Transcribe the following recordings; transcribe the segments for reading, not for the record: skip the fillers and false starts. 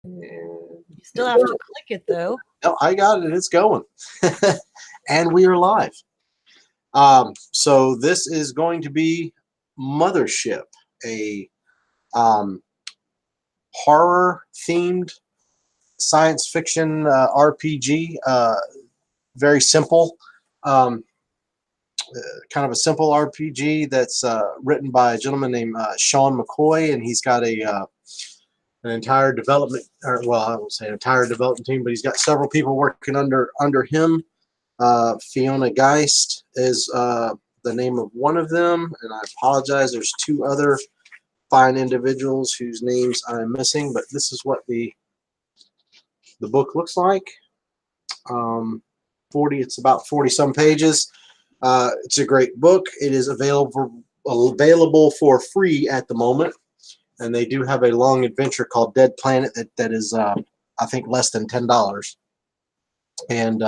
And You still have to click it though. no, I got it. It's going. And we are live. So this is going to be Mothership, a horror themed science fiction RPG. Very simple. Um, Kind of a simple RPG that's written by a gentleman named Sean McCoy, and he's got an entire development, or well, I won't say an entire development team, but he's got several people working under him. Fiona Geist is the name of one of them, and I apologize. There's two other fine individuals whose names I'm missing, but this is what the book looks like. 40. It's about 40 some pages. It's a great book. It is available for free at the moment, and they do have a long adventure called Dead Planet that is I think less than $10, and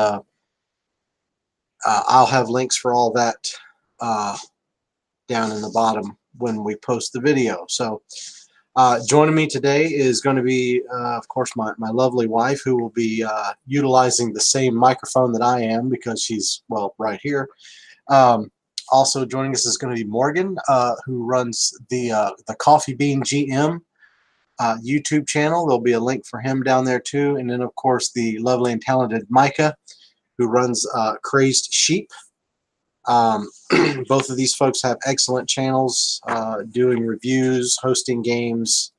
I'll have links for all that down in the bottom when we post the video. So joining me today is going to be, of course, my lovely wife, who will be utilizing the same microphone that I am because she's, well, right here. Also joining us is going to be Morgan, who runs the Coffee Bean GM YouTube channel. There'll be a link for him down there too. And then, of course, the lovely and talented Micah, who runs Crazed Sheep. Both of these folks have excellent channels, doing reviews, hosting games,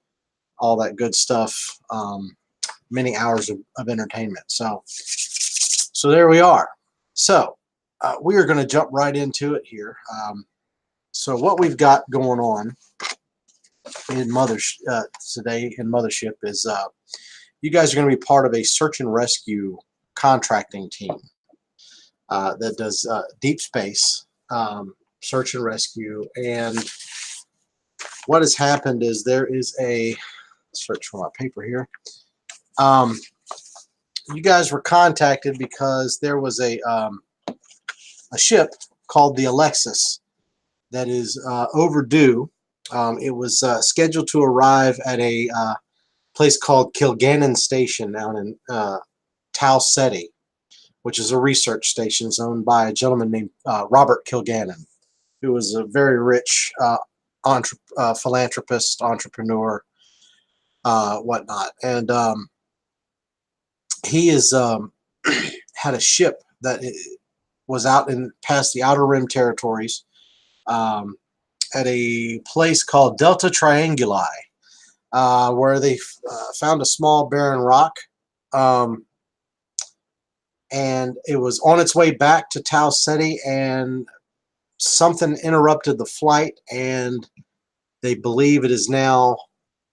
all that good stuff. Many hours of entertainment. So there we are. So we are going to jump right into it here. So what we've got going on in today in Mothership is you guys are going to be part of a search and rescue contracting team that does deep space search and rescue. And what has happened is there is a search for my paper here. You guys were contacted because there was a ship called the Alexis that is overdue. It was scheduled to arrive at a place called Kilgannon Station down in Tau Ceti, which is a research station owned by a gentleman named Robert Kilgannon, who was a very rich philanthropist, entrepreneur, whatnot. And he is had a ship that was out in past the Outer Rim territories at a place called Delta Trianguli, where they found a small barren rock. And it was on its way back to Tau Ceti, and something interrupted the flight, and they believe it is now,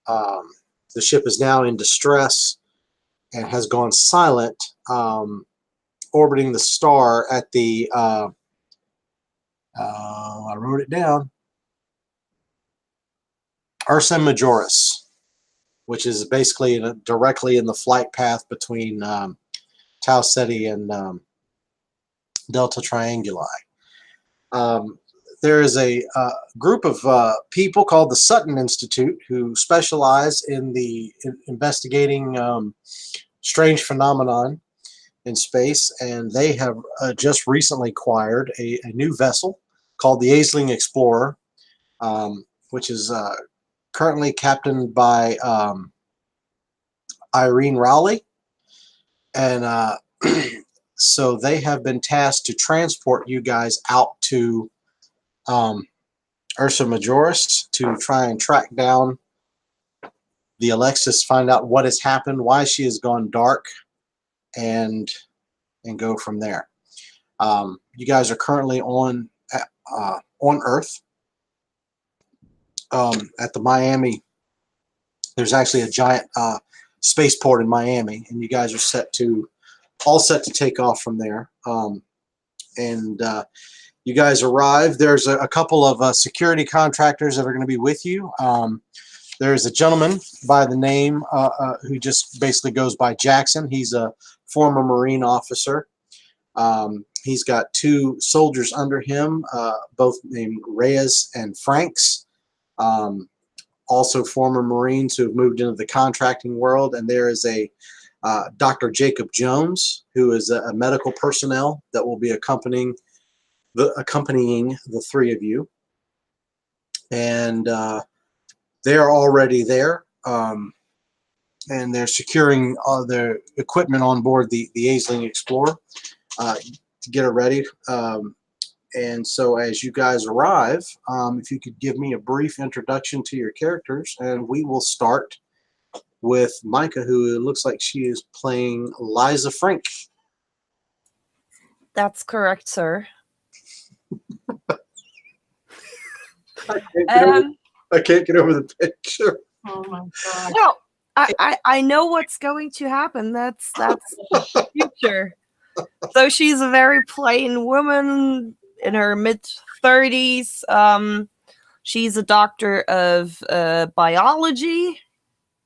the ship is now in distress and has gone silent, orbiting the star at the, I wrote it down, Ursa Majoris, which is basically directly in the flight path between Tau Ceti and Delta Trianguli. There is a group of people called the Sutton Institute who specialize in investigating strange phenomenon in space, and they have just recently acquired a new vessel called the Aisling Explorer, which is currently captained by Irene Rowley. And so they have been tasked to transport you guys out to Ursa Majoris to try and track down the Alexis, find out what has happened, why she has gone dark, and go from there. You guys are currently on Earth at the Miami. There's actually a giant spaceport in Miami, and you guys are all set to take off from there. And you guys arrive. There's a couple of security contractors that are going to be with you. There's a gentleman by the name who just basically goes by Jackson. He's a former Marine officer. He's got two soldiers under him, both named Reyes and Franks. also former Marines who have moved into the contracting world. And there is a Dr. Jacob Jones, who is a medical personnel that will be accompanying the three of you. And they're already there. And they're securing all their equipment on board the Aisling Explorer to get it ready. And so as you guys arrive, if you could give me a brief introduction to your characters, and we will start with Micah, who looks like she is playing Liza Frank. That's correct, sir. I can't get over the picture. Oh my god. Well, I know what's going to happen. That's the future. So she's a very plain woman in her mid-30s. She's a doctor of biology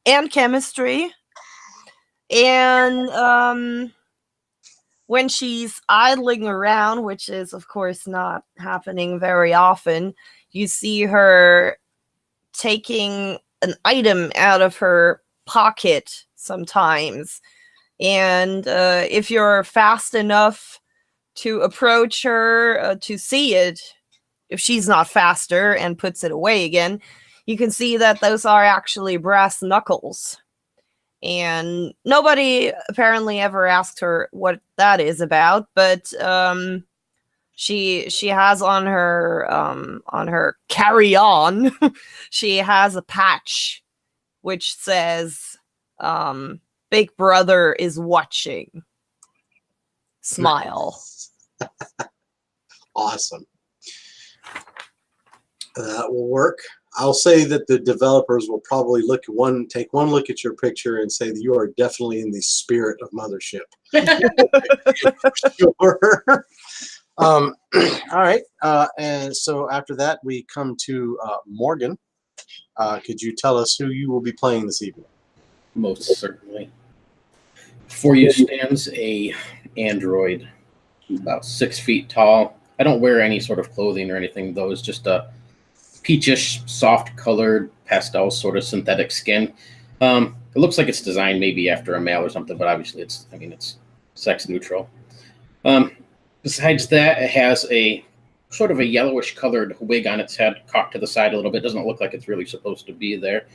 and chemistry. And when she's idling around, which is, of course, not happening very often, you see her taking an item out of her pocket sometimes. And if you're fast enough to approach her to see it, if she's not faster and puts it away again, you can see that those are actually brass knuckles. And nobody apparently ever asked her what that is about, but she has on her carry-on, she has a patch which says Big Brother is watching. Smile. Awesome. That will work. I'll say that the developers will probably take one look at your picture and say that you are definitely in the spirit of Mothership. Sure. All right. And so after that, we come to Morgan. Could you tell us who you will be playing this evening? Most certainly. Before you stands a android, about 6 feet tall. I don't wear any sort of clothing or anything, though. It's just a peachish, soft-colored, pastel sort of synthetic skin. It looks like it's designed maybe after a male or something, but obviously it's sex neutral. Besides that, it has a sort of a yellowish-colored wig on its head, cocked to the side a little bit. Doesn't look like it's really supposed to be there.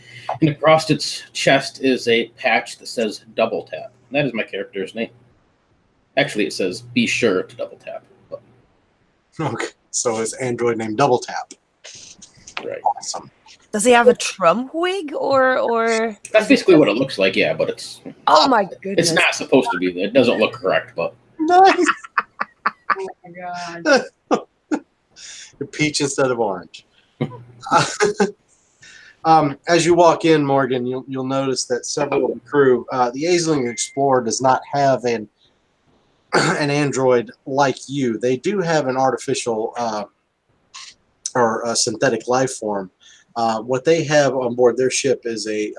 And across its chest is a patch that says Double Tap. And that is my character's name. Actually, it says be sure to double tap. But. Okay, so it's android named Double Tap. Right. Awesome. Does he have a Trump wig or? That's basically what it looks like, yeah, but it's. Oh my goodness! It's not supposed to be. It doesn't look correct, but. Nice. Oh my god. Peach instead of orange. As you walk in, Morgan, you'll notice that several of the crew, the Aisling Explorer does not have an android like you. They do have an artificial or a synthetic life form. What they have on board their ship is a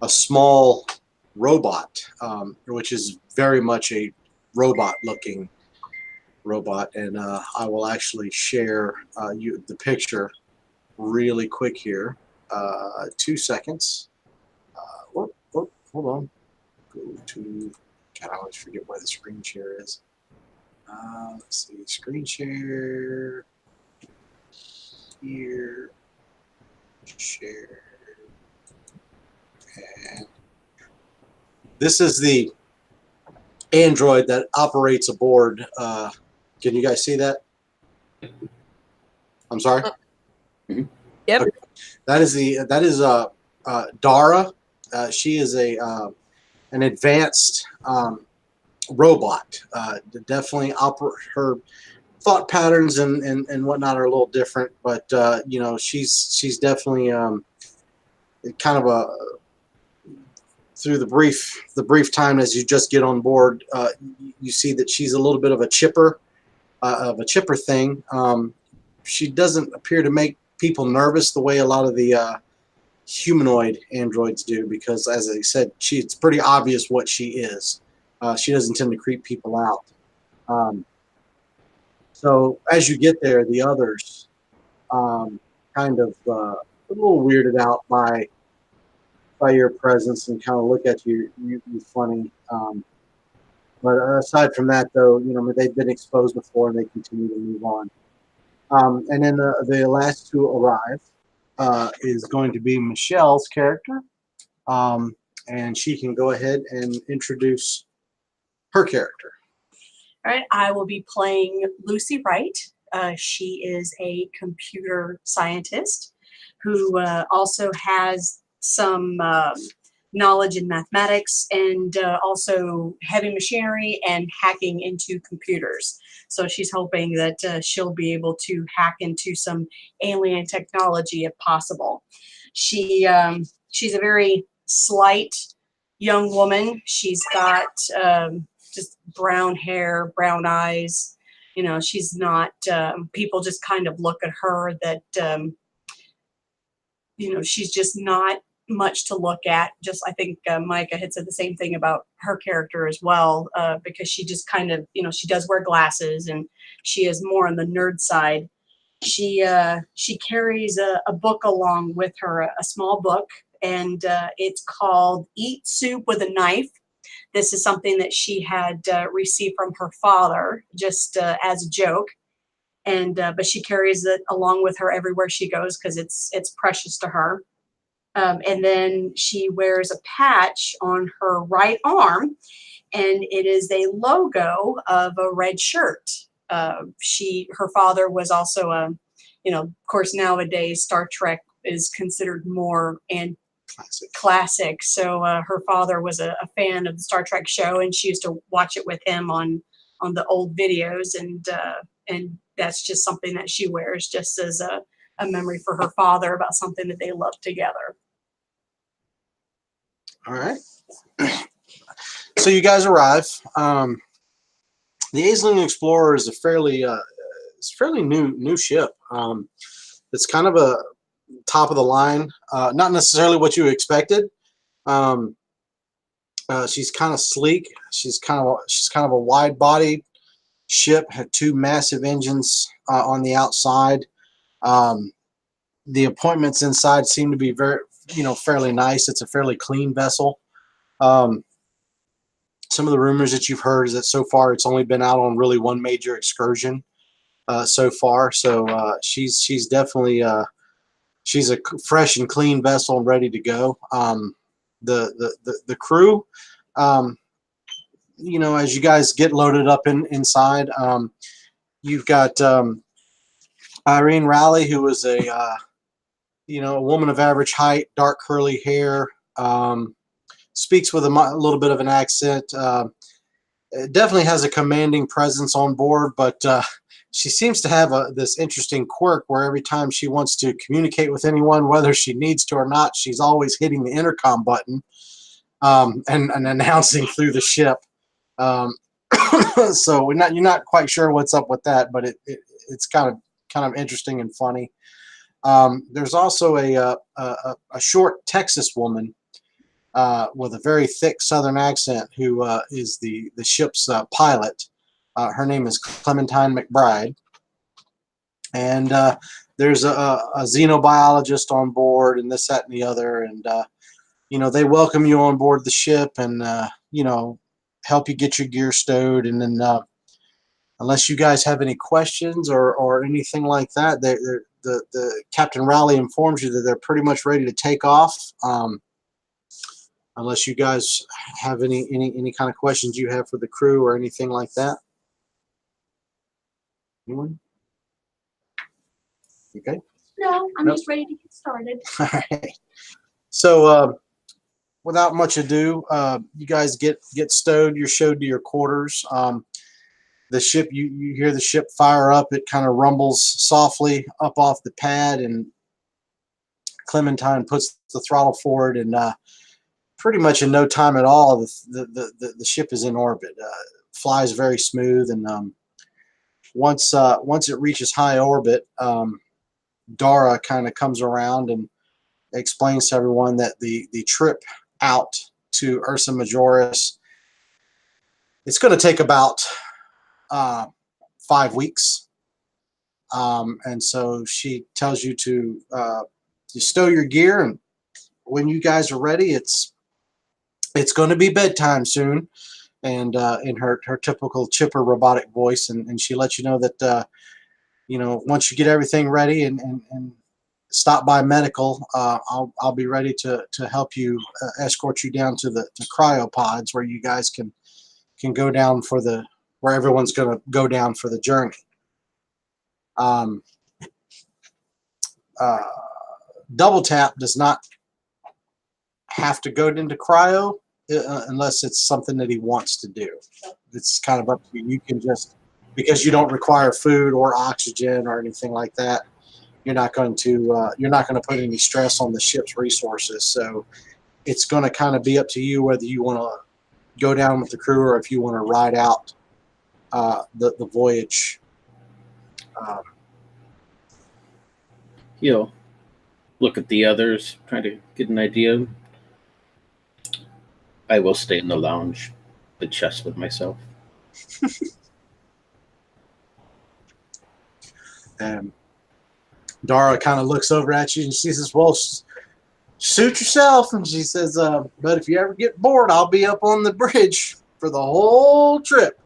small robot, which is very much a robot-looking robot. And I will actually share the picture really quick here. 2 seconds. Hold on. Go to. God, I always forget where the screen share is. Let's see. Screen share. Here. Share. And this is the android that operates aboard. Can you guys see that? I'm sorry. Yep. Okay. That is Dara. She is an advanced robot. Definitely her thought patterns and whatnot are a little different, but she's definitely kind of through the brief time as you just get on board, you see that she's a little bit of a chipper thing. She doesn't appear to make people nervous the way a lot of the humanoid androids do, because, as I said, it's pretty obvious what she is. She doesn't tend to creep people out. So as you get there, the others kind of a little weirded out by your presence and kind of look at you funny. But aside from that, though, they've been exposed before and they continue to move on. And then the last to arrive is going to be Michelle's character. And she can go ahead and introduce her character. All right, I will be playing Lucy Wright. She is a computer scientist who also has some knowledge in mathematics and also heavy machinery and hacking into computers. So she's hoping that she'll be able to hack into some alien technology if possible. She's a very slight young woman. She's got just brown hair, brown eyes. She's not, people just kind of look at her that, she's just not much to look at. Just, I think Micah had said the same thing about her character as well, because she just kind of, she does wear glasses and she is more on the nerd side. She carries a book along with her, a small book, and it's called Eat Soup with a Knife. This is something that she had received from her father, just as a joke, and but she carries it along with her everywhere she goes because it's precious to her. And then she wears a patch on her right arm, and it is a logo of a red shirt. Her father was also of course nowadays Star Trek is considered more and classic. So her father was a fan of the Star Trek show, and she used to watch it with him on the old videos, and that's just something that she wears just as a memory for her father about something that they loved together. All right. So you guys arrive. The Aisling Explorer is a fairly new ship. It's kind of a top of the line, not necessarily what you expected. She's kind of sleek. She's kind of a wide bodied ship. Had two massive engines on the outside. The appointments inside seem to be very, fairly nice. It's a fairly clean vessel. Some of the rumors that you've heard is that so far it's only been out on really one major excursion so far. So she's definitely she's a fresh and clean vessel and ready to go. The crew, as you guys get loaded up inside, you've got Irene Raleigh, who is a woman of average height, dark curly hair, speaks with a little bit of an accent. Definitely has a commanding presence on board, but she seems to have this interesting quirk where every time she wants to communicate with anyone, whether she needs to or not, she's always hitting the intercom button and announcing through the ship. So you're not quite sure what's up with that, but it's kind of interesting and funny. There's also a short Texas woman with a very thick Southern accent who is the ship's pilot. Her name is Clementine McBride, and there's a xenobiologist on board, and this, that, and the other, and they welcome you on board the ship, and help you get your gear stowed, and then unless you guys have any questions or anything like that, the Captain Raleigh informs you that they're pretty much ready to take off. Unless you guys have any kind of questions you have for the crew or anything like that. Anyone? Okay. No, I'm just ready to get started. All right. So without much ado, you guys get stowed. You're showed to your quarters. The ship, you hear the ship fire up. It kind of rumbles softly up off the pad, and Clementine puts the throttle forward, and pretty much in no time at all, the ship is in orbit. Flies very smooth, and once it reaches high orbit, Dara kind of comes around and explains to everyone that the trip out to Ursa Majoris, it's going to take about 5 weeks, and so she tells you to you stow your gear, and when you guys are ready, it's going to be bedtime soon. And in her typical chipper robotic voice, and she lets you know that once you get everything ready and stop by medical, I'll be ready to help you, escort you down to the cryopods where you guys can go down where everyone's going to go down for the journey. Double Tap does not have to go into cryo unless it's something that he wants to do. It's kind of up to you. You can just, because you don't require food or oxygen or anything like that, you're not going to put any stress on the ship's resources. So it's going to kind of be up to you whether you want to go down with the crew or if you want to ride out the voyage. He'll look at the others, trying to get an idea. I will stay in the lounge, the chest with myself. And Dara kind of looks over at you and she says, well, suit yourself. And she says, but if you ever get bored, I'll be up on the bridge for the whole trip.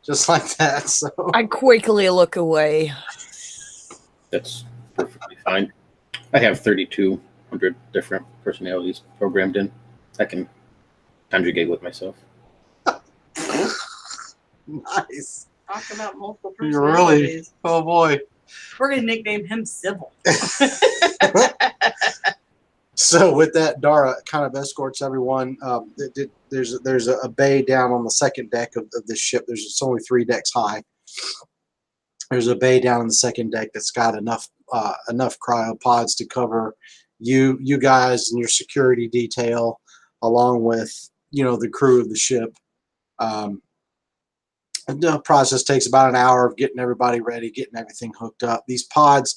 Just like that. So I quickly look away. That's perfectly fine. I have 3,200 different personalities programmed in. I can conjugate with myself. Nice. Talk about multiple You're really, personalities. oh boy. We're going to nickname him Sybil. So with that, Dara kind of escorts everyone. There's a bay down on the second deck of this ship. It's only 3 decks high. There's a bay down on the second deck that's got enough cryopods to cover you guys and your security detail, along with the crew of the ship. The process takes about an hour of getting everybody ready, getting everything hooked up. These pods,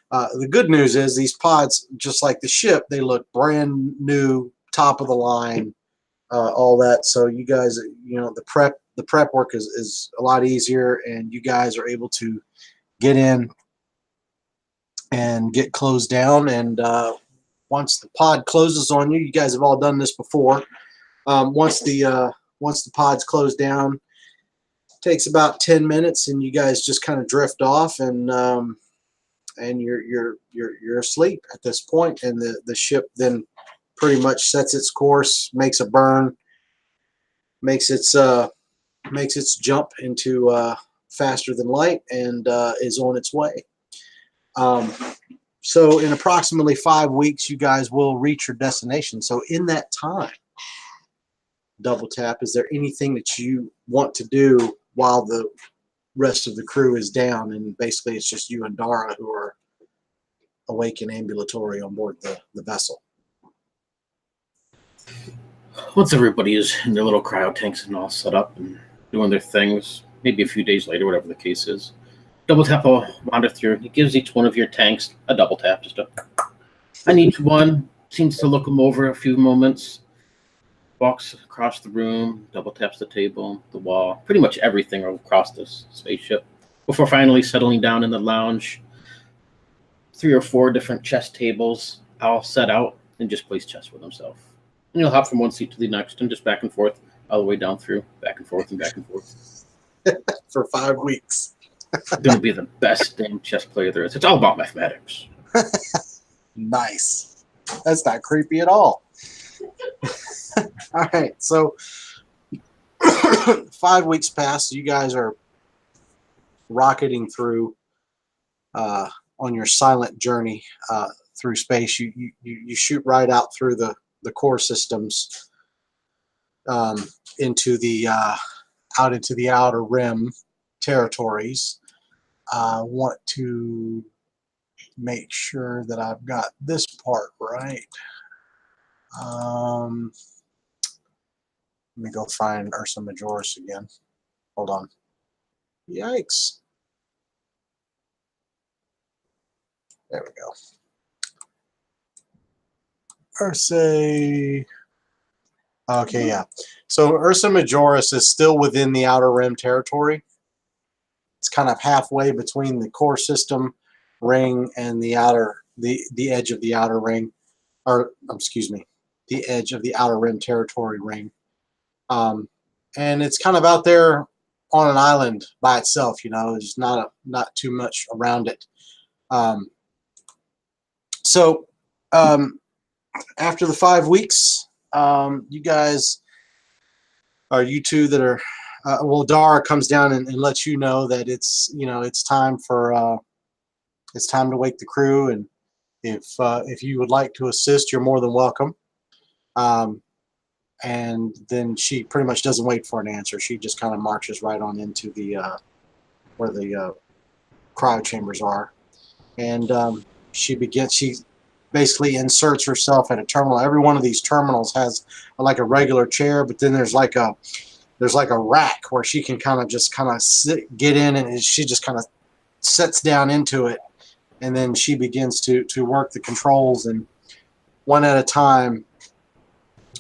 the good news is these pods, just like the ship, they look brand new, top of the line, all that. So you guys, the prep work is a lot easier, and you guys are able to get in and get closed down. And once the pod closes on you, you guys have all done this before. Once the pods close down, takes about 10 minutes, and you guys just kind of drift off, and you're asleep at this point, and the ship then pretty much sets its course, makes a burn, makes its jump into faster than light, and is on its way. So in approximately 5 weeks, you guys will reach your destination. So in that time, Double Tap, is there anything that you want to do while the rest of the crew is down, and basically it's just you and Dara who are awake and ambulatory on board the vessel? Once everybody is in their little cryo tanks and all set up and doing their things, maybe a few days later, whatever the case is, Double Tap will wander through. He gives each one of your tanks a double tap, and each one seems to look them over a few moments. Walks across the room, double taps the table, the wall, pretty much everything across this spaceship, before finally settling down in the lounge. 3 or 4 different chess tables all set out, and just plays chess with himself. And he'll hop from one seat to the next and just back and forth all the way down through, back and forth and back and forth. For 5 weeks. Gonna be the best damn chess player there is. It's all about mathematics. Nice. That's not creepy at all. All right, so 5 weeks pass. You guys are rocketing through on your silent journey through space. You shoot right out through the core systems into the out into the outer rim territories. I want to make sure that I've got this part right. Let me go find Ursa Majoris again. Hold on. Yikes. There we go. Ursa. Okay, yeah. So Ursa Majoris is still within the outer rim territory. It's kind of halfway between the core system ring and the outer the edge of the outer ring, or excuse me, the edge of the outer rim territory ring. And it's kind of out there on an island by itself. You know, there's not too much around it. So after the 5 weeks, you guys, or you two that are, well, Dara comes down and lets you know that it's, you know, it's time for it's time to wake the crew, and if you would like to assist, you're more than welcome. And then she pretty much doesn't wait for an answer. She just kind of marches right on into the where the cryo chambers are, and she basically inserts herself at a terminal. Every one of these terminals has like a regular chair, but then there's like a rack where she can kind of get in, and she just kind of sits down into it, and then she begins to work the controls, and one at a time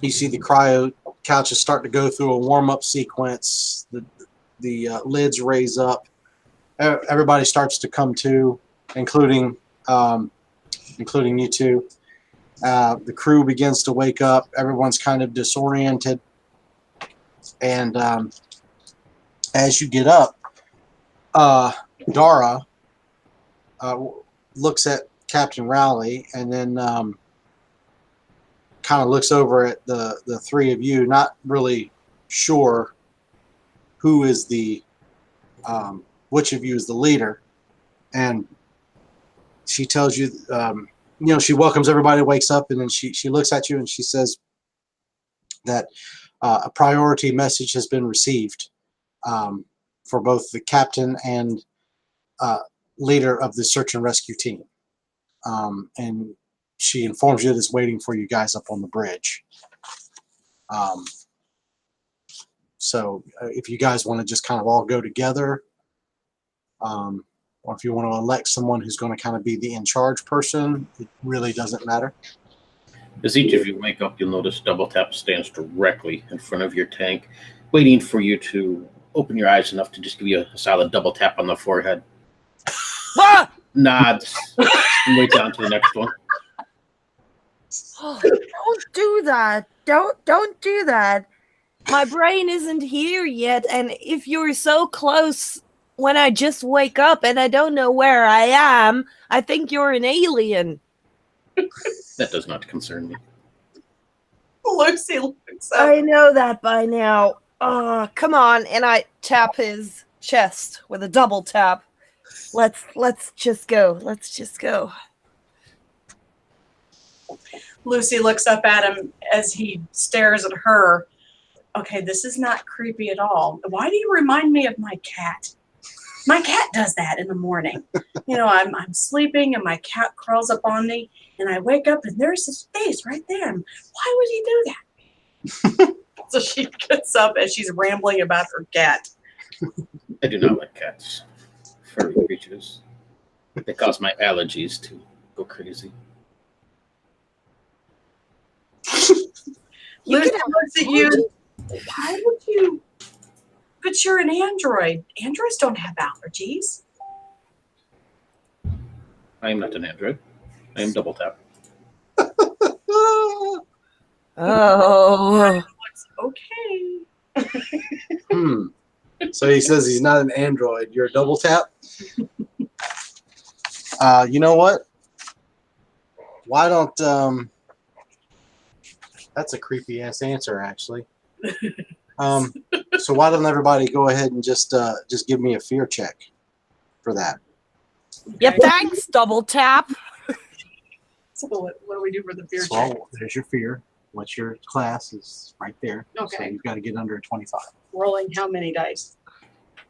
you see the cryo couches start to go through a warm-up sequence. The lids raise up. Everybody starts to come to, including you two. The crew begins to wake up. Everyone's kind of disoriented. And as you get up, Dara looks at Captain Rowley, and then kind of looks over at the three of you, not really sure who is the which of you is the leader. And she tells you, you know, she welcomes everybody, wakes up, and then she looks at you and she says that a priority message has been received for both the captain and leader of the search and rescue team. And she informs you that it's waiting for you guys up on the bridge. So if you guys want to just kind of all go together, or if you want to elect someone who's going to kind of be the in-charge person, it really doesn't matter. As each of you wake up, you'll notice Double Tap stands directly in front of your tank, waiting for you to open your eyes enough to just give you a solid double tap on the forehead. Nods, and waits on to the next one. Oh, don't do that. Don't do that. My brain isn't here yet, and if you're so close when I just wake up and I don't know where I am, I think you're an alien. That does not concern me. Lucy looks up. I know that by now. Come on, and I tap his chest with a double tap. Let's just go. Let's just go. Lucy looks up at him as he stares at her. Okay, this is not creepy at all. Why do you remind me of my cat? My cat does that in the morning. You know, I'm sleeping and my cat crawls up on me, and I wake up and there's his face right there. Why would he do that? So she gets up as she's rambling about her cat. I do not like cats. Furry creatures. They cause my allergies to go crazy. Lucy looks at you. Why would you? But you're an android. Androids don't have allergies. I am not an android. I am Double Tap. Oh. Okay. So he says he's not an android. You're a Double Tap? You know what? Why don't... that's a creepy-ass answer, actually. So why don't everybody go ahead and just give me a fear check for that? Yeah, thanks, Double Tap. So what do we do for the fear check? So there's your fear. What's your class is right there. Okay. So you've got to get under a 25 Rolling how many dice?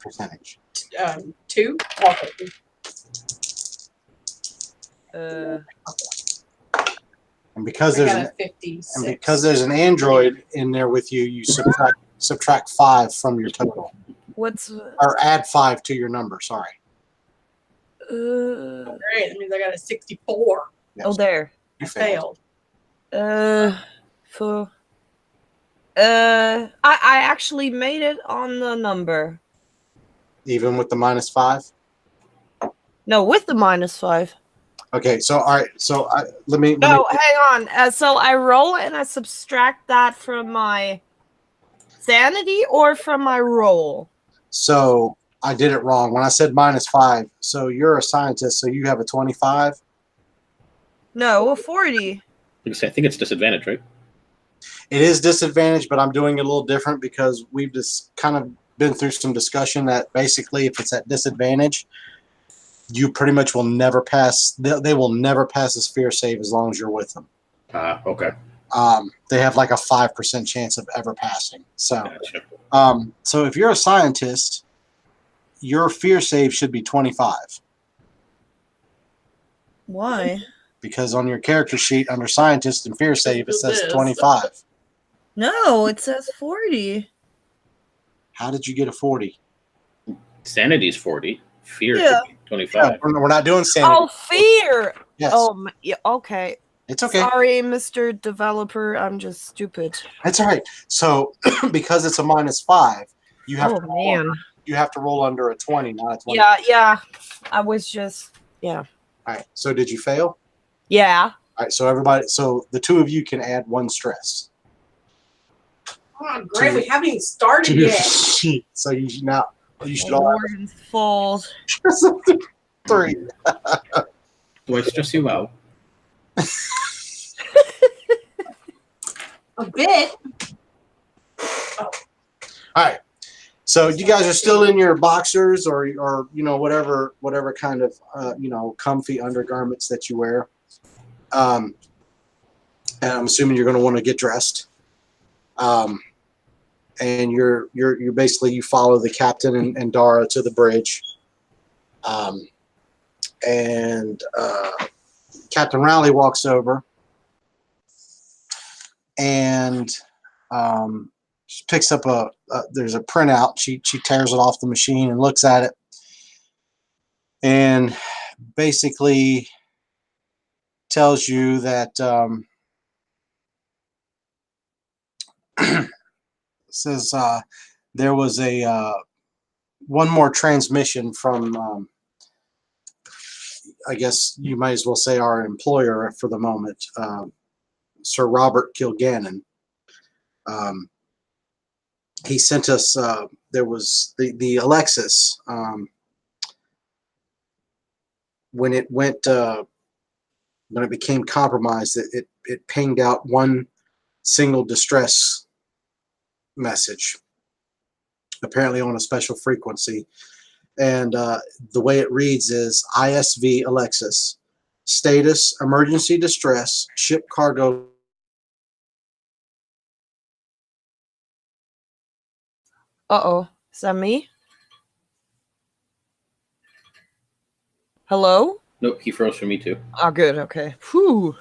percentage. 2? Okay. And because I there's got a 56. and because there's an android in there with you, you subtract 5 from your total, What's or add 5 to your number. Sorry. Great. That means I got a 64. Yes. Oh, there. I failed. I actually made it on the number. Even with the -5. No, with the -5. Okay, so all right, so let me. No, hang on. So I roll and I subtract that from my sanity or from my roll. So I did it wrong when I said -5. So you're a scientist, so you have a 25. No, a 40. I think it's disadvantage, right? It is disadvantage, but I'm doing it a little different because we've just kind of been through some discussion that basically if it's at disadvantage, you pretty much will never pass. They will never pass a fear save as long as you're with them. Okay. They have like a 5% chance of ever passing. So, Gotcha. so if you're a scientist, your fear save should be 25. Why? Because on your character sheet under scientist and fear save, it says 25. No, it says 40. How did you get a 40? Sanity's 40. Fear Yeah. should be 25. No, we're not doing sanity. Oh, fear. Yes. Oh, yeah, okay. It's okay. Sorry, Mr. Developer. I'm just stupid. That's all right. So because it's a -5, you have to roll, man. you have to roll under a 20, not a 20. Yeah. I was just All right. So did you fail? Yeah. All right. So everybody. So the two of you can add 1 stress. Oh, great. We haven't even started yet. So you should now. You should My all organs fold. have 3. Do I stress you out? A bit. All right. So you guys are still in your boxers or whatever kind of comfy undergarments that you wear. And I'm assuming you're going to want to get dressed. And you're basically you follow the captain and Dara to the bridge. And Captain Rowley walks over and she picks up there's a printout. She tears it off the machine and looks at it and basically tells you that says there was a one more transmission from I guess you might as well say our employer for the moment, Sir Robert Kilgannon. He sent us, there was the Alexis, when it went, when it became compromised, it pinged out one single distress message, apparently on a special frequency. And the way it reads is ISV Alexis, status, emergency distress, ship cargo. Uh-oh. Is that me? Hello? Nope, he froze for me too. Oh, good. Okay. Whew.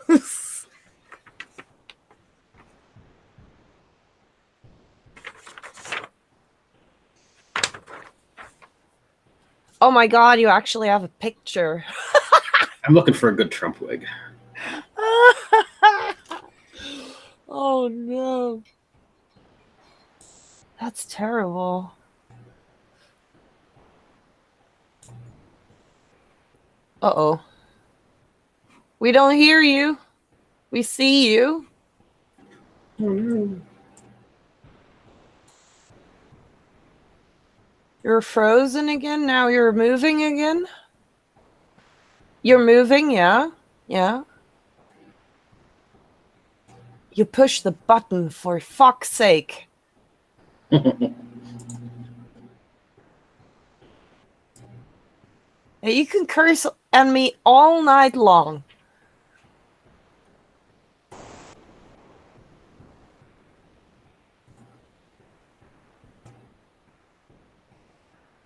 Oh my God, you actually have a picture. I'm looking for a good Trump wig. Oh no. That's terrible. Uh-oh. We don't hear you. We see you. You're frozen again? Now you're moving again? You're moving, yeah? Yeah. You push the button, for fuck's sake. You can curse at me all night long.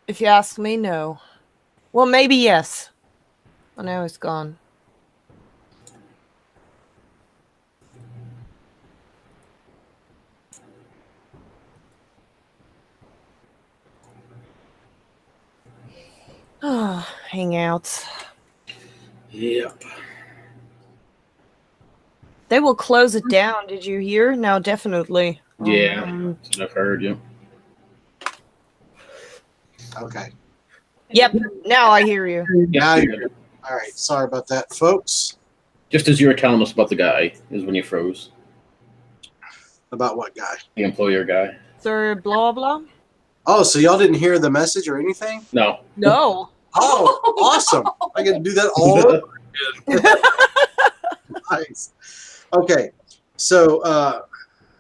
If you ask me, no. Well, maybe yes. Oh, now it's gone. Oh, hangouts. Yep. They will close it down. Did you hear? Now, definitely. Yeah, that's what I've heard, yeah. Okay. Yep. Now I hear you. Now you're All right, sorry about that, folks. Just as you were telling us about the guy is when you froze. About what guy? The employer guy. Sir blah blah? Oh, so y'all didn't hear the message or anything? No. No. Oh, awesome! I get to do that all over. Nice. Okay, so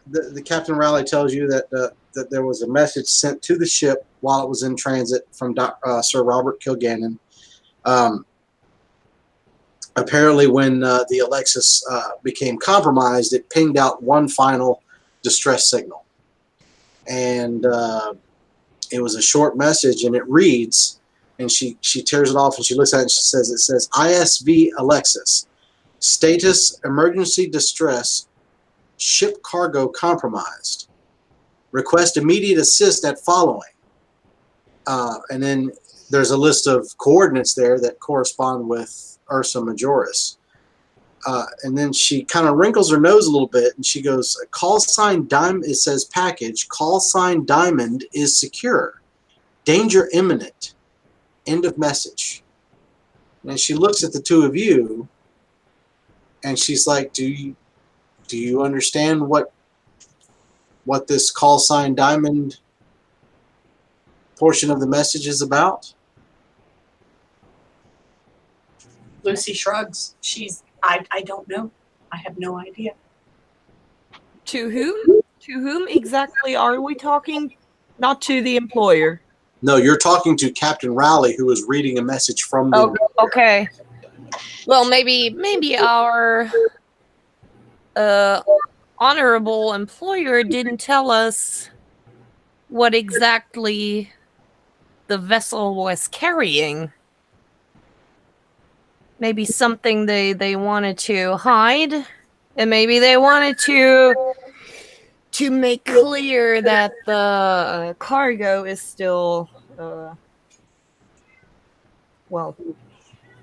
the Captain Raleigh tells you that that there was a message sent to the ship while it was in transit from Sir Robert Kilgannon. Apparently, when the Alexis became compromised, it pinged out one final distress signal, and it was a short message, and it reads, and she tears it off and she looks at it and she says, it says, ISV Alexis, status emergency distress, ship cargo compromised. Request immediate assist at following. And then there's a list of coordinates there that correspond with Ursa Majoris. And then she kind of wrinkles her nose a little bit and she goes, call sign Diamond, it says package, call sign Diamond is secure. Danger imminent. End of message. And she looks at the two of you and she's like, do you understand what this call sign Diamond portion of the message is about? Lucy shrugs. I don't know. I have no idea. To whom? To whom exactly are we talking? Not to the employer. No, you're talking to Captain Raleigh, who is reading a message from the employer. Okay. Well, maybe our honorable employer didn't tell us what exactly the vessel was carrying. Maybe something they wanted to hide, and maybe they wanted to make clear that the cargo is still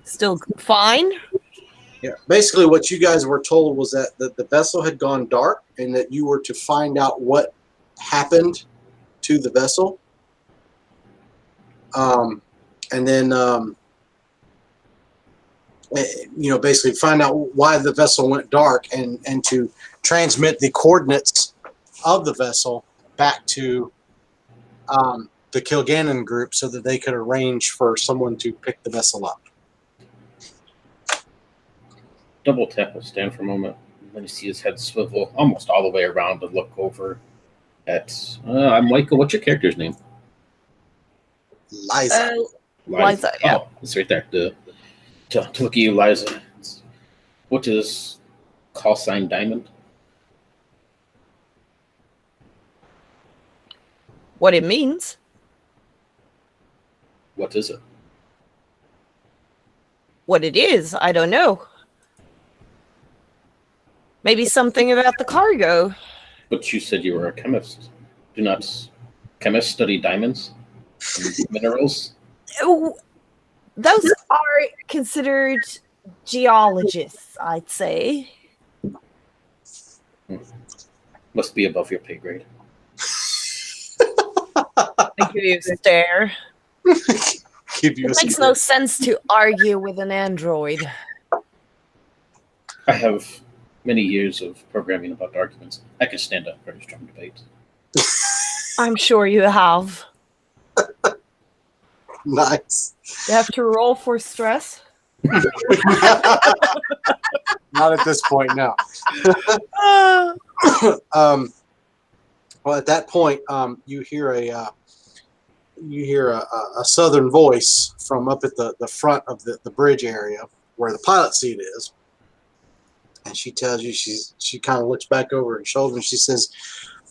still fine. Yeah. Basically, what you guys were told was that the vessel had gone dark and that you were to find out what happened to the vessel. And then, basically find out why the vessel went dark and to transmit the coordinates of the vessel back to the Kilgannon group so that they could arrange for someone to pick the vessel up. Double tap will stand for a moment. Then you see his head swivel almost all the way around to look over at. I'm Michael. What's your character's name? Liza. Liza, yeah. Oh, it's right there. To look at you, Liza. What is call sign Diamond? What it means? What is it? What it is, I don't know. Maybe something about the cargo. But you said you were a chemist. Do not chemists study diamonds and minerals? Oh, those are considered geologists, I'd say. Must be above your pay grade. I give you a stare. Give you It a makes no sense to argue with an android. I have many years of programming about arguments. I can stand up very strong debate. I'm sure you have. Nice. You have to roll for stress. Not at this point, no. Well, at that point, you hear a southern voice from up at the front of the bridge area where the pilot seat is, and she tells you she kind of looks back over her shoulder and she says,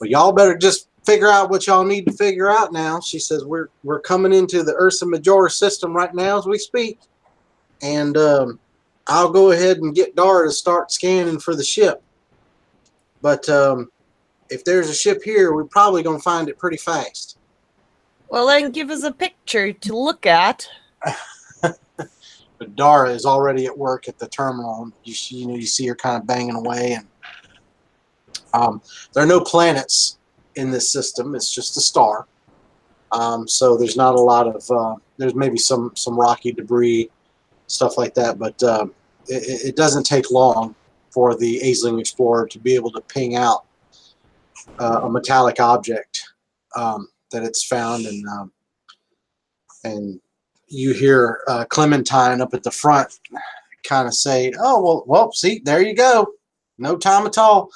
"Well, y'all better just figure out what y'all need to figure out now." She says, "We're coming into the Ursa Majoris system right now as we speak, and I'll go ahead and get Dara to start scanning for the ship. But if there's a ship here, we're probably going to find it pretty fast." Well, then give us a picture to look at. But Dara is already at work at the terminal. You see her kind of banging away, and there are no planets in this system. It's just a star. So there's not a lot of there's maybe some rocky debris stuff like that. But it doesn't take long for the Aisling Explorer to be able to ping out a metallic object that it's found, and you hear Clementine up at the front kind of say, "Oh, well, see, there you go, no time at all."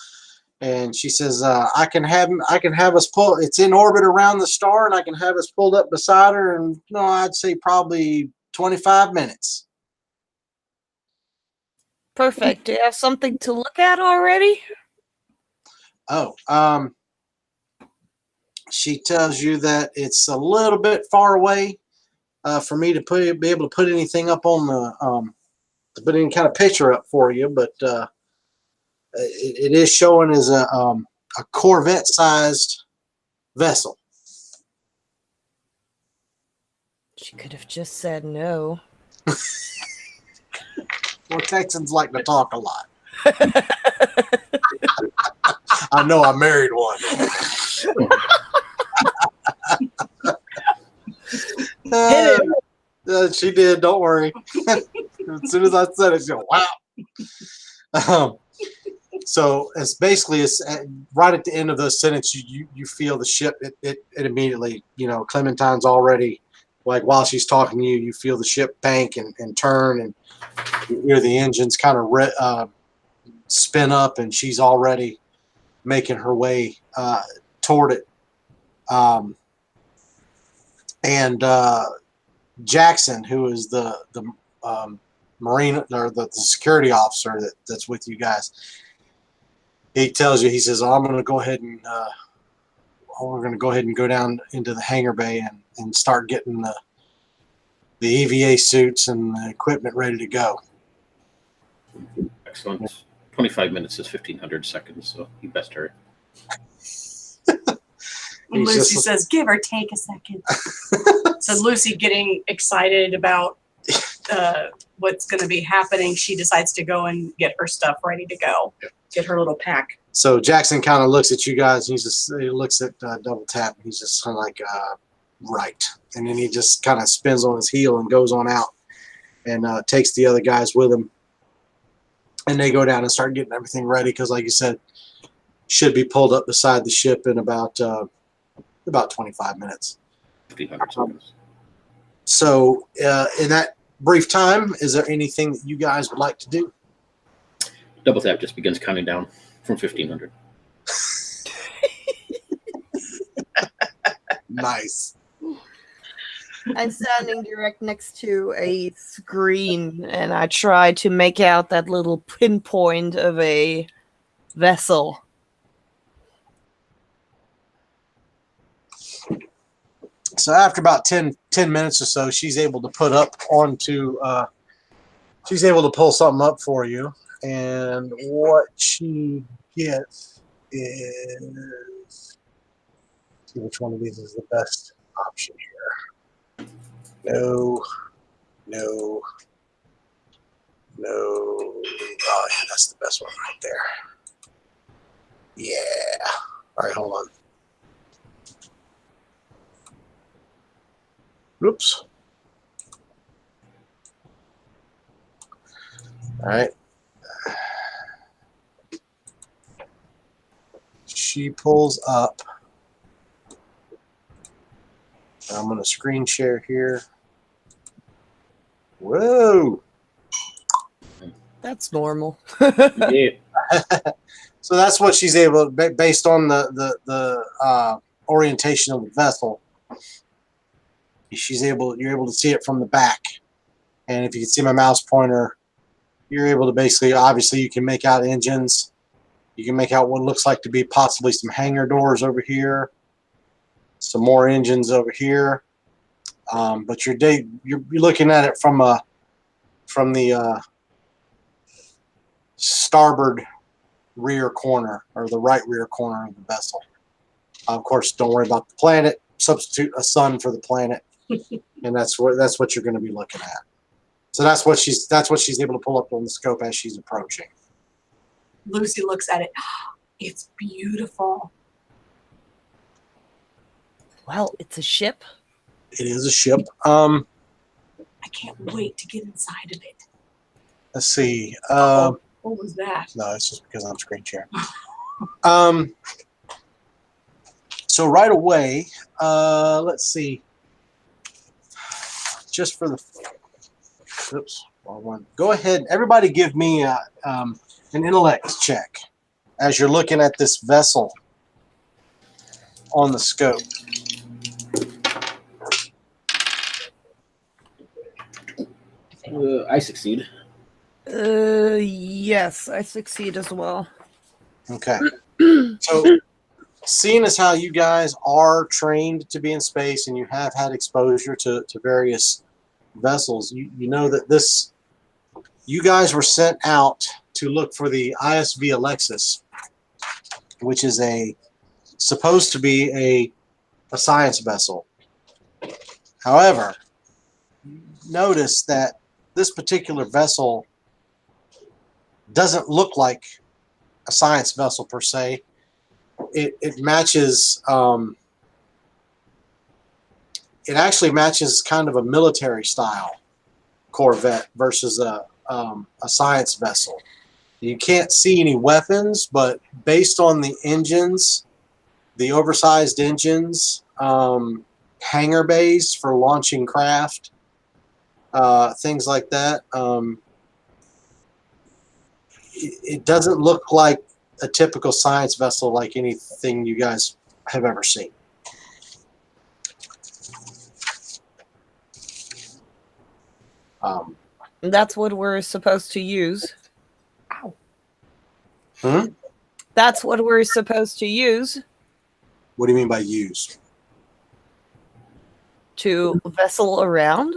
And she says, "I can have us pull. It's in orbit around the star, and I can have us pulled up beside her. And I'd say probably 25 minutes." Perfect. Do you have something to look at already? Oh, she tells you that it's a little bit far away for me to be able to put anything up on the to put any kind of picture up for you, but it is showing as a Corvette-sized vessel. She could have just said no. Well, Texans like to talk a lot. I know I married one. She did. Don't worry. As soon as I said it, she went, wow. So it's basically right at the end of the sentence. You feel the ship. It immediately. Clementine's already, like, while she's talking to you, you feel the ship bank and turn, and you hear the engines kind of spin up, and she's already making her way toward it. And Jackson, who is the Marine or the security officer that's with you guys, he tells you, he says, "Oh, I'm going to go ahead and we're going to go ahead and go down into the hangar bay and start getting the EVA suits and the equipment ready to go." Excellent. 25 minutes is 1,500 seconds, so you best hurry. Lucy says, "Give or take a second." So Lucy, getting excited about what's going to be happening, she decides to go and get her stuff ready to go. Yep. Get her little pack. So Jackson kind of looks at you guys, and he looks at Double Tap, and he's just kind of like, right. And then he just kind of spins on his heel and goes on out and takes the other guys with him. And they go down and start getting everything ready because, like you said, should be pulled up beside the ship in about 25 minutes. 1,500 seconds. So in that brief time, is there anything that you guys would like to do? Double Tap just begins counting down from 1,500. Nice. I'm standing direct next to a screen, and I try to make out that little pinpoint of a vessel. So after about 10 minutes or so, she's able to put up onto, she's able to pull something up for you. And what she gets is, see which one of these is the best option here. No. Oh, yeah, that's the best one right there. Yeah. All right, hold on. Oops. All right. She pulls up. I'm going to screen share here. Whoa. That's normal. Yeah. So that's what she's able, based on the orientation of the vessel. You're able to see it from the back. And if you can see my mouse pointer, you're able to basically, obviously you can make out engines. You can make out what looks like to be possibly some hangar doors over here. Some more engines over here. But you're looking at it from the starboard rear corner, or the right rear corner of the vessel. Of course, don't worry about the planet. Substitute a sun for the planet. And that's what you're going to be looking at. So that's what she's able to pull up on the scope as she's approaching. Lucy looks at it. It's beautiful. Well, it's a ship. It is a ship. I can't wait to get inside of it. Let's see. What was that? No, it's just because I'm screen sharing. So right away, let's see. Just for the, oops, wrong one. Go ahead, everybody, give me an intellect check as you're looking at this vessel on the scope. I succeed. Yes, I succeed as well. Okay. So, seeing as how you guys are trained to be in space and you have had exposure to various vessels, you know that you guys were sent out to look for the ISV Alexis, which is supposed to be a science vessel. However, notice that this particular vessel doesn't look like a science vessel per se. It matches. It actually matches kind of a military style corvette versus a science vessel. You can't see any weapons, but based on the engines, the oversized engines, hangar bays for launching craft, things like that. It doesn't look like a typical science vessel like anything you guys have ever seen. That's what we're supposed to use. Ow. Hmm? That's what we're supposed to use What do you mean by use? to vessel around.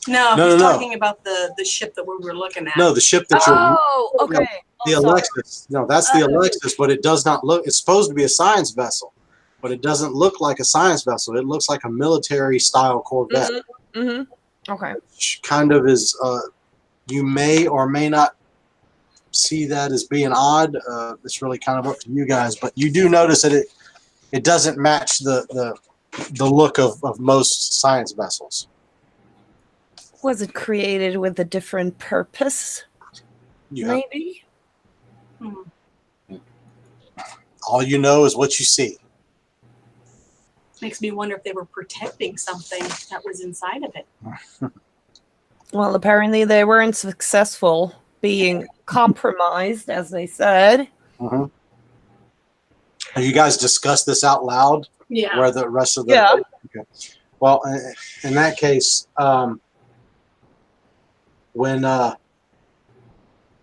No, No, he's no, no. talking about the ship that we were looking at. No, the ship that you're. Oh, okay. The Oh, sorry. Alexis. No, that's the Alexis, but it does not look. It's supposed to be a science vessel, but it doesn't look like a science vessel. It looks like a military style corvette. Okay. Which kind of is. You may or may not see that as being odd. It's really kind of up to you guys, but you do notice that it doesn't match the look of most science vessels. Was it created with a different purpose? You have, Maybe. all you know is what you see. Makes me wonder if they were protecting something that was inside of it. Well, apparently they weren't successful being compromised, as they said. Mm-hmm. Have you guys discussed this out loud? Yeah. Where the rest of the Yeah. Okay. Well, in that case, when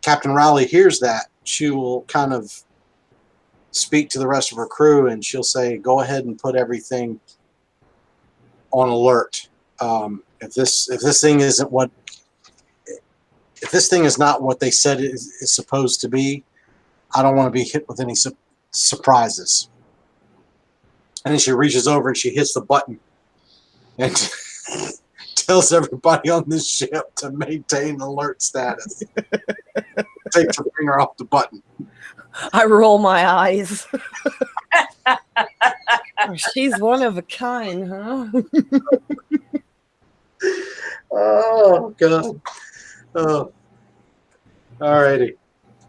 Captain Rowley hears that, she will kind of speak to the rest of her crew, and she'll say, "Go ahead and put everything on alert. If this thing isn't what, if this thing is not what they said it is supposed to be, I don't want to be hit with any surprises." And then she reaches over and she hits the button and tells everybody on the ship to maintain alert status. Take her finger off the button. I roll my eyes. Oh, she's one of a kind, huh? Oh, God. Oh. All righty.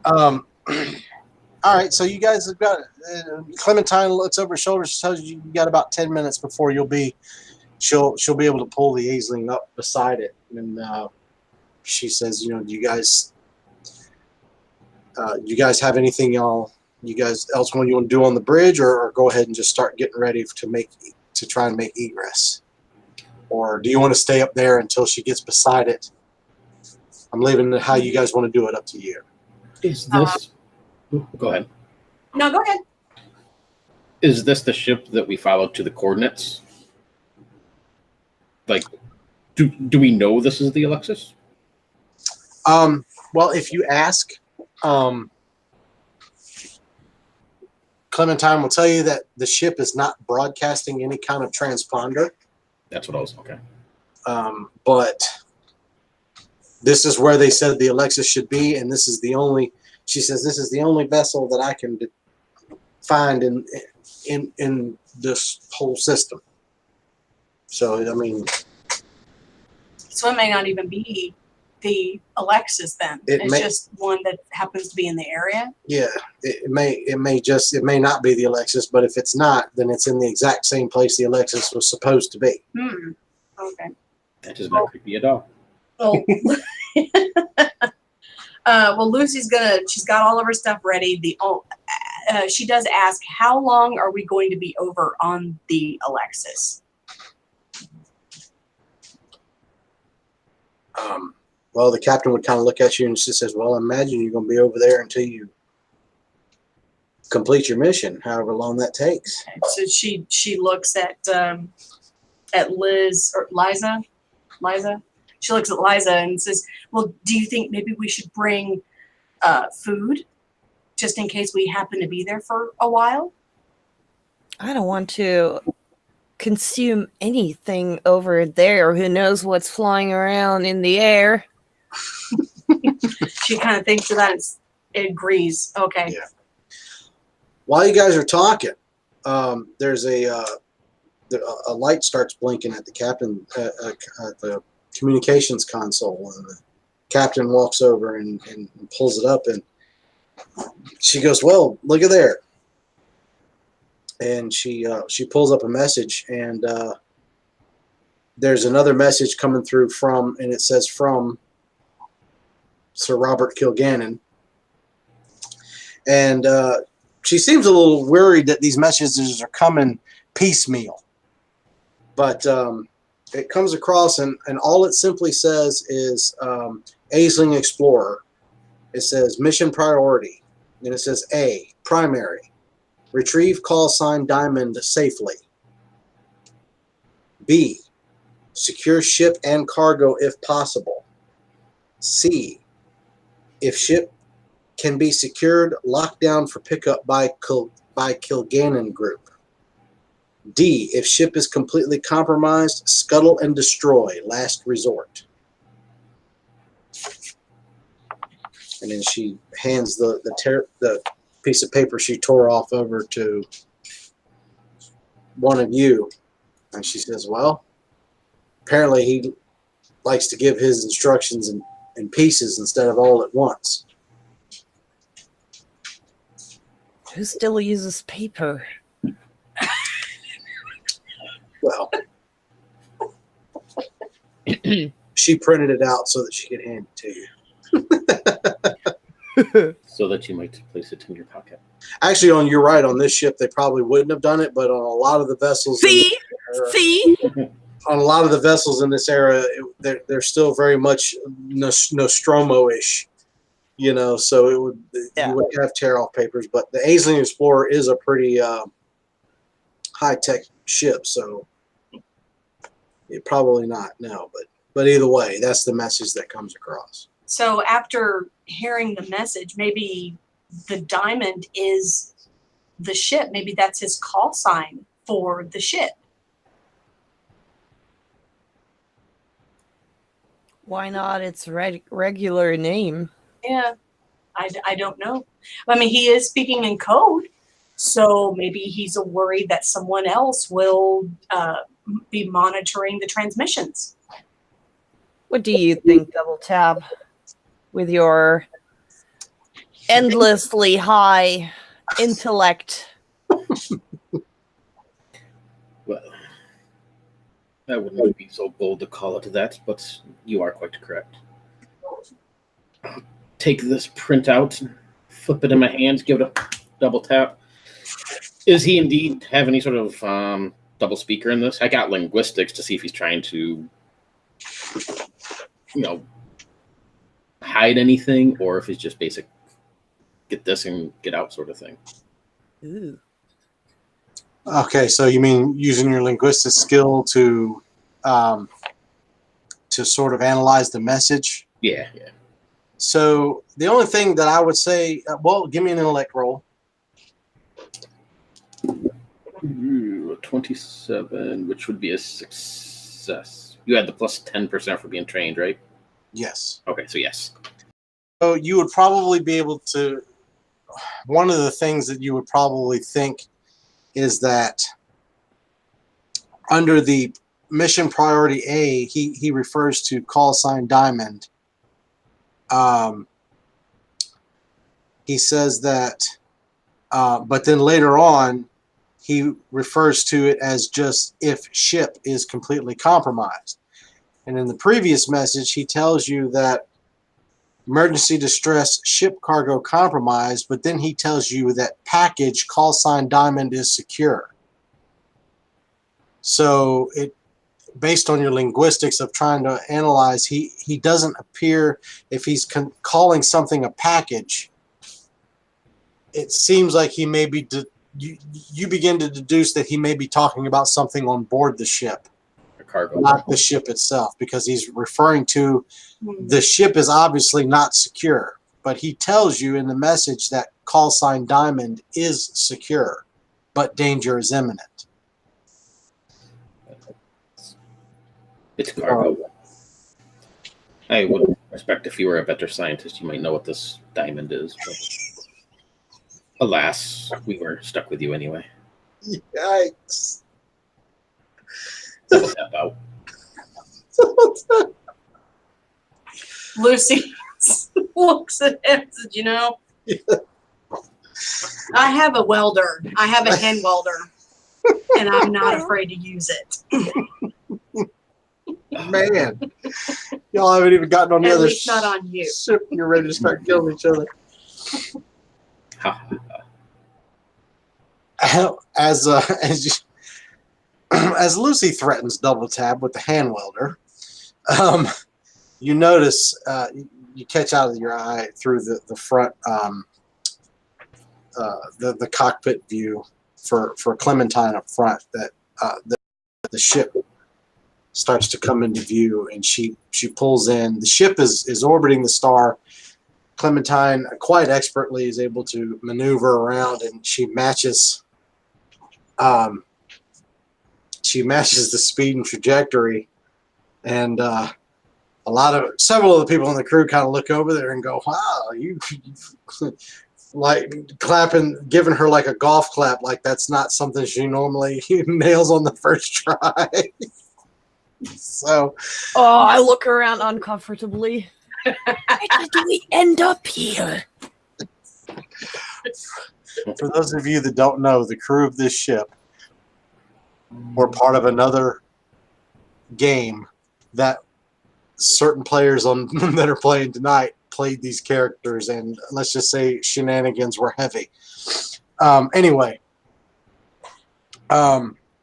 All right, so you guys have got Clementine looks over her shoulder. She tells you you got about 10 minutes before she'll be able to pull the Aisling up beside it, and she says, "Do you guys have anything you guys else you want to do on the bridge, or go ahead and just start getting ready to try and make egress, or do you want to stay up there until she gets beside it? I'm leaving how you guys want to do it up to you." Is this? Go ahead. No, go ahead. Is this the ship that we followed to the coordinates? Like, do we know this is the Alexis? Well, if you ask, Clementine will tell you that the ship is not broadcasting any kind of transponder. That's what I was okay. But this is where they said the Alexis should be, and this is the only. She says this is the only vessel that I can find in this whole system. So I mean, So it may not even be the Alexis then. It's just one that happens to be in the area. Yeah, it may not be the Alexis, but if it's not, then it's in the exact same place the Alexis was supposed to be. Okay. That is not creepy at all. Well, well, Lucy's she's got all of her stuff ready. She does ask, how long are we going to be over on the Alexis? Well, the captain would kind of look at you and she says, well, I imagine you're going to be over there until you complete your mission, however long that takes. Okay, so she looks at Liz or Liza. She looks at Liza and says, well, do you think maybe we should bring food just in case we happen to be there for a while? I don't want to consume anything over there. Who knows what's flying around in the air? She kind of thinks of that and it agrees. Okay. Yeah. While you guys are talking, there's a light starts blinking at the captain at the communications console, and the captain walks over and pulls it up, and she goes, well, look at there. And she pulls up a message, and there's another message coming through and it says from Sir Robert Kilgannon. And she seems a little worried that these messages are coming piecemeal. But it comes across, and all it simply says is Aisling Explorer. It says mission priority. And it says A, primary. Retrieve call sign Diamond safely. B, secure ship and cargo if possible. C, if ship can be secured, locked down for pickup by Kilgannon Group. D, if ship is completely compromised, scuttle and destroy, last resort. And then she hands the piece of paper she tore off over to one of you, and she says, well, apparently he likes to give his instructions in pieces instead of all at once. Who still uses paper? Well, she printed it out so that she could hand it to you. So that you might place it in your pocket. Actually, you're right. On this ship, they probably wouldn't have done it, but on a lot of the vessels, on a lot of the vessels in this era, they're still very much Nostromo-ish, So it would you would have tear-off papers. But the Aisling Explorer is a pretty high-tech ship, so it probably not. No, but either way, that's the message that comes across. So after hearing the message, maybe the Diamond is the ship. Maybe that's his call sign for the ship. Why not its regular name? Yeah, I don't know. I mean, he is speaking in code, so maybe he's worried that someone else will be monitoring the transmissions. What do you think, Double Tab? With your endlessly high intellect. Well, I wouldn't be so bold to call it that, but you are quite correct. I'll take this printout, flip it in my hands, give it a double tap. Is he indeed have any sort of double speaker in this? I got linguistics to see if he's trying to, hide anything, or if it's just basic get this and get out sort of thing. Ooh. Okay, so you mean using your linguistic skill to sort of analyze the message? Yeah. So the only thing that I would say, well, give me an intellect roll. Ooh, 27, which would be a success. You had the plus 10% for being trained, right? Yes. Okay, so yes. So you would probably be able to, one of the things that you would probably think is that under the mission priority A, he refers to call sign Diamond. He says that, but then later on, he refers to it as just if ship is completely compromised. And in the previous message, he tells you that emergency distress ship cargo compromised, but then he tells you that package call sign Diamond is secure. So it, based on your linguistics of trying to analyze, he doesn't appear, if he's calling something a package, it seems like he may be, you begin to deduce that he may be talking about something on board the ship, Cargo. not the ship itself, because he's referring to the ship is obviously not secure, but he tells you in the message that call sign Diamond is secure, but danger is imminent. It's cargo. I would expect if you were a better scientist, you might know what this diamond is. But alas, we were stuck with you anyway. Yikes. Double tap out. Lucy looks at him and says, you know, I have a welder. I have a hand welder, and I'm not afraid to use it. Man, y'all haven't even gotten on the At other least not on you. ship. You're ready to start killing each other. As as Lucy threatens double tap with the hand welder, you notice you catch out of your eye through the front the cockpit view for Clementine up front that the ship starts to come into view, and she pulls in. The ship is orbiting the star. Clementine quite expertly is able to maneuver around, and she matches the speed and trajectory. And several of the people in the crew kind of look over there and go, "Wow, you like clapping, giving her like a golf clap, like that's not something she normally nails on the first try." So, I look around uncomfortably. Why did we end up here? for those of you that don't know, the crew of this ship were part of another game that certain players that are playing tonight played these characters, and let's just say shenanigans were heavy. Anyway,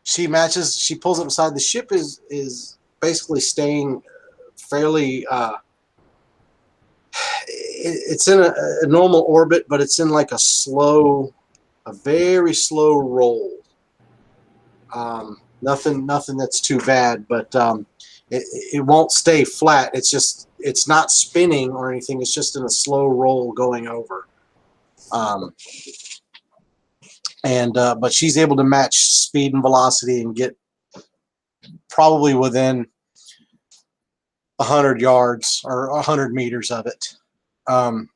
she pulls up beside the ship. Is basically staying fairly. It's in a normal orbit, but it's in like a very slow roll. Nothing that's too bad, but it won't stay flat. It's not spinning or anything. It's just in a slow roll going over. But she's able to match speed and velocity and get probably within 100 yards or 100 meters of it. And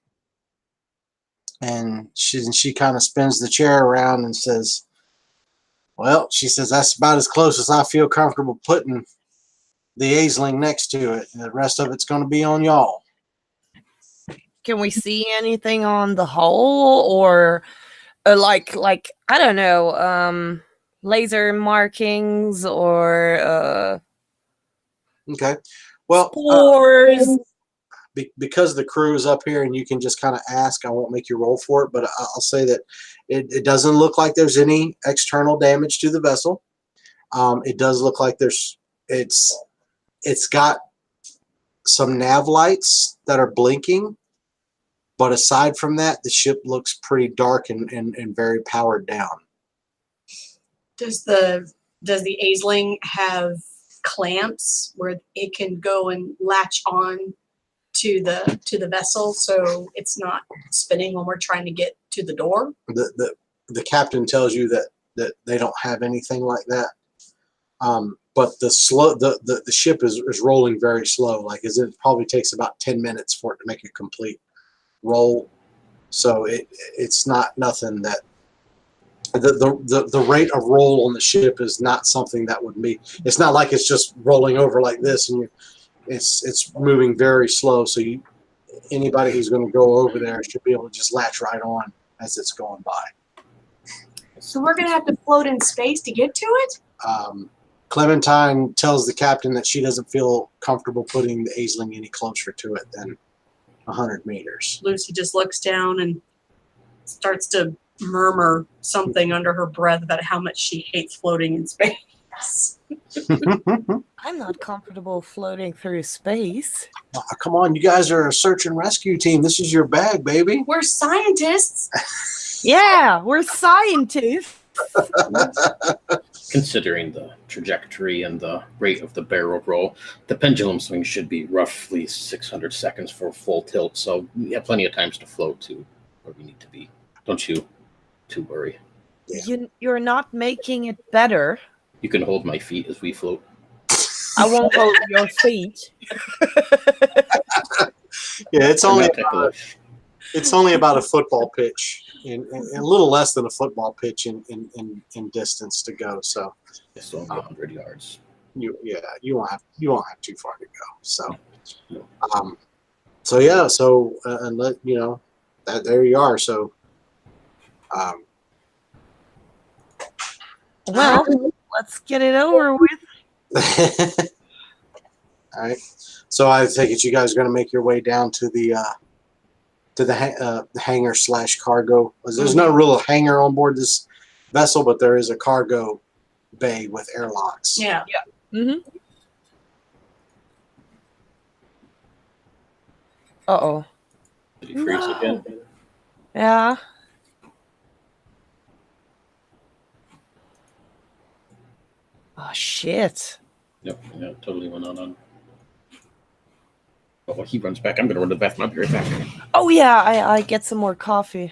she kind of spins the chair around and says, "Well," she says, "that's about as close as I feel comfortable putting the Aisling next to it. And the rest of it's going to be on y'all." Can we see anything on the hull, or like I don't know, laser markings or Okay. Well, spores? because the crew is up here and you can just kind of ask, I won't make you roll for it, but I'll say that it doesn't look like there's any external damage to the vessel. It does look like it's got some nav lights that are blinking, but aside from that, the ship looks pretty dark and very powered down. Does the Aisling have clamps where it can go and latch on to the vessel so it's not spinning when we're trying to get to the door? The captain tells you that they don't have anything like that. But the ship is rolling very slow. Like it probably takes about 10 minutes for it to make a complete roll. So it's not nothing that the rate of roll on the ship is not something that would be. It's not like it's just rolling over like this, and it's moving very slow. So anybody who's going to go over there should be able to just latch right on as it's going by. So we're gonna have to float in space to get to it? Clementine tells the captain that she doesn't feel comfortable putting the Aisling any closer to it than 100 meters. Lucy just looks down and starts to murmur something under her breath about how much she hates floating in space. I'm not comfortable floating through space. Oh, come on, you guys are a search and rescue team. This is your bag, baby. We're scientists. Yeah, we're scientists. Considering the trajectory and the rate of the barrel roll, the pendulum swing should be roughly 600 seconds for full tilt, so we have plenty of times to float to where we need to be. Don't you too worry. Yeah. You're not making it better. You can hold my feet as we float. I won't hold your feet. Yeah, it's They're only not ticklish. it's only about a football pitch, and a little less than a football pitch in distance to go. So It's only 100 yards. you won't have too far to go. So No. and let you know that there you are. So Well, let's get it over with. all right. So I take it you guys are going to make your way down to the hangar / cargo. There's no real hangar on board this vessel, but there is a cargo bay with airlocks. Yeah. Mm-hmm. Uh-oh. Did he freeze No. again? Yeah. Oh, shit. Yep, yeah, totally went on. Oh, well, he runs back. I'm going to run to the bathroom. I'll be right back. Oh, yeah, I get some more coffee.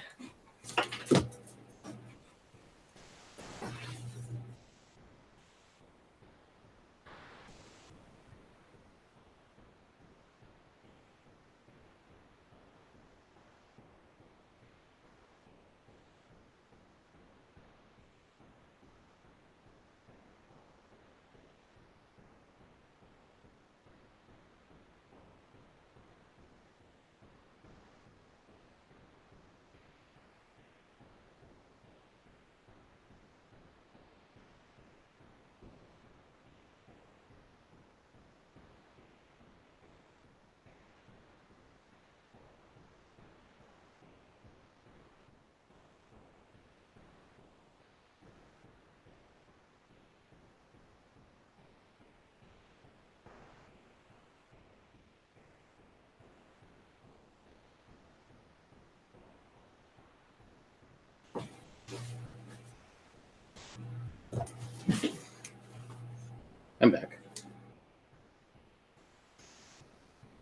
I'm back.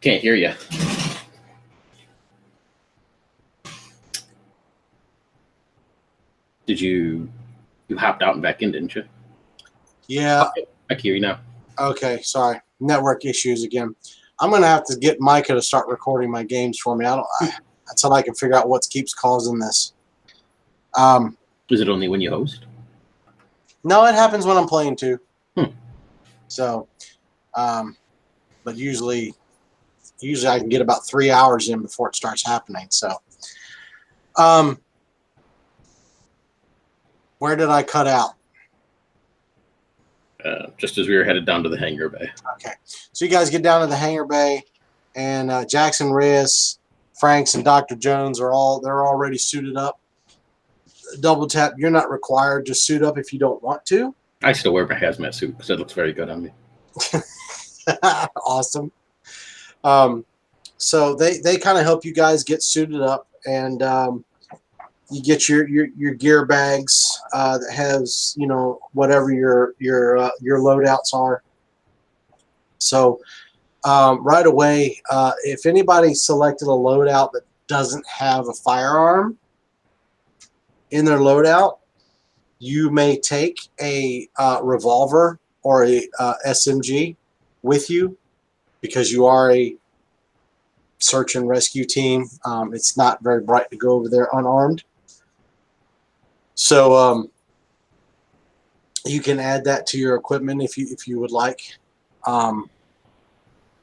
Can't hear you. Did you hopped out and back in, didn't you? Yeah. I can hear you now. Okay. Sorry. Network issues again. I'm gonna have to get Micah to start recording my games for me. Until I can figure out what keeps causing this. Is it only when you host? No, it happens when I'm playing too. Hmm. So, but usually I can get about 3 hours in before it starts happening. So, where did I cut out? Just as we were headed down to the hangar bay. Okay, so you guys get down to the hangar bay, and Jackson Reyes, Franks, and Dr. Jones they're already suited up. Double tap. You're not required to suit up if you don't want to. I still wear my hazmat suit because it looks very good on me. Awesome. So they kind of help you guys get suited up, and you get your gear bags that has whatever your loadouts are. So right away, if anybody selected a loadout that doesn't have a firearm in their loadout, you may take a revolver or a SMG with you because you are a search and rescue team. It's not very bright to go over there unarmed. So you can add that to your equipment if you would like,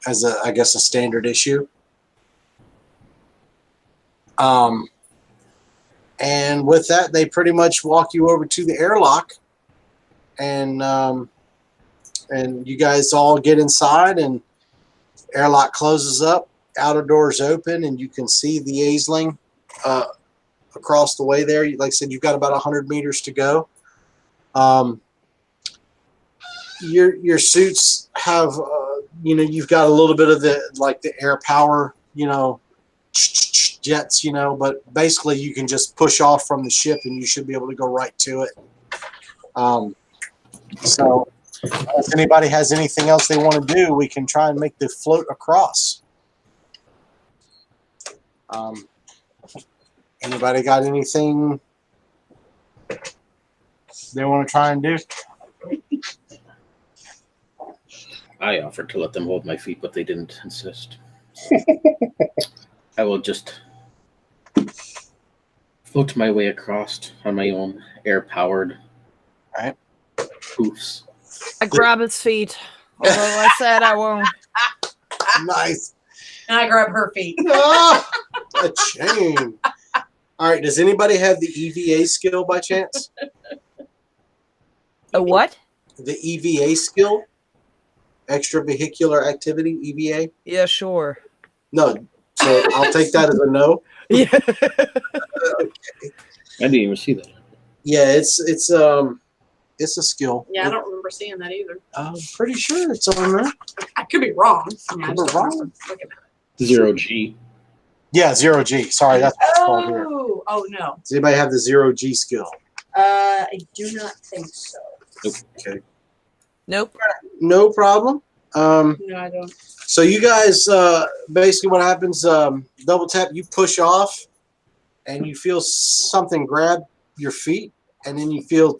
as a, I guess, a standard issue. And with that, they pretty much walk you over to the airlock, and you guys all get inside, and airlock closes up, outer doors open, and you can see the Aisling across the way there. Like I said, you've got about 100 meters to go. Your suits have, you've got a little bit of the air power, jets, but basically you can just push off from the ship and you should be able to go right to it. So if anybody has anything else they want to do, we can try and make the float across. Anybody got anything they want to try and do? I offered to let them hold my feet, but they didn't insist. I will just float my way across on my own air-powered hoofs. I grab his feet, although I said I won't. Nice. And I grab her feet. Oh, a chain. All right. Does anybody have the EVA skill by chance? A what? The EVA skill? Extravehicular activity, EVA? Yeah, sure. No. So I'll take that as a no. Yeah. Okay. I didn't even see that. Yeah, it's a skill. Yeah, I don't remember seeing that either. I'm pretty sure it's on there. I could be wrong. I Could be wrong. Looking at it. 0G. Yeah, 0G. Sorry, that's what it's called here. Oh no. Does anybody have the 0G skill? I do not think so. Okay. Nope. No problem. No, I don't. So you guys, basically what happens, double tap, you push off, and you feel something grab your feet, and then you feel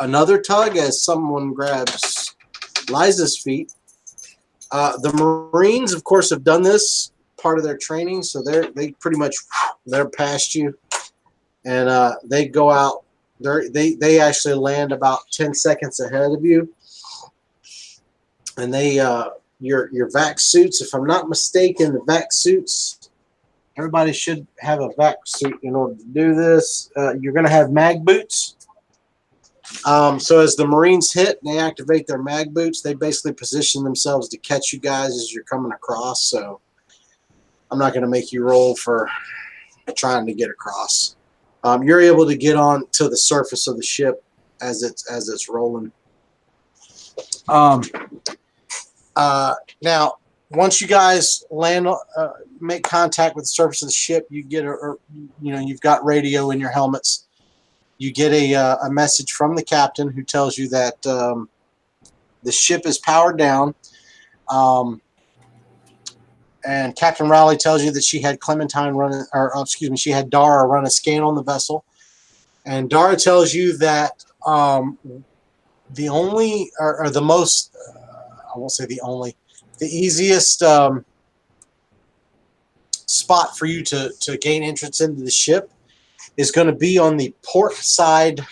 another tug as someone grabs Liza's feet. The Marines, of course, have done this part of their training, so they pretty much, they're past you, and they go out. They actually land about 10 seconds ahead of you, and they your vac suits, if I'm not mistaken, the vac suits, everybody should have a vac suit in order to do this. You're going to have mag boots. So as the Marines hit and they activate their mag boots, they basically position themselves to catch you guys as you're coming across. So I'm not going to make you roll for trying to get across. You're able to get on to the surface of the ship as it's rolling. Now, once you guys land, make contact with the surface of the ship, you get you've got radio in your helmets. You get a message from the captain who tells you that the ship is powered down, and Captain Rowley tells you that she had she had Dara run a scan on the vessel, and Dara tells you that the only or the most I won't say the only, the easiest spot for you to gain entrance into the ship is going to be on the port side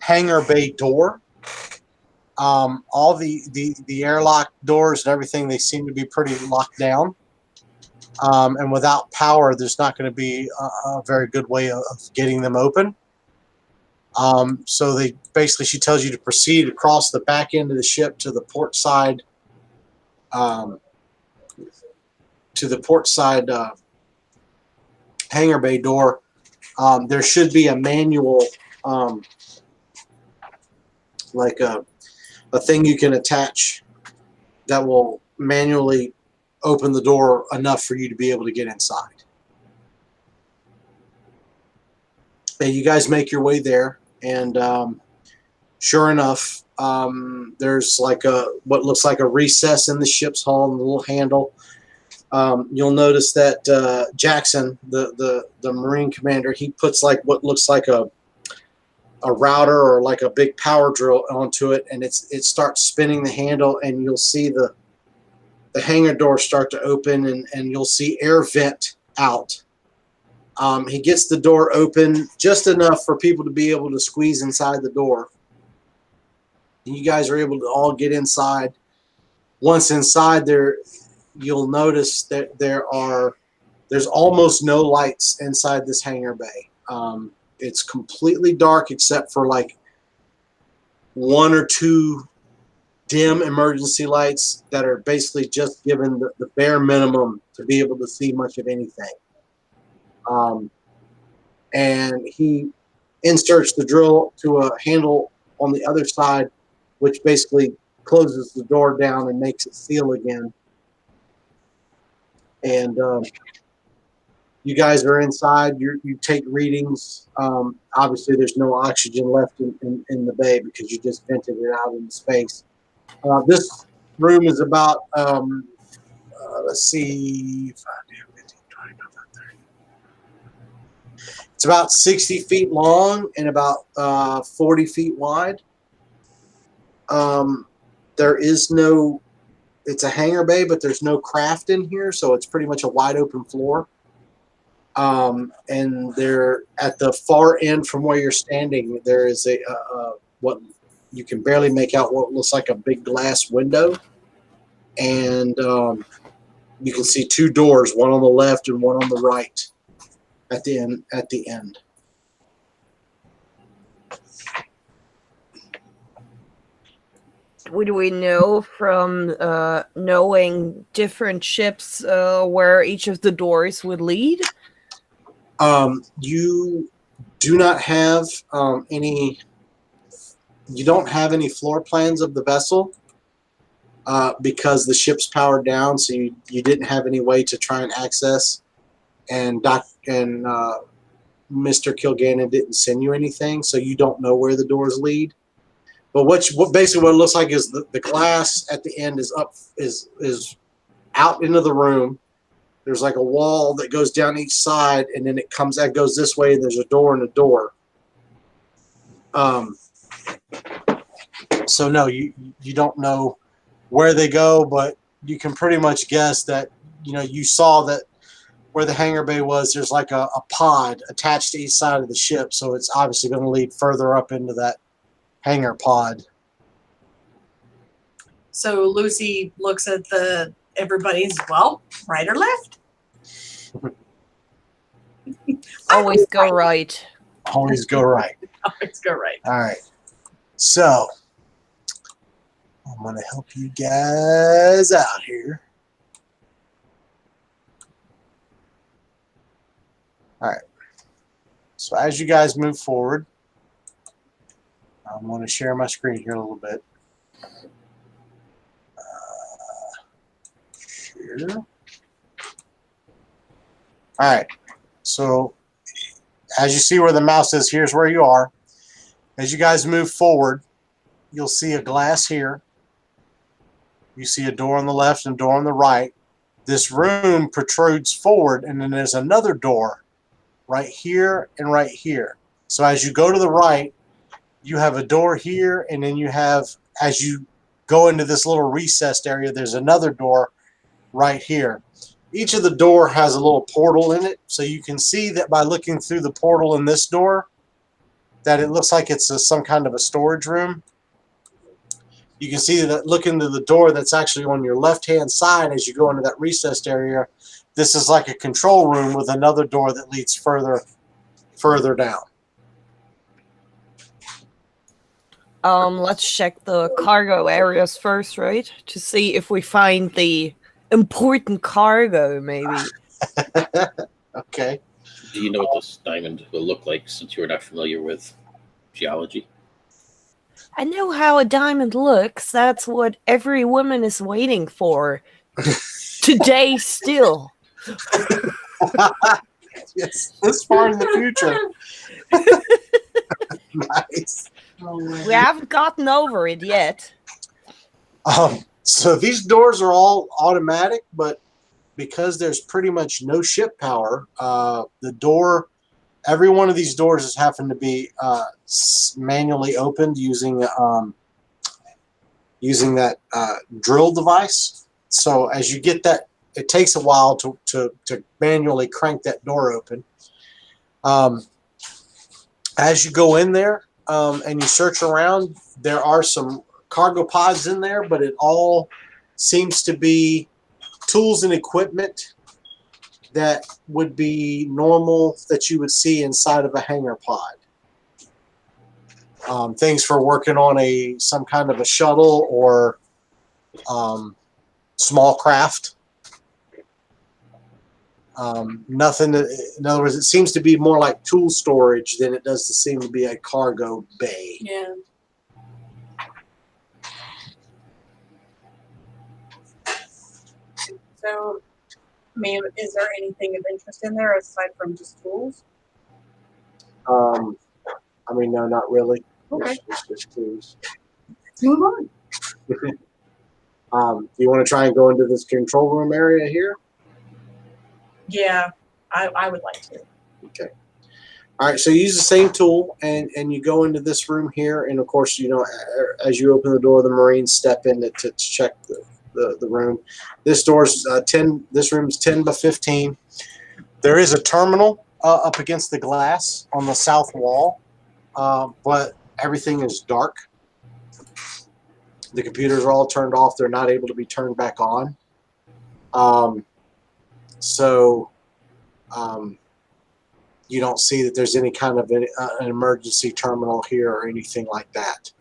hangar bay door. All the airlock doors and everything, they seem to be pretty locked down. And without power, there's not going to be a very good way of getting them open. So she tells you to proceed across the back end of the ship to the port side, hangar bay door. There should be a manual, like a thing you can attach that will manually open the door enough for you to be able to get inside. And you guys make your way there, and sure enough, there's like what looks like a recess in the ship's hull and a little handle. You'll notice that Jackson, the Marine commander, he puts like what looks like a router or like a big power drill onto it, and it starts spinning the handle, and you'll see the hangar door start to open, and you'll see air vent out He gets the door open just enough for people to be able to squeeze inside the door. And you guys are able to all get inside. Once inside there, you'll notice that there's almost no lights inside this hangar bay. It's completely dark except for like 1 or 2 dim emergency lights that are basically just given the bare minimum to be able to see much of anything. And he inserts the drill to a handle on the other side, which basically closes the door down and makes it seal again. And you guys are inside. You take readings. Obviously, there's no oxygen left in the bay because you just vented it out into space. This room is about, let's see, 5, 10, 15, 20, 25, 30. It's about 60 feet long and about 40 feet wide. There is no, it's a hangar bay, but there's no craft in here, so it's pretty much a wide open floor. And there, at the far end from where you're standing, there is a what you can barely make out what looks like a big glass window, and you can see 2 doors, one on the left and one on the right, at the end. Would we know from knowing different ships where each of the doors would lead? You do not have any. You don't have any floor plans of the vessel because the ship's powered down, so you didn't have any way to try and access. And Mr. Kilgannon didn't send you anything, so you don't know where the doors lead. But basically what it looks like is the glass at the end is out into the room. There's like a wall that goes down each side, and then it goes this way, and there's a door and a door. So no, you don't know where they go, but you can pretty much guess that, you saw that where the hangar bay was, there's like a pod attached to each side of the ship, so it's obviously going to lead further up into that hangar pod. So Lucy looks at everybody's, well, right or left? Always go right. Always go right. Always go right. All right. So I'm going to help you guys out here. All right. So as you guys move forward, I'm going to share my screen here a little bit. Share. All right. So as you see where the mouse is, here's where you are. As you guys move forward, you'll see a glass here. You see a door on the left and a door on the right. This room protrudes forward, and then there's another door right here and right here. So as you go to the right, you have a door here, and then you have, as you go into this little recessed area, there's another door right here. Each of the door has a little portal in it, so you can see that by looking through the portal in this door that it looks like it's some kind of a storage room. You can see that look into the door that's actually on your left-hand side as you go into that recessed area. This is like a control room with another door that leads further down. Let's check the cargo areas first, right? To see if we find the important cargo, maybe. Okay. Do you know what this diamond will look like, since you're not familiar with geology? I know how a diamond looks. That's what every woman is waiting for. Today still. Yes, this far in the future. Nice. We haven't gotten over it yet. So these doors are all automatic, but because there's pretty much no ship power, every one of these doors is having to be manually opened using that drill device. So as you get that, it takes a while to manually crank that door open. As you go in there and you search around, there are some cargo pods in there, but it all seems to be tools and equipment that would be normal that you would see inside of a hangar pod. Things for working on some kind of a shuttle or small craft. Nothing. In other words, it seems to be more like tool storage than it does to seem to be a cargo bay. Yeah. So, I mean, is there anything of interest in there aside from just tools? I mean, no, not really. Okay. It's just tools. Let's move on. Do you want to try and go into this control room area here? Yeah, I would like to. Okay. All right, so you use the same tool, and you go into this room here, and of course, you know, as you open the door, the Marines step in to check the room. This door's 10. This room's 10 by 15. There is a terminal up against the glass on the south wall, but everything is dark. The computers are all turned off. They're not able to be turned back on. You don't see that there's any kind of an emergency terminal here or anything like that.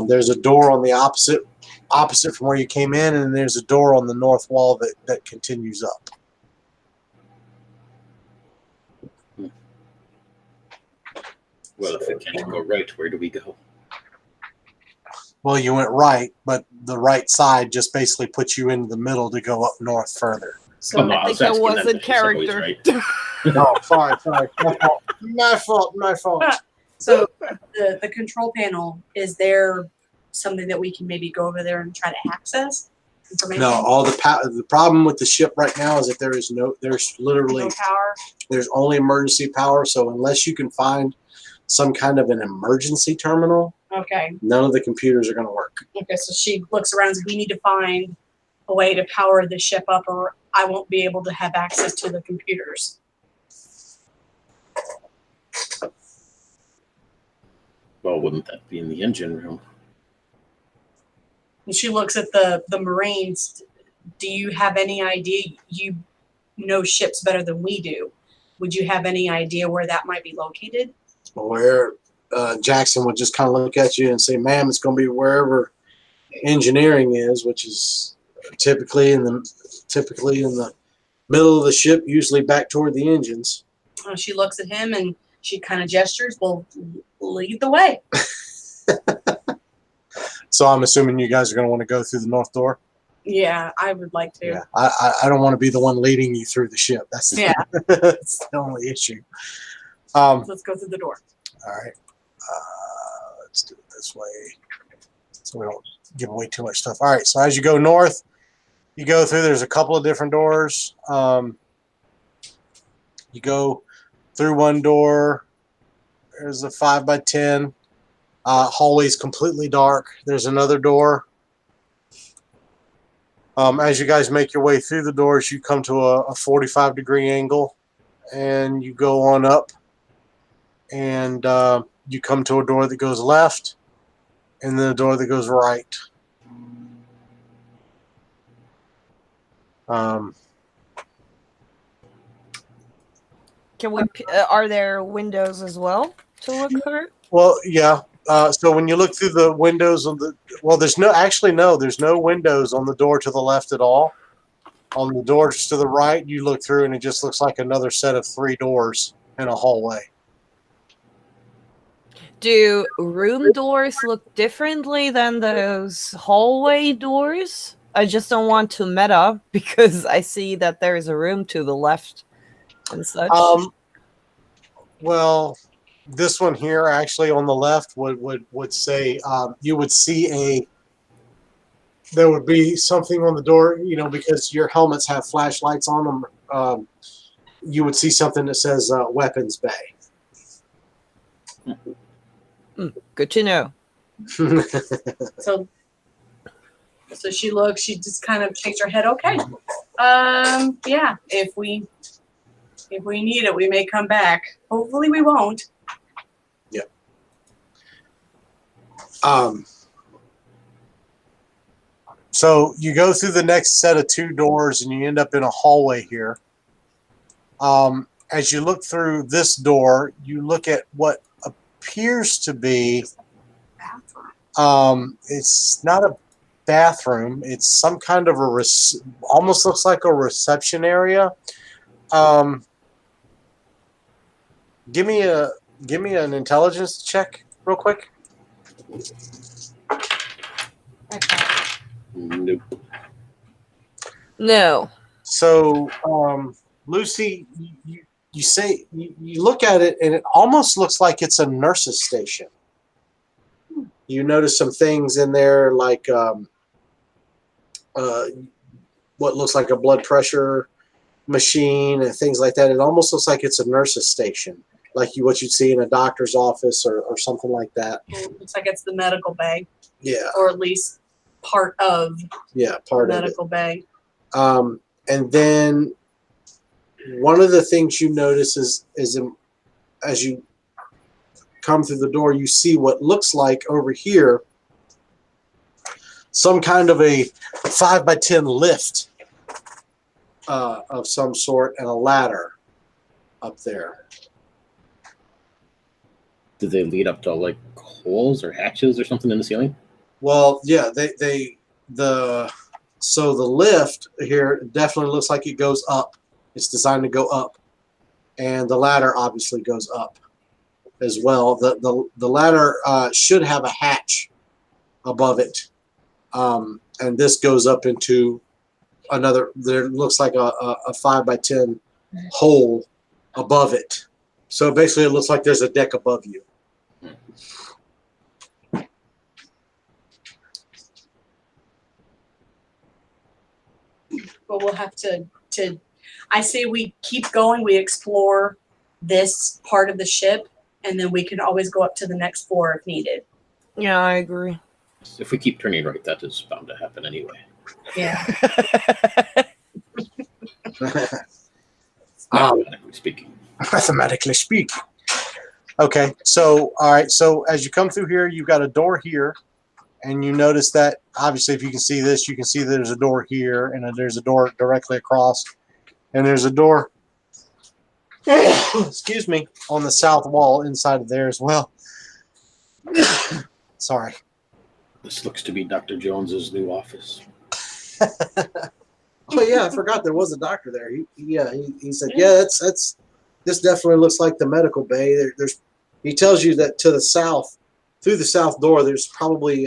There's a door on the opposite from where you came in, and there's a door on the north wall that continues up. Well, if it can't go right, where do we go? Well, you went right, but the right side just basically puts you into the middle to go up north further. So Oh, no, I was think that asking was that, in but she said always character. right. Oh, sorry. My fault. So the control panel, is there something that we can maybe go over there and try to access information? No, the problem with the ship right now is that there's literally No power. there's only emergency power. So unless you can find some kind of an emergency terminal, Okay. none of the computers are going to work. Okay, so she looks around and says, we need to find a way to power the ship up or I won't be able to have access to the computers. Well, wouldn't that be in the engine room? And she looks at the Marines. Do you have any idea? You know ships better than we do. Would you have any idea where that might be located? Where Jackson would just kind of look at you and say, ma'am, it's going to be wherever engineering is, which is typically in the middle of the ship, usually back toward the engines. She looks at him and she kind of gestures, well, lead the way. So I'm assuming you guys are going to want to go through the north door. Yeah, I would like to. Yeah, I don't want to be the one leading you through the ship. That's that's the only issue. So let's go through the door. All right. Let's do it this way so we don't give away too much stuff. All right. So as you go north, you go through. There's a couple of different doors. You go through one door. There's a 5 by 10. Hallway's completely dark. There's another door. As you guys make your way through the doors, you come to a 45-degree angle, and you go on up, and you come to a door that goes left, and then a door that goes right. Can we? Are there windows as well to look through? Well, yeah. So when you look through the windows on there's no windows on the door to the left at all. On the doors to the right, you look through and it just looks like another set of 3 doors in a hallway. Do room doors look differently than those hallway doors? I just don't want to meta because I see that there is a room to the left and such. Well, this one here actually on the left would say you would see there would be something on the door, you know, because your helmets have flashlights on them. You would see something that says weapons bay. Good to know. So she looks, she just kind of shakes her head, okay. Yeah, if we If we need it, we may come back. Hopefully we won't. Yeah. So you go through the next set of 2 doors and you end up in a hallway here. As you look through this door, you look at what appears to be, it's not a bathroom. It's some kind of almost looks like a reception area. Give me an intelligence check real quick. Nope. No. So, Lucy, you say you look at it and it almost looks like it's a nurse's station. You notice some things in there like what looks like a blood pressure machine and things like that. It almost looks like it's a nurse's station, like what you'd see in a doctor's office or something like that. It looks like it's the medical bay. Yeah. Or at least part of part the of it. medical bay. And then one of the things you notice is as you come through the door, you see what looks like over here some kind of a 5x10 lift of some sort and a ladder up there. Do they lead up to like holes or hatches or something in the ceiling? Well, yeah, so the lift here definitely looks like it goes up. It's designed to go up, and the ladder obviously goes up as well. The ladder should have a hatch above it, and this goes up into another. There looks like a 5x10 hole above it. So basically, it looks like there's a deck above you. But we'll have to I say we keep going, we explore this part of the ship, and then we can always go up to the next floor if needed. Yeah, I agree. If we keep turning right, that is bound to happen anyway. Yeah. Mathematically speaking. Mathematically speaking. Okay, so all right, so as you come through here, you've got a door here, and you notice that obviously if you can see this, you can see there's a door here, and then there's a door directly across, and there's a door excuse me, on the south wall inside of there as well. Sorry. This looks to be Dr. Jones's new office. Oh yeah, I forgot there was a doctor there. He said, yeah, that's this definitely looks like the medical bay. He tells you that to the south, through the south door, there's probably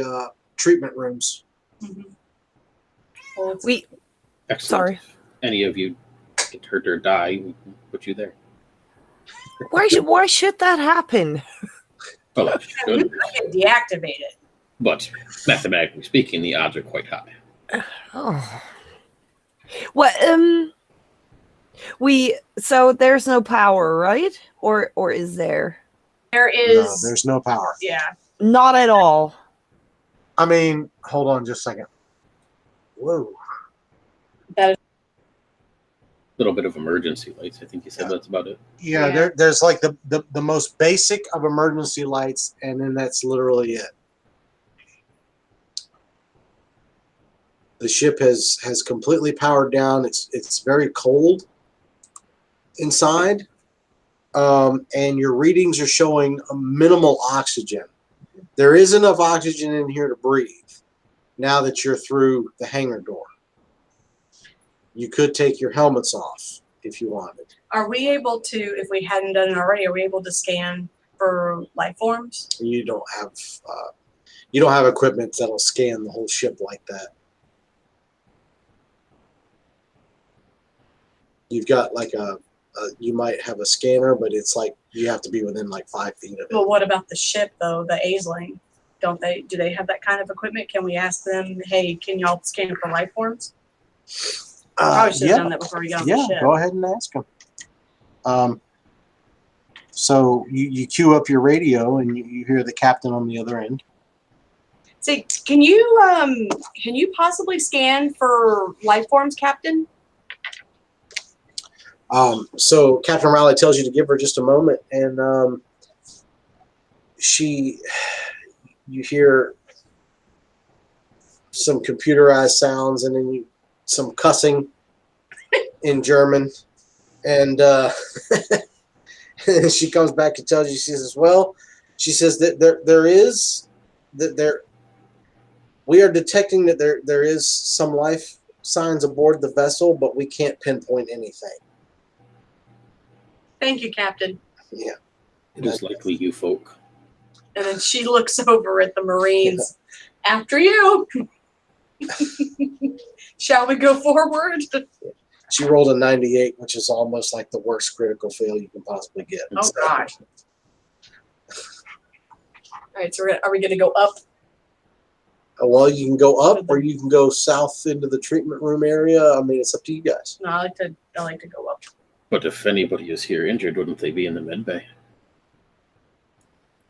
treatment rooms. Mm-hmm. Well, Excellent. Sorry. If any of you get hurt or die, we can put you there. Why should that happen? Well, that should. get deactivated. But mathematically speaking, the odds are quite high. Oh. What so there's no power, right? Or is there? There is No, there's no power. yeah. Not at all. I mean, hold on just a second. Whoa. That Little bit of emergency lights. I think you said that's about it. Yeah, Yeah. there's like the most basic of emergency lights, and then that's literally it. The ship has completely powered down. It's very cold inside, and your readings are showing a minimal oxygen. There is enough oxygen in here to breathe now that you're through the hangar door. You could take your helmets off if you wanted. Are we able to, if we hadn't done it already, are we able to scan for life forms? You don't have equipment that'll scan the whole ship like that. You've got like you might have a scanner, but it's like you have to be within like 5 feet of it. Well, what about the ship though, the Aisling? Do they have that kind of equipment? Can we ask them, hey, can y'all scan for life forms? Probably should have done that before we got on the ship. Go ahead and ask them. So you queue up your radio and you hear the captain on the other end. Say, can you possibly scan for life forms, Captain? So Captain Riley tells you to give her just a moment, and you hear some computerized sounds, and then some cussing in German, and she comes back and tells you, she says, well, she says that we are detecting that there is some life signs aboard the vessel, but we can't pinpoint anything. Thank you, Captain. Yeah. It is likely you folk. And then she looks over at the Marines. After you. Shall we go forward? She rolled a 98, which is almost like the worst critical fail you can possibly get. Oh, So, gosh. All right, so are we going to go up? well, you can go up or you can go south into the treatment room area. I mean, it's up to you guys. No, I like to go up. But if anybody is here injured, wouldn't they be in the med bay?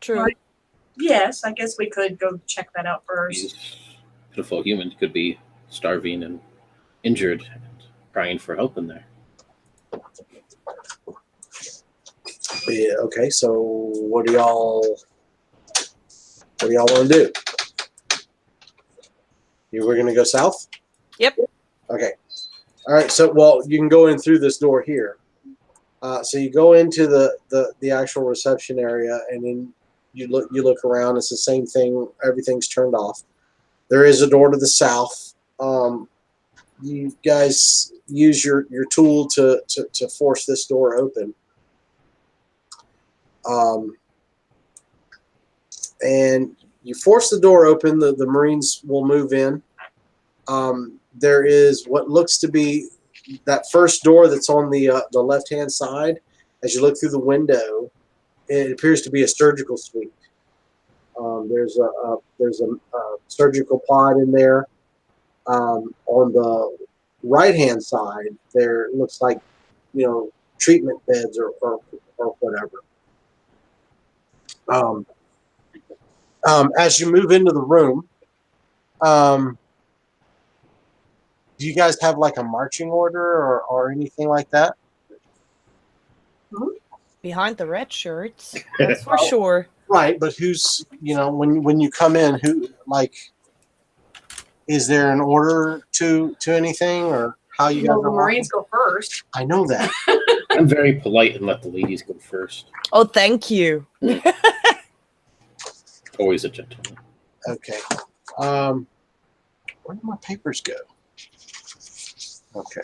True. Right. Yes, I guess we could go check that out first. These pitiful humans could be starving and injured and crying for help in there. Yeah, okay, so what do y'all want to do? We're going to go south? Yep. Okay. All right, so, well, you can go in through this door here. So you go into the actual reception area, and then you look around. It's the same thing. Everything's turned off. There is a door to the south. You guys use your tool to force this door open. And you force the door open. The Marines will move in. There is what looks to be that first door that's on the left-hand side. As you look through the window, it appears to be a surgical suite. There's a surgical pod in there. On the right-hand side, there looks like, treatment beds or whatever. As you move into the room, do you guys have like a marching order or anything like that? Behind the red shirts, that's for sure. Right, but who's, when you come in, who, like, is there an order to anything, or how you guys The are Marines go first. I know that. I'm very polite and let the ladies go first. Oh, thank you. Always a gentleman. Okay. Where did my papers go? Okay.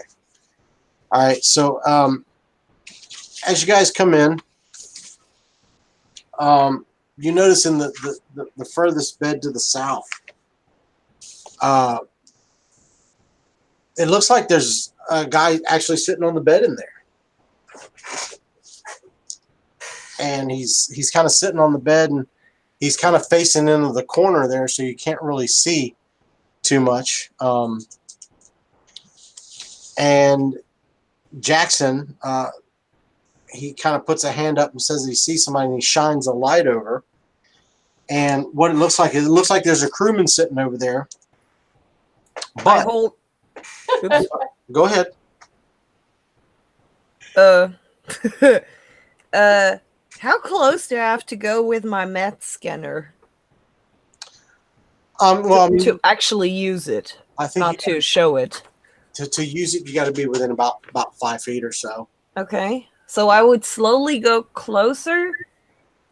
All right. So, as you guys come in, you notice in the furthest bed to the south, it looks like there's a guy actually sitting on the bed in there, and he's kind of sitting on the bed, and he's kind of facing into the corner there, so you can't really see too much. And Jackson, he kind of puts a hand up and says he sees somebody, and he shines a light over. And what it looks like there's a crewman sitting over there. But Oops. go ahead. How close do I have to go with my meth scanner Well, I mean, to actually use it, I think not to show it? to use it, you got to be within about 5 feet or so. Okay, so I would slowly go closer,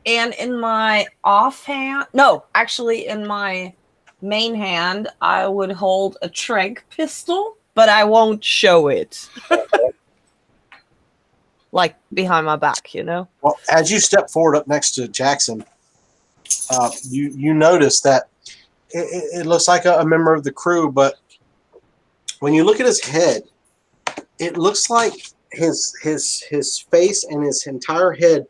and in my offhand, no, actually in my main hand, I would hold a tranq pistol, but I won't show it. Like behind my back, Well, as you step forward up next to Jackson, you notice that it looks like a member of the crew, but when you look at his head, it looks like his face and his entire head.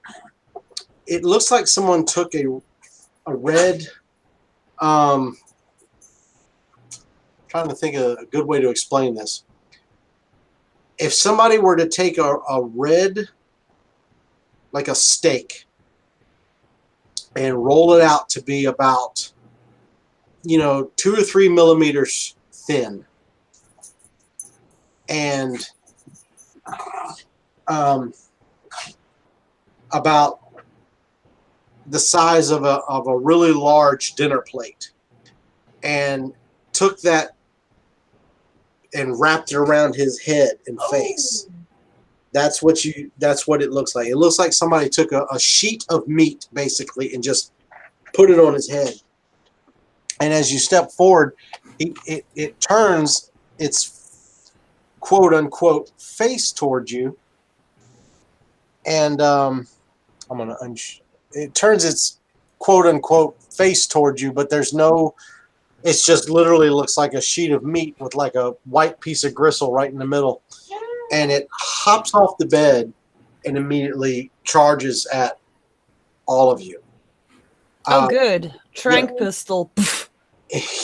It looks like someone took a red. Trying to think of a good way to explain this. If somebody were to take a red, like a steak, and roll it out to be about, 2 or 3 millimeters thin, and about the size of a really large dinner plate, and took that and wrapped it around his head and face. That's what it looks like. It looks like somebody took a sheet of meat basically and just put it on his head. And as you step forward, it turns its quote unquote face towards you. And it turns its quote unquote face towards you, but there's no, it's just literally looks like a sheet of meat with like a white piece of gristle right in the middle. And it hops off the bed and immediately charges at all of you. Oh, good. Trank pistol.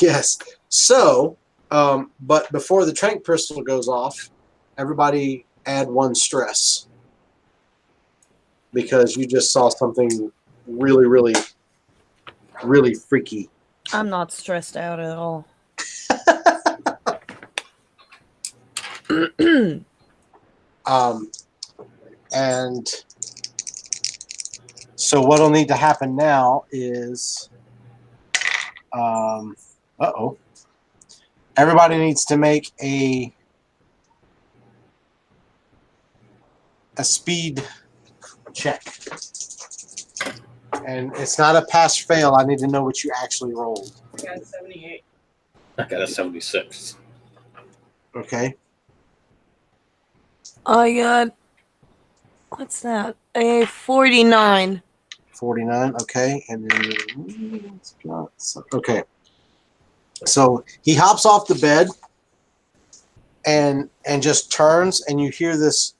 Yes. So, but before the trank pistol goes off, everybody add 1 stress. Because you just saw something really, really, really freaky. I'm not stressed out at all. And so what'll need to happen now is, everybody needs to make a speed check. And it's not a pass fail. I need to know what you actually rolled. I got a 78. I got a 76. Okay. I got, what's that? A 49. 49. Okay. And then, okay. So he hops off the bed and just turns, and you hear this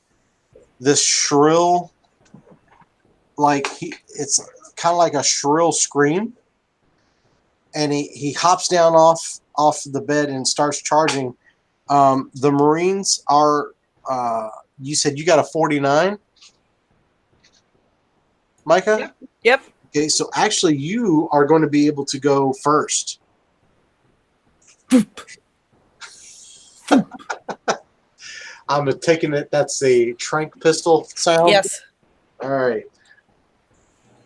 shrill, like it's kind of like a shrill scream, and he hops down off the bed and starts charging. The Marines are, you said you got a 49, Micah? Yep. Okay, so actually you are going to be able to go first. I'm taking it that's a trank pistol sound. Yes. All right.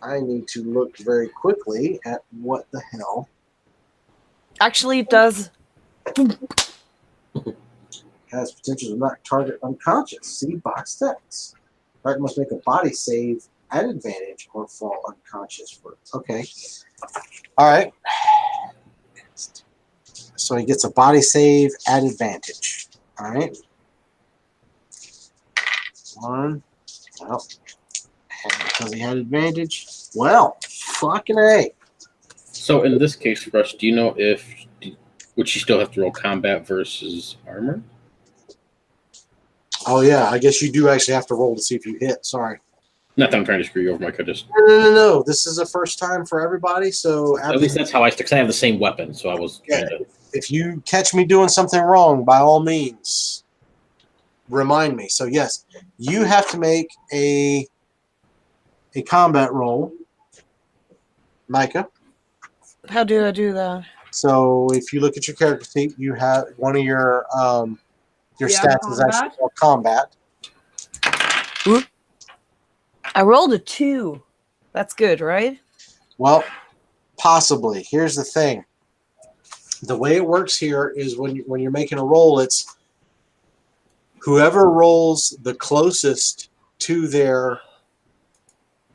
I need to look very quickly at what the hell. Actually, it does. Has potential to knock target unconscious. See box text. Target must make a body save at advantage or fall unconscious first. Okay. All right. So he gets a body save at advantage. All right. 1. Well, because he had advantage. Well, fucking A. So in this case, Rush, do you know would she still have to roll combat versus armor? Oh, yeah. I guess you do actually have to roll to see if you hit. Sorry. Not that I'm trying to screw you over, Mike. I just No. This is a first time for everybody. So at least that's how I stick. I have the same weapon, so I was trying to. If you catch me doing something wrong, by all means, remind me. So yes, you have to make a combat roll, Micah. How do I do that? So if you look at your character sheet, you have one of your stats is actually called combat. Oop. I rolled a 2. That's good, right? Well, possibly. Here's the thing. The way it works here is when you're making a roll, it's whoever rolls the closest to their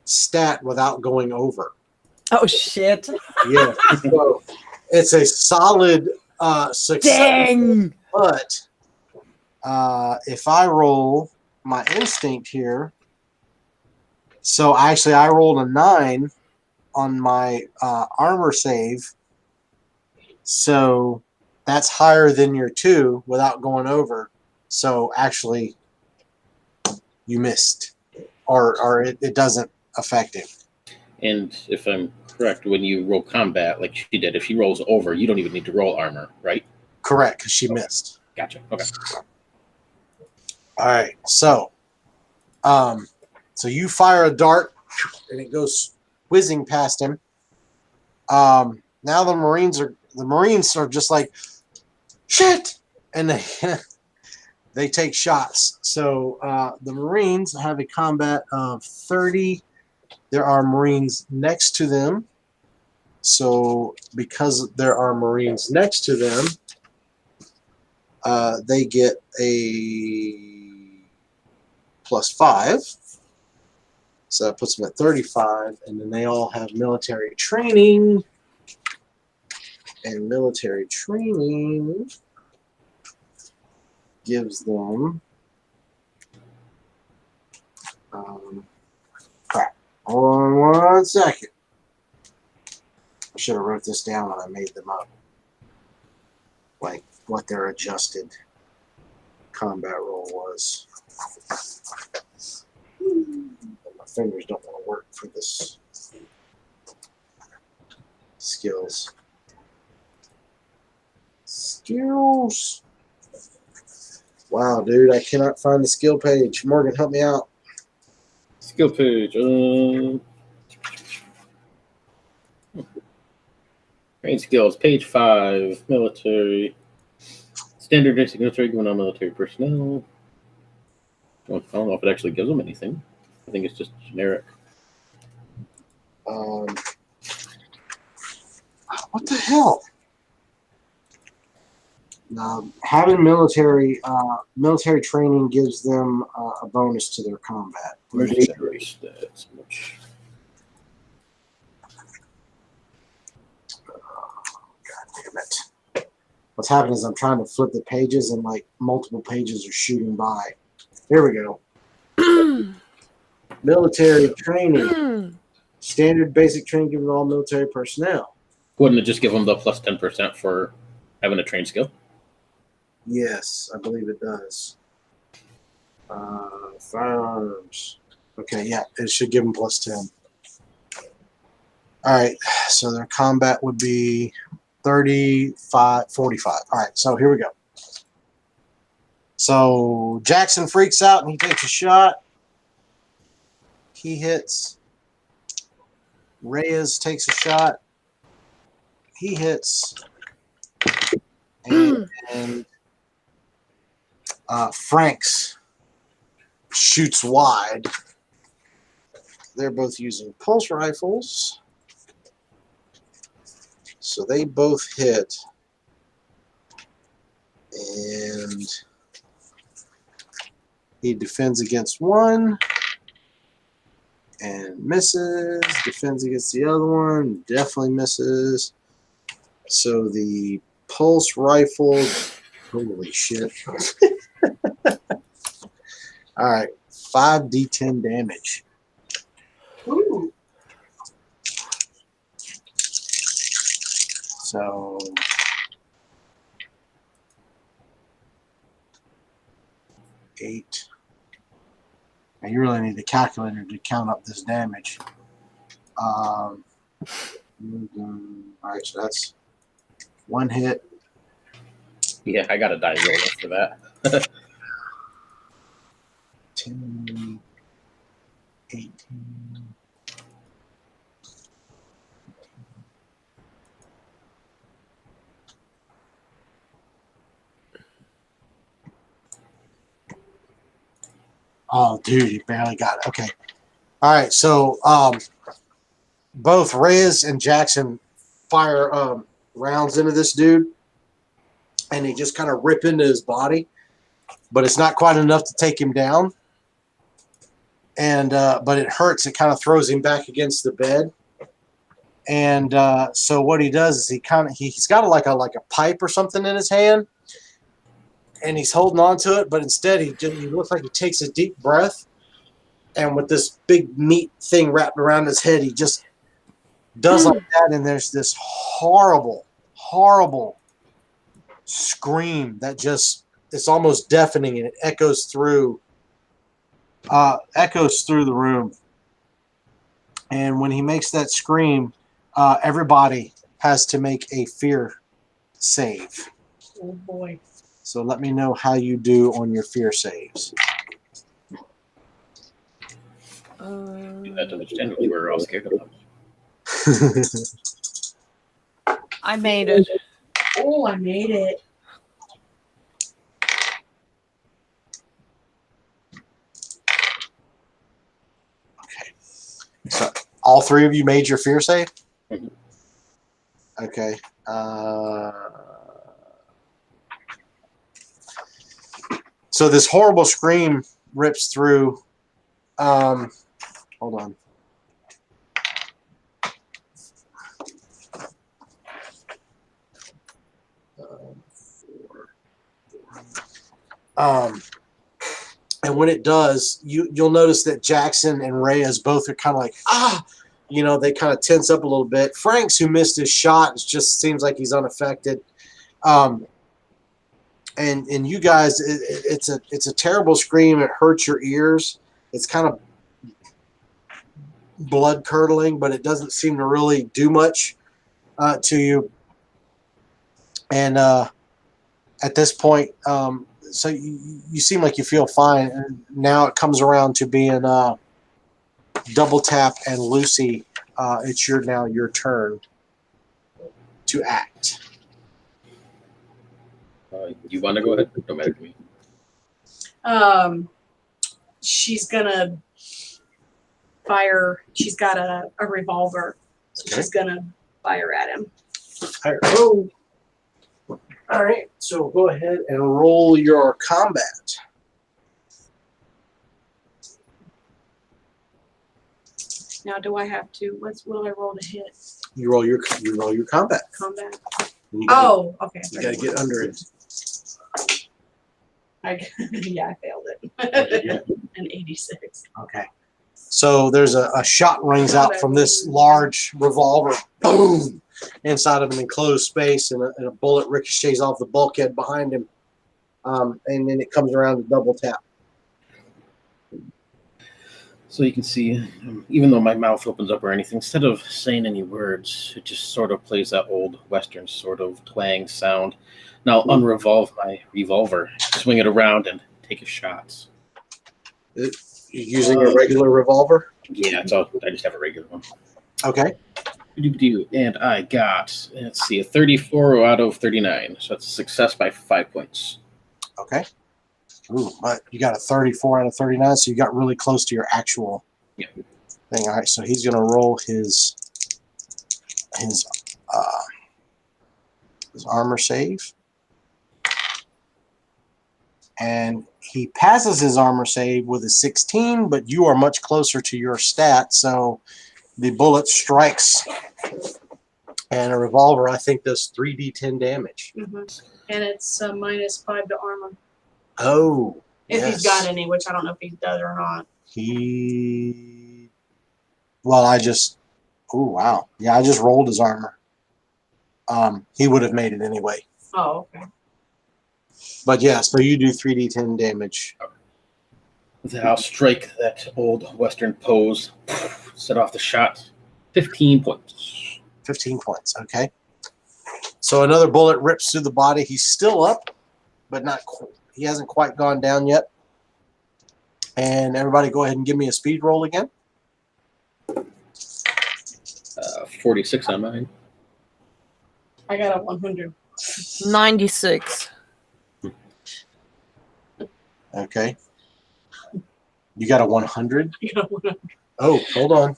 stat without going over. Oh, shit. Yeah. So it's a solid success. Dang! But if I roll my instinct here, so actually I rolled a 9 on my armor save. So that's higher than your 2 without going over. So actually you missed, or it doesn't affect him. And if I'm correct, when you roll combat, like she did, if she rolls over, you don't even need to roll armor, right? Correct, because she missed. Gotcha. Okay. All right, so you fire a dart, and it goes whizzing past him. Now the Marines are just like, shit, and they take shots. So the Marines have a combat of 30. There are Marines next to them. So because there are Marines next to them, they get a +5. So that puts them at 35. And then they all have military training. And military training gives them crap. Hold on 1 second. I should have wrote this down when I made them up. Like what their adjusted combat roll was. My fingers don't want to work for this skills. Skills. Wow, dude, I cannot find the skill page. Morgan, help me out. Skill page. Train skills, page 5. Military. Standard basic military given on military personnel. Well, I don't know if it actually gives them anything. I think it's just generic. What the hell? Having military training gives them a bonus to their combat. Military stats. God damn it. What's happening is I'm trying to flip the pages and like multiple pages are shooting by. Here we go. Military training. Standard basic training given to all military personnel. Wouldn't it just give them the plus 10% for having a trained skill? Yes, I believe it does. Firearms. Okay, yeah, it should give them plus 10. All right, so their combat would be 35, 45. All right, so here we go. So Jackson freaks out and he takes a shot. He hits. Reyes takes a shot. He hits. And Franks shoots wide. They're both using pulse rifles. So they both hit. And he defends against one and misses. Defends against the other one. Definitely misses. So the pulse rifle. Holy shit. All right. 5d10 damage. Ooh. So 8. Now you really need the calculator to count up this damage. All right, so that's one hit. Yeah, I got a die roll for that. 10, 18. Oh, dude, you barely got it. Okay. All right, so both Reyes and Jackson fire rounds into this dude, and they just kind of rip into his body, but it's not quite enough to take him down. And but it hurts. It kind of throws him back against the bed. And so what he does is he's got like a pipe or something in his hand, and he's holding on to it, but instead he looks like he takes a deep breath, and with this big meat thing wrapped around his head, he just does like that, and there's this horrible, horrible scream that just, it's almost deafening, and it echoes through the room. And when he makes that scream, everybody has to make a fear save. Oh boy. So let me know how you do on your fear saves. That to extend we were all scared of. I made it. Oh, I made it. All three of you made your fear save? Mhm. Okay. So this horrible scream rips through. Hold on. And when it does, you'll notice that Jackson and Reyes both are kind of like, they kind of tense up a little bit. Franks, who missed his shot, just seems like he's unaffected. And you guys, it's a terrible scream. It hurts your ears. It's kind of blood curdling, but it doesn't seem to really do much to you. And at this point, so you seem like you feel fine. And now it comes around to being Double Tap and Lucy. It's now your turn to act. You want to go ahead? Don't matter to me. She's gonna fire. She's got a revolver, so Okay. she's gonna fire at him. Oh. All right, so go ahead and roll your combat. Now, do I have to? What do I roll to hit? You roll your combat. Combat. And you gotta, Oh, okay. you got to get under it. Yeah, I failed it. An 86. Okay. So there's a shot rings out from this large revolver, boom, inside of an enclosed space, and a bullet ricochets off the bulkhead behind him, and then it comes around to Double Tap. So you can see, even though my mouth opens up or anything, instead of saying any words, it just sort of plays that old Western sort of twang sound. Now I'll unrevolve my revolver, swing it around, and take a shot. You're using a regular revolver? Yeah, I just have a regular one. Okay. And I got, let's see, a 34 out of 39. So that's a success by 5 points. Okay. Ooh, but you got a 34 out of 39, so you got really close to your actual thing. All right, so he's going to roll his armor save. And he passes his armor save with a 16, but you are much closer to your stat, so the bullet strikes, and a revolver, I think, does 3d10 damage. Mm-hmm. And it's -5 to armor. Oh, If he's got any, which I don't know if he does or not. Oh, wow. Yeah, I just rolled his armor. He would have made it anyway. Oh, okay. But yeah, so you do 3d10 damage. I'll strike that old Western pose, set off the shot. 15 points. 15 points, okay. So another bullet rips through the body. He's still up, but he hasn't quite gone down yet. And everybody go ahead and give me a speed roll again. 46 on mine. I got a 100. 96. Okay. You got a 100? I got a 100. Oh, hold on.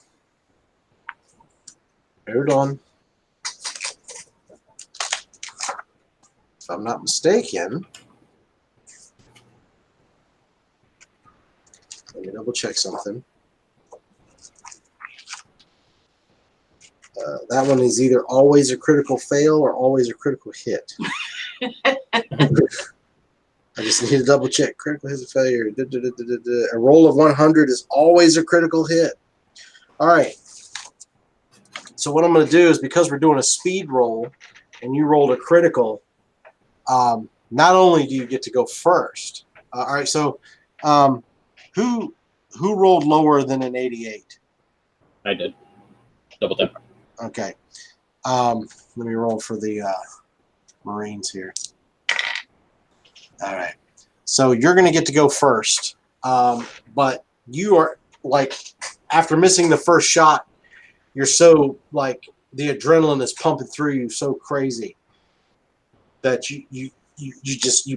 Hold on. If I'm not mistaken, let me double check something. That one is either always a critical fail or always a critical hit. I just need to double check. Critical hit, failure. A roll of 100 is always a critical hit. All right. So what I'm going to do is, because we're doing a speed roll and you rolled a critical, not only do you get to go first. All right. So who rolled lower than an 88? I did. Double tap. Okay. Let me roll for the Marines here. All right. So you're going to get to go first. But you are, like, after missing the first shot, you're so, like, the adrenaline is pumping through you so crazy that you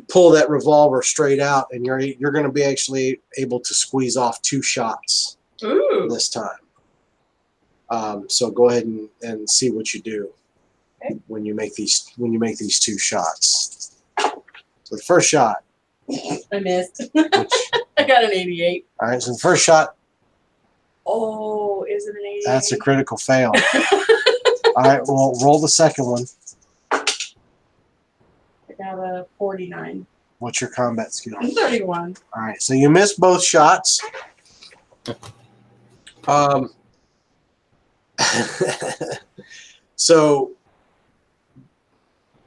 pull that revolver straight out, and you're going to be actually able to squeeze off 2 shots Ooh. this time. So go ahead and see what you do Okay. when you make these 2 shots. So the first shot. I missed. Which, I got an 88. all right. So the first shot. Oh, is it an 88? That's a critical fail. All right. Well, roll the second one. I got a 49. What's your combat skill? 31. All right. So you missed both shots. So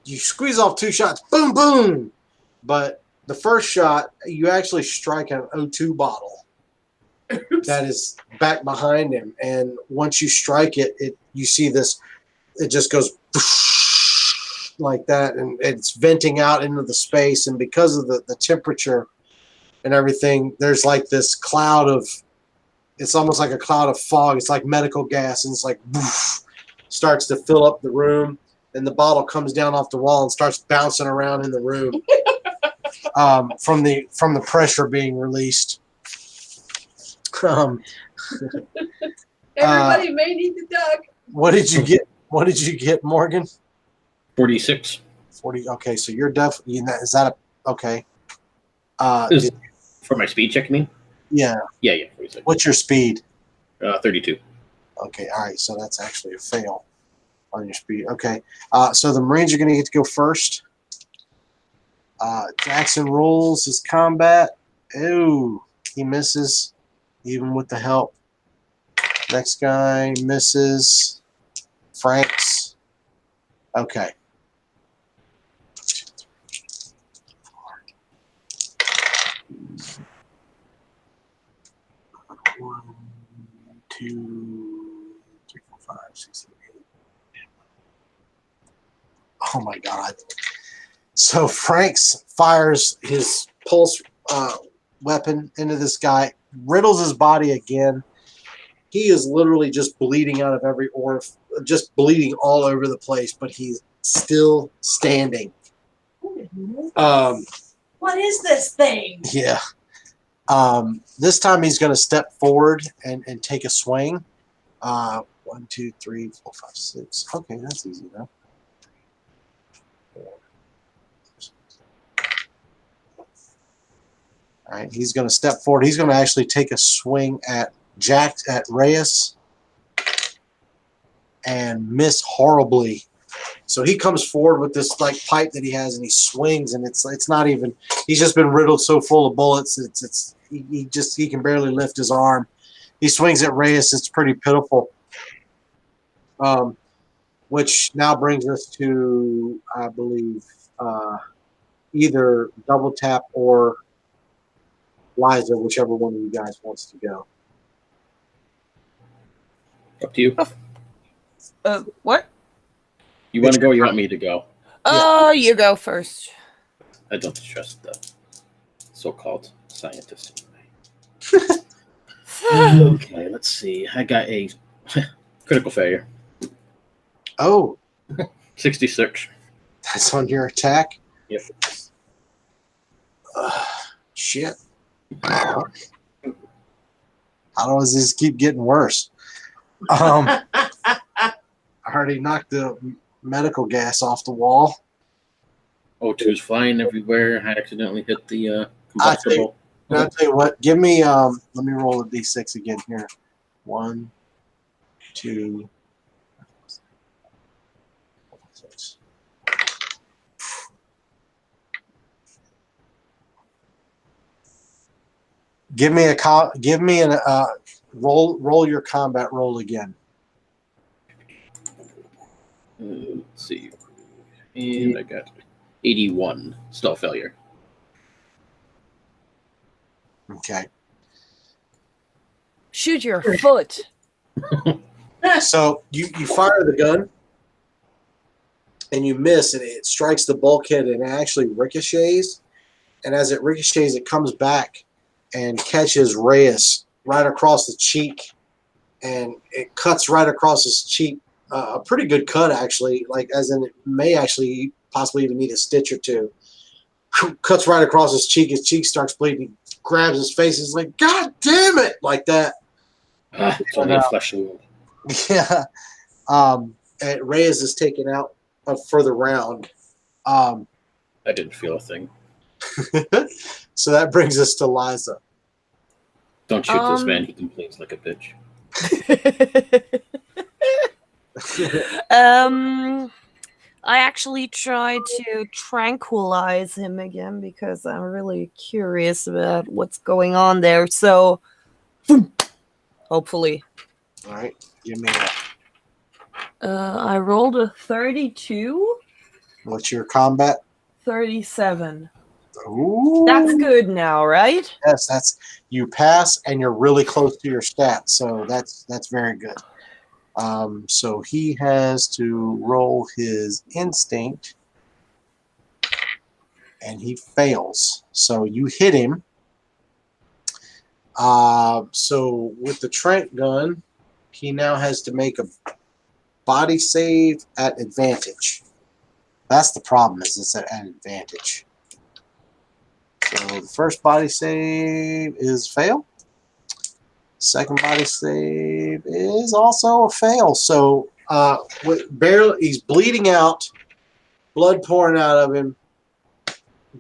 you squeeze off 2 shots. Boom, boom. But the first shot, you actually strike an O2 bottle that is back behind him. And once you strike it, you see this, it just goes like that, and it's venting out into the space. And because of the temperature and everything, there's like this cloud of, it's almost like a cloud of fog. It's like medical gas, and it's like starts to fill up the room, and the bottle comes down off the wall and starts bouncing around in the room from the pressure being released. Everybody may need to duck. What did you get? What did you get, Morgan? 46. 40. Okay, so you're definitely, is that a, okay. For my speed check, you mean? Yeah. Yeah, 46. What's your speed? 32. Okay, all right, so that's actually a fail on your speed. Okay, so the Marines are going to get to go first. Jackson rolls his combat. Ooh, he misses, even with the help. Next guy misses. Franks. Okay. 1, 2, 3, 4, 5, 6, 7, 8. Oh my God. So Franks fires his pulse weapon into this guy, riddles his body again. He is literally just bleeding out of every orifice, just bleeding all over the place, but he's still standing. What is this thing? Yeah. This time he's going to step forward and take a swing. 1, 2, 3, 4, 5, 6. Okay, that's easy enough. All right, he's going to step forward. He's going to actually take a swing at Reyes and miss horribly. So he comes forward with this like pipe that he has, and he swings, and it's not even. He's just been riddled so full of bullets. He can barely lift his arm. He swings at Reyes. It's pretty pitiful. Which now brings us to, I believe, either double tap or Liza, whichever one of you guys wants to go. Up to you. What? You want to go or you want me to go? You go first. I don't trust the so-called scientists. Okay, let's see. I got a critical failure. Oh, 66. that's on your attack? Yep. Shit. How does this keep getting worse? I already knocked the medical gas off the wall. O2's flying everywhere. I accidentally hit the combustible. I'll tell you what. Give me. Let me roll a d6 again here. 1, 2, 6. Give me an roll your combat roll again. Let's see. And I got 81. Still failure. Okay. Shoot your foot. So you fire the gun and you miss, and it strikes the bulkhead and it actually ricochets. And as it ricochets, it comes back and catches Reyes right across the cheek, and it cuts right across his cheek. A pretty good cut, actually, like as in it may actually possibly even need a stitch or two. Cuts right across his cheek starts bleeding. He grabs his face. He's like, God damn it, like that. It's only a flesh wound. Yeah. And Reyes is taken out for the round. I didn't feel a thing. So that brings us to Liza. Don't shoot this man. He complains like a bitch. I actually tried to tranquilize him again because I'm really curious about what's going on there. So, hopefully. All right. Give me that. I rolled a 32, What's your combat? 37. Ooh. That's good now, right? Yes, that's you pass and you're really close to your stats, so that's very good. So he has to roll his instinct, and he fails. So you hit him. So with the Trent gun, he now has to make a body save at advantage. That's the problem, is it's at an advantage. So the first body save is fail. Second body save is also a fail. So he's bleeding out, blood pouring out of him.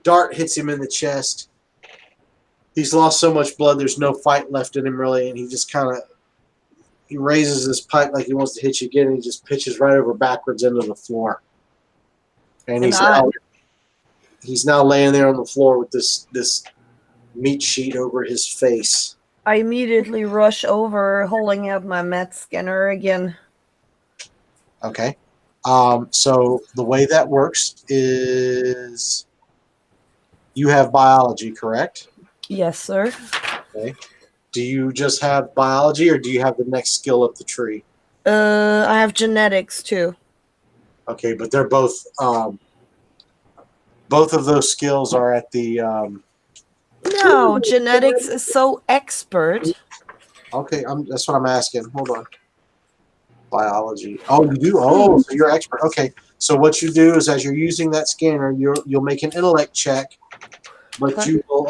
Dart hits him in the chest. He's lost so much blood, there's no fight left in him really, and he just he raises his pipe like he wants to hit you again, and he just pitches right over backwards into the floor. And he's now laying there on the floor with this meat sheet over his face. I immediately rush over, holding out my med scanner again. Okay. So the way that works is you have biology, correct? Yes, sir. Okay. Do you just have biology, or do you have the next skill up the tree? I have genetics too. Okay, but they're both of those skills are at the No, genetics is so expert. okay, that's what I'm asking. Hold on. Biology. Oh, you do? Oh, so you're expert. Okay. So what you do is, as you're using that scanner, you'll make an intellect check, but you will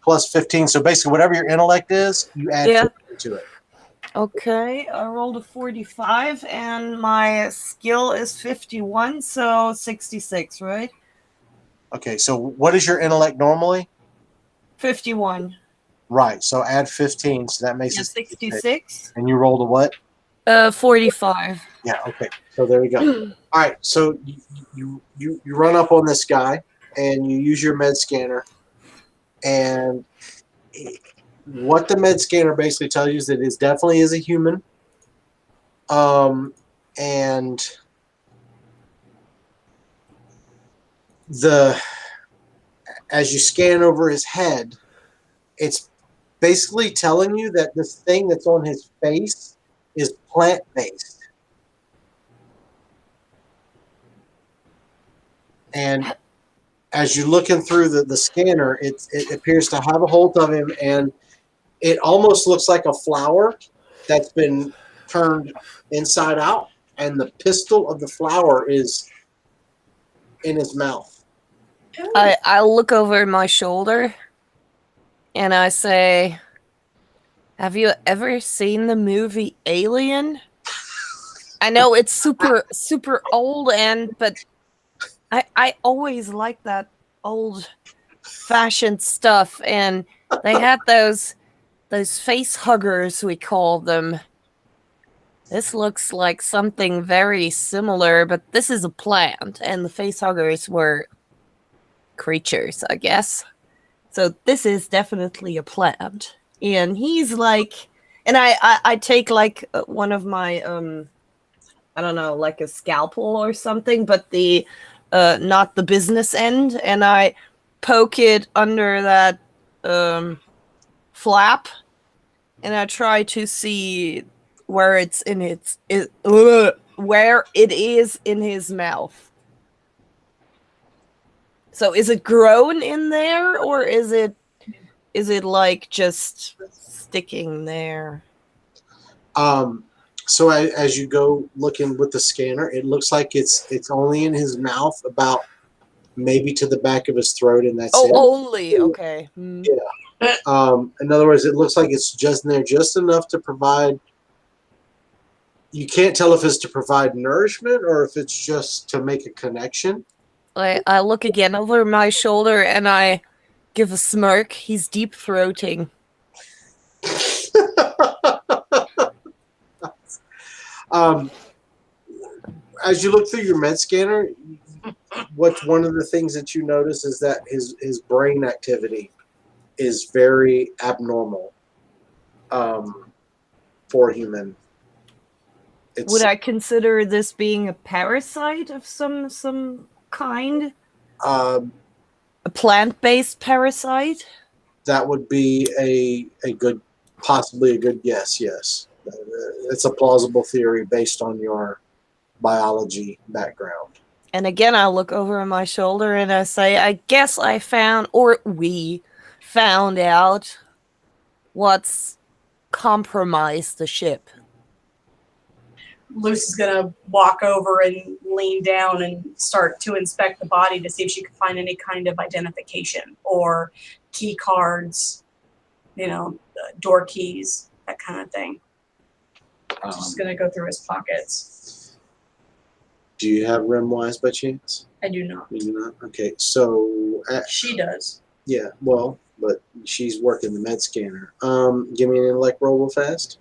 plus 15. So basically, whatever your intellect is, you add 15 to it. Okay, I rolled a 45, and my skill is 51, so 66, right? Okay. So what is your intellect normally? 51. Right. So add 15. So that makes it 66. And you rolled a what? 45. Yeah. Okay. So there we go. All right. So you run up on this guy and you use your med scanner, and what the med scanner basically tells you is that it definitely is a human. And as you scan over his head, it's basically telling you that this thing that's on his face is plant-based. And as you're looking through the scanner, it appears to have a hold of him, and it almost looks like a flower that's been turned inside out, and the pistil of the flower is in his mouth. I look over my shoulder and I say, have you ever seen the movie Alien? I know it's super old, but I always liked that old fashioned stuff, and they had those face huggers, we call them. This looks like something very similar, but this is a plant, and the face huggers were creatures, I guess. So this is definitely a plant. And he's like, and I take like one of my I don't know, like a scalpel or something, but the not the business end, and I poke it under that flap, and I try to see where it's in where it is in his mouth. So is it grown in there, or is it like just sticking there? So as you go looking with the scanner, it looks like it's only in his mouth, about maybe to the back of his throat, and that's it. Only, okay. Yeah. In other words, it looks like it's just in there just enough to provide. You can't tell if it's to provide nourishment or if it's just to make a connection. I look again over my shoulder and I give a smirk. He's deep throating. As you look through your med scanner, what's one of the things that you notice is that his brain activity is very abnormal for a human. Would I consider this being a parasite of some kind? A plant-based parasite? That would be a good, possibly a good guess, yes. It's a plausible theory based on your biology background. And again, I look over my shoulder and I say, I guess I found, or we found out what's compromised the ship. Lucy's gonna walk over and lean down and start to inspect the body to see if she can find any kind of identification or key cards, door keys, that kind of thing. She's gonna go through his pockets. Do you have Rimwise by chance? I do not. You do not? Okay, so... she does. Yeah, well, but she's working the med scanner. Give me an intellect roll real fast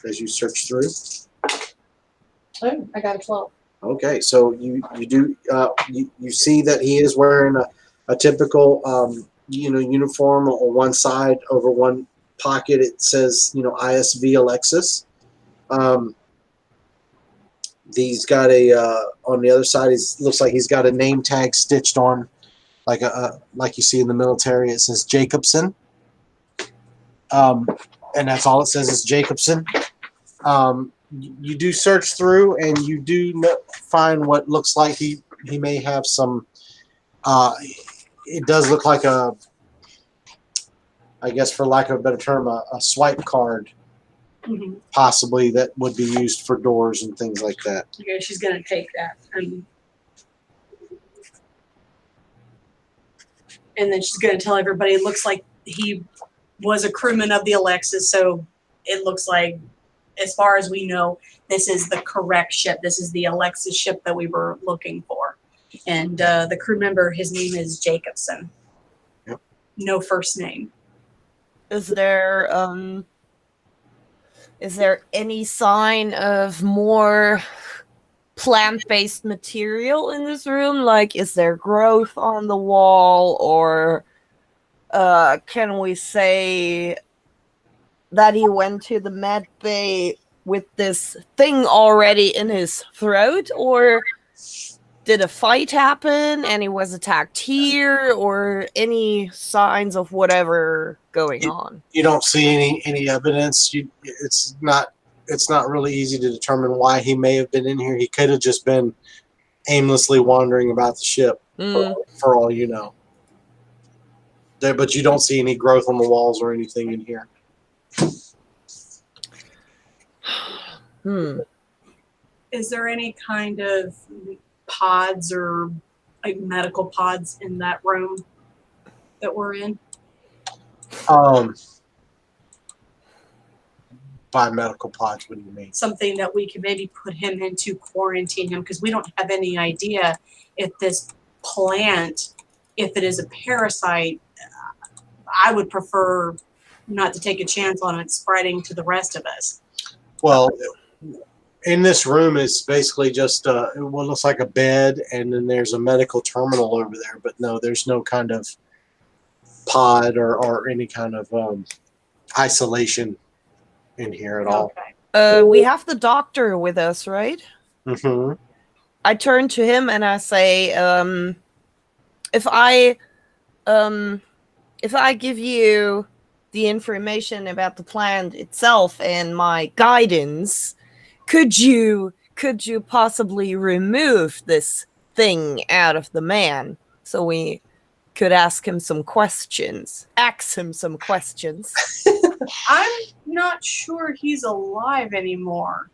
as you search through. Oh, I got a 12. Okay, so you do you see that he is wearing a typical uniform. On one side, over one pocket, it says ISV Alexis. He's got on the other side. Looks like he's got a name tag stitched on, like you see in the military. It says Jacobson, and that's all it says is Jacobson. You do search through, and you do find what looks like he may have some. It does look like I guess for lack of a better term, a swipe card, possibly, that would be used for doors and things like that. Okay, she's gonna take that, and then she's gonna tell everybody. It looks like he was a crewman of the Alexis, so it looks like, as far as we know, this is the correct ship. This is the Alexis ship that we were looking for. And the crew member, his name is Jacobson. Yep. No first name. Is there any sign of more plant-based material in this room? Like, is there growth on the wall, or can we say that he went to the med bay with this thing already in his throat, or did a fight happen and he was attacked here, or any signs of whatever going on? You don't see any evidence. It's not really easy to determine why he may have been in here. He could have just been aimlessly wandering about the ship, for all you know. But you don't see any growth on the walls or anything in here. Is there any kind of pods or like medical pods in that room that we're in? By medical pods, what do you mean? Something that we could maybe put him into, quarantine him, because we don't have any idea if this plant, if it is a parasite. I would prefer not to take a chance on it spreading to the rest of us. Well, in this room is basically just what looks like a bed, and then there's a medical terminal over there. But no, there's no kind of pod or any kind of isolation in here at all. Okay. We have the doctor with us, right? Mm-hmm. I turn to him and I say, if I give you the information about the plant itself and my guidance, could you possibly remove this thing out of the man so we could ask him some questions? I'm not sure he's alive anymore.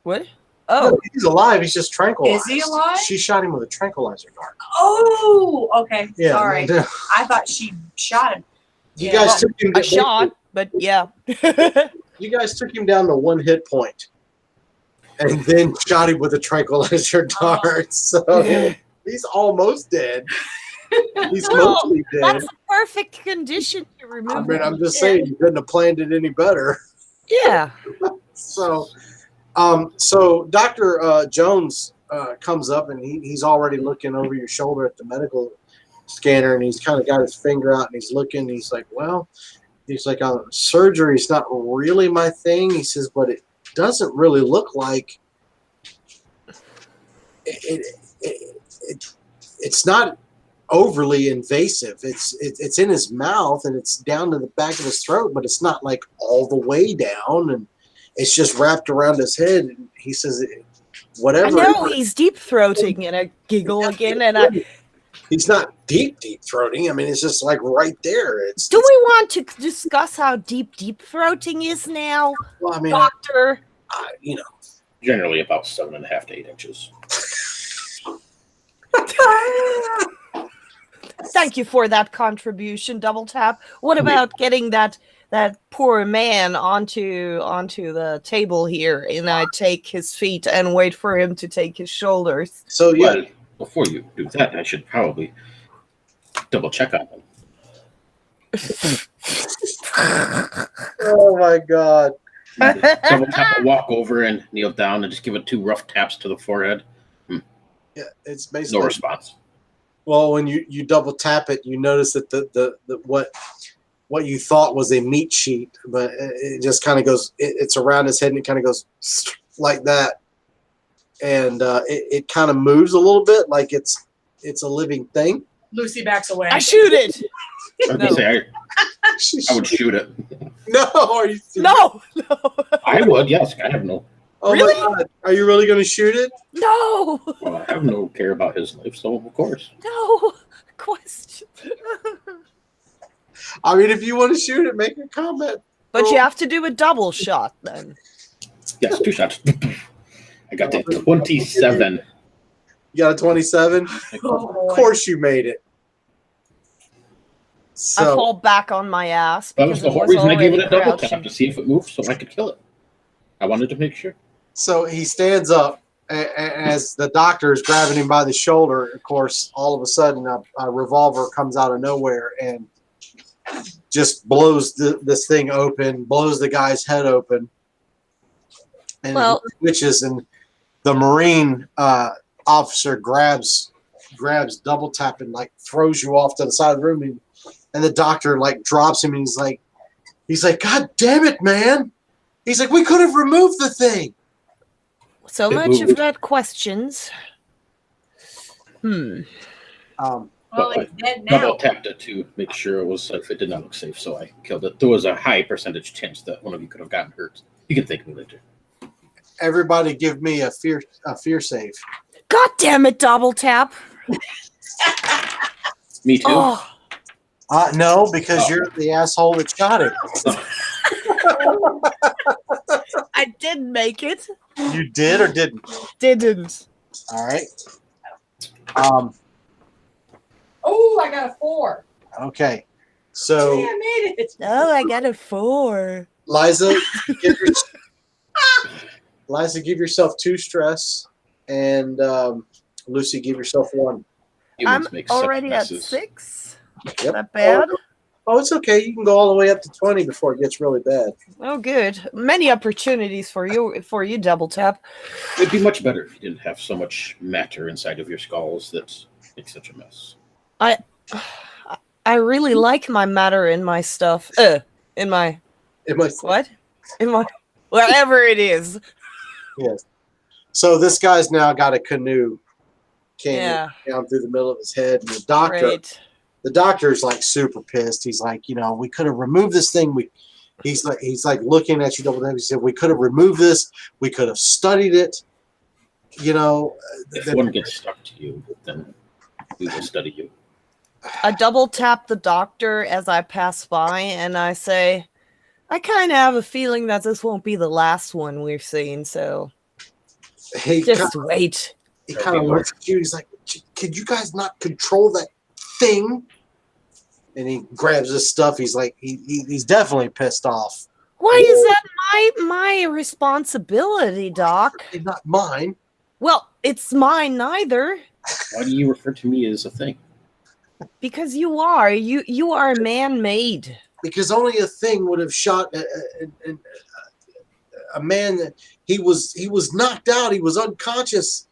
What? Oh, Oh, he's alive. He's just tranquilized. Is he alive? She shot him with a tranquilizer dart. Oh, okay. Yeah. Sorry. I thought she shot him. You guys took him a shot, but yeah. You guys took him down to 1 hit point, and then shot him with a tranquilizer dart. So he's almost dead. He's mostly dead. That's a perfect condition to remove. I mean, I'm just saying you couldn't have planned it any better. Yeah. So Dr. Jones comes up, and he's already looking over your shoulder at the medical scanner, and he's kind of got his finger out, and he's looking. And he's like, well, surgery is not really my thing. He says, but it doesn't really look like it's not overly invasive. It's in his mouth, and it's down to the back of his throat, but it's not like all the way down, and it's just wrapped around his head. And he says, whatever. I know he's deep throating, and I giggle again, and he's not deep throating. I mean, it's just like right there. Do we want to discuss how deep throating is now? Well, I mean, doctor. Generally about 7.5 to 8 inches. Thank you for that contribution, Double Tap. What about getting that poor man onto the table here, and I take his feet and wait for him to take his shoulders? So yeah. Well, before you do that, I should probably double check on them. Oh my God. Double tap, walk over and kneel down and just give it 2 rough taps to the forehead. Yeah, it's basically No response. Well, when you double tap it, you notice that the what you thought was a meat sheet, but it just kind of goes. It's around his head, and it kind of goes like that, and it kind of moves a little bit, like it's a living thing. Lucy backs away. I shoot it. I was gonna say, I would shoot it. No, are you? No. I would, yes. I have no. Oh Really? my God. Are you really going to shoot it? No. Well, I have no care about his life, so of course. No question. I mean, if you want to shoot it, make a comment. But you have to do a double shot then. Yes, 2 shots. I got the 27. You got a 27? Oh, Of course you made it. I So fall back on my ass. That was because the whole it reason I gave it a already double crouching. tap, to see if it moved so I could kill it. I wanted to make sure. So he stands up, and as the doctor is grabbing him by the shoulder, of course, all of a sudden a revolver comes out of nowhere and just this thing open, blows the guy's head open, and switches, and the Marine officer grabs Double Tap and like throws you off to the side of the room, and the doctor like drops him, and he's like, God damn it, man! He's like, we could have removed the thing. So It much moved. of that questions. Well, But he's dead I double now. tapped it to make sure it was safe. It did not look safe, so I killed it. There was a high percentage chance that one of you could have gotten hurt. You can thank me later. Everybody, give me a fear save. God damn it, Double Tap. Me too. Oh, No, because you're the asshole that shot him. I did make it. You did or didn't? Didn't. All right. Oh, I got a 4. Okay. So, Yeah, I made it. Oh, I got a 4. Liza, give yourself 2 stress, and Lucy, give yourself 1. Humans I'm make such already at messes. 6. Yep. That bad? Oh, it's okay. You can go all the way up to 20 before it gets really bad. Oh, good. Many opportunities for you, Double Tap. It'd be much better if you didn't have so much matter inside of your skulls that makes such a mess. I really like my matter in my stuff. In my what? In my whatever it is. Yes. So this guy's now got a canoe Yeah. down through the middle of his head, and Great. the doctor's like super pissed. He's like, we could have removed this thing. He's like looking at you, Double Tap. He said, we could have removed this. We could have studied it. If one gets stuck to you, then we will study you. I double tap the doctor as I pass by, and I say, I kind of have a feeling that this won't be the last one we've seen, so He just wait. kind of looks at you. He's like, could you guys not control that thing? and he grabs his stuff. He's like, he's definitely pissed off. Why is that my responsibility, Doc? It's not mine. Well, it's mine neither. Why do you refer to me as a thing? Because you are. You are man-made. Because only a thing would have shot a man that he was knocked out. He was unconscious.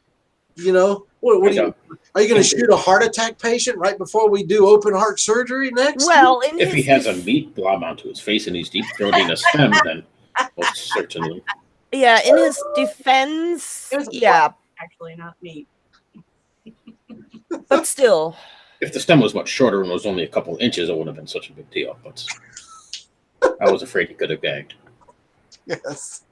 You know, what are you going to shoot a heart attack patient right before we do open heart surgery next? Well, if he has a meat blob onto his face and he's deep throating a stem, then most certainly. Yeah, in his defense, yeah, actually not me. but still. If the stem was much shorter and was only a couple inches, it wouldn't have been such a big deal. But I was afraid he could have gagged. Yes.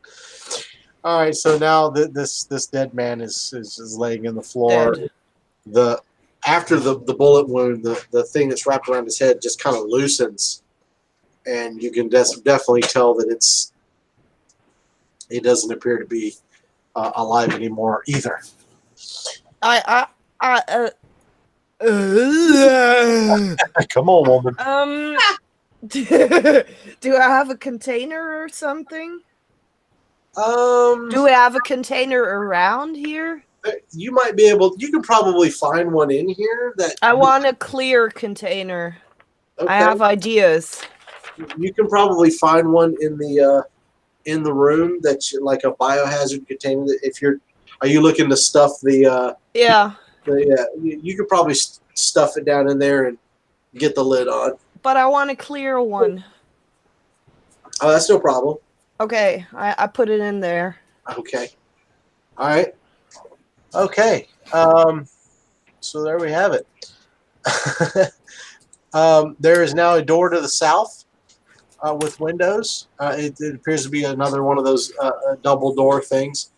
All right. So now this dead man is laying in the floor. Dead. After the bullet wound, the thing that's wrapped around his head just kind of loosens, and you can definitely tell that it doesn't appear to be alive anymore either. Come on, woman. Do I have a container or something? Do we have a container around here? You might be able. You could probably find one in here. I want a clear container. Okay. I have ideas. You can probably find one in the room that's like a biohazard container. Are you looking to stuff the? Yeah. You could probably stuff it down in there and get the lid on. But I want a clear one. Oh, that's no problem. Okay, I put it in there. Okay. All right. Okay. So there we have it. There is now a door to the south with windows. It appears to be another one of those double door things.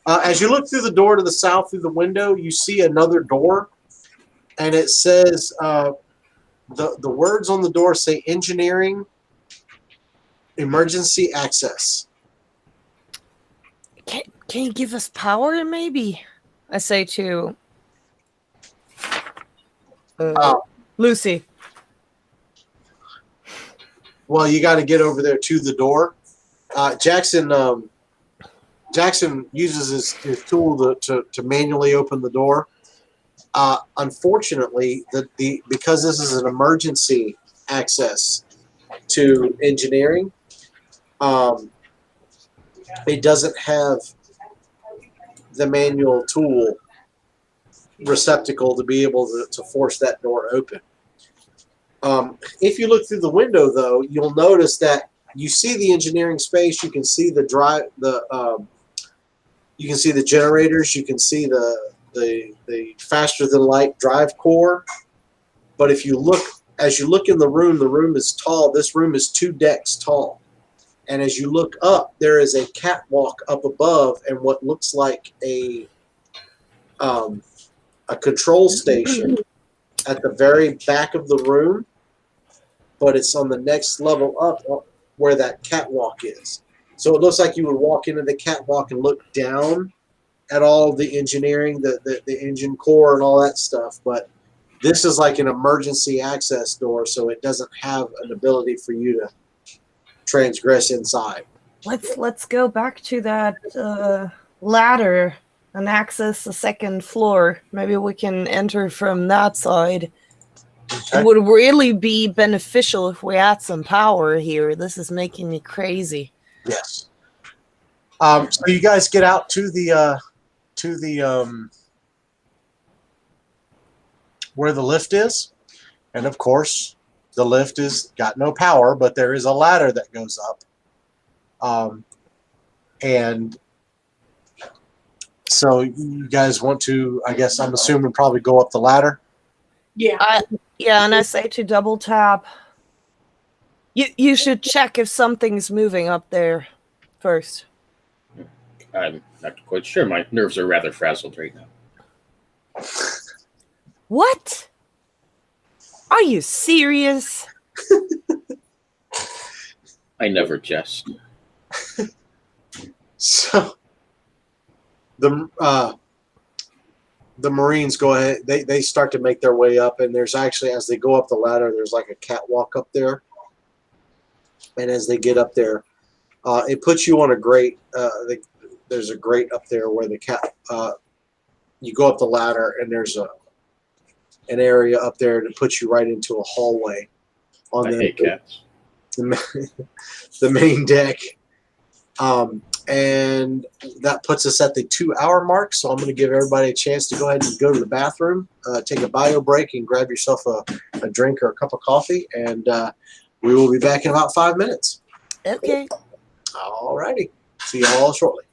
As you look through the door to the south through the window, you see another door, and it says the words on the door say engineering emergency access. Can you give us power, maybe? I say to Lucy. Well, you got to get over there to the door. Jackson uses his tool to manually open the door. Unfortunately, because this is an emergency access to engineering, it doesn't have the manual tool receptacle to be able to force that door open. If you look through the window, though, you'll notice that you see the engineering space. You can see the you can see the generators. You can see the faster than light drive core. But if you look, as you look in the room is tall. This room is 2 decks tall. And as you look up, there is a catwalk up above and what looks like a control station at the very back of the room, but it's on the next level up where that catwalk is. So it looks like you would walk into the catwalk and look down at all the engineering, the engine core and all that stuff. But this is like an emergency access door, so it doesn't have an ability for you to transgress inside. Let's go back to that ladder and access the second floor. Maybe we can enter from that side. Okay. It would really be beneficial if we had some power here. This is making me crazy. Yes. So you guys get out to the where the lift is, and of course the lift is got no power, but there is a ladder that goes up. And so you guys want to, I guess I'm assuming, probably go up the ladder. Yeah. Yeah, and I say to double tap. You should check if something's moving up there first. I'm not quite sure. My nerves are rather frazzled right now. What? Are you serious? I never jest. So the the Marines go ahead. They start to make their way up, and there's actually, as they go up the ladder, there's like a catwalk up there. And as they get up there, it puts you on a grate. There's a grate up there where you go up the ladder, and there's an area up there that puts you right into a hallway on the main deck. And that puts us at the 2-hour mark. So I'm going to give everybody a chance to go ahead and go to the bathroom, take a bio break, and grab yourself a drink or a cup of coffee. And we will be back in about 5 minutes. Okay. All righty. See you all shortly.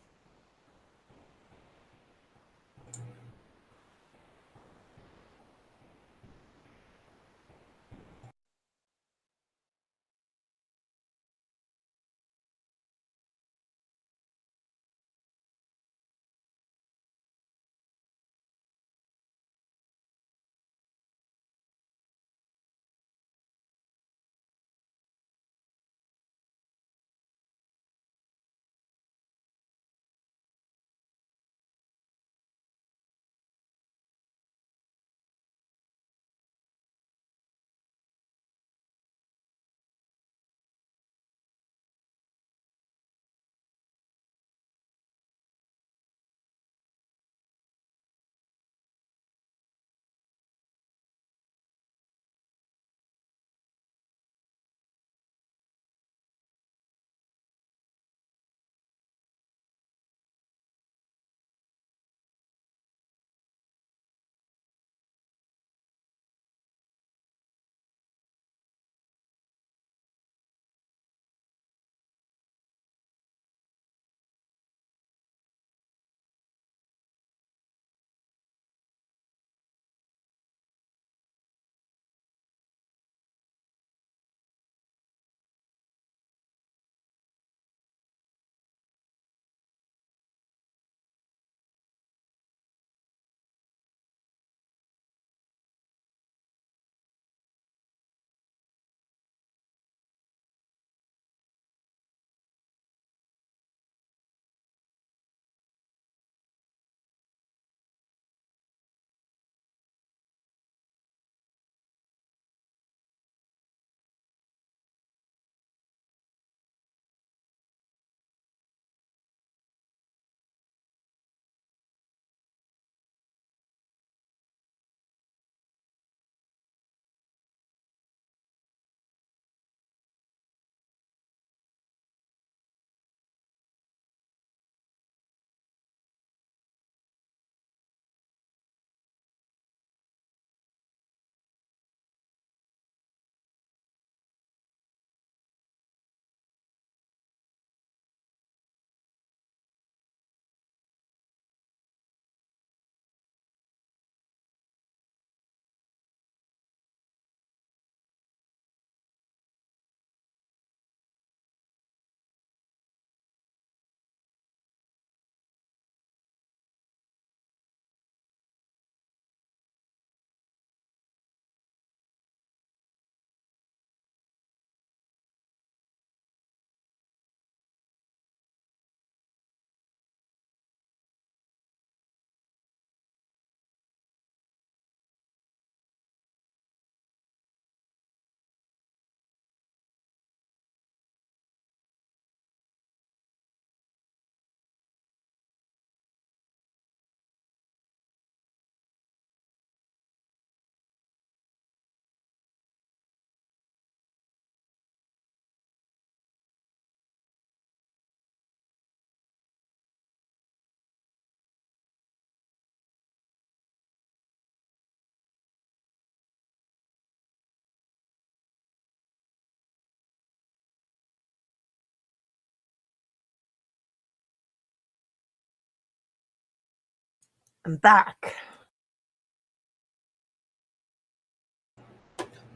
I'm back.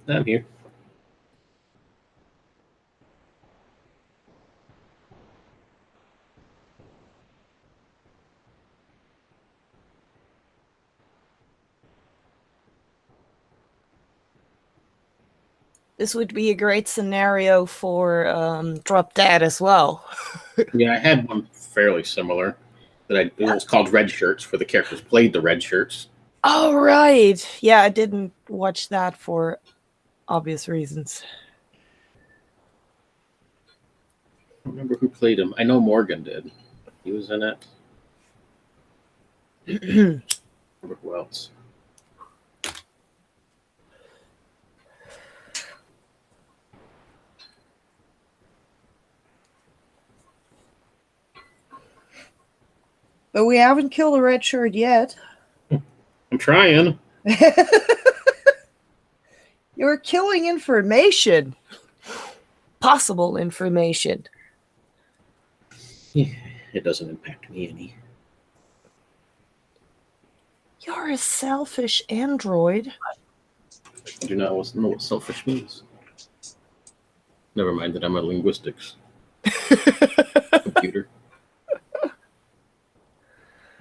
I'm here. This would be a great scenario for Drop Dead as well. Yeah, I had one fairly similar. It was called Red Shirts, where the characters played the Red Shirts. Oh, right. Yeah, I didn't watch that for obvious reasons. I don't remember who played him. I know Morgan did. He was in it. I don't remember who else. But we haven't killed a red shirt yet. I'm trying. You're killing information. Possible information. It doesn't impact me any. You're a selfish android. I do not know what selfish means. Never mind that I'm a linguistics computer. I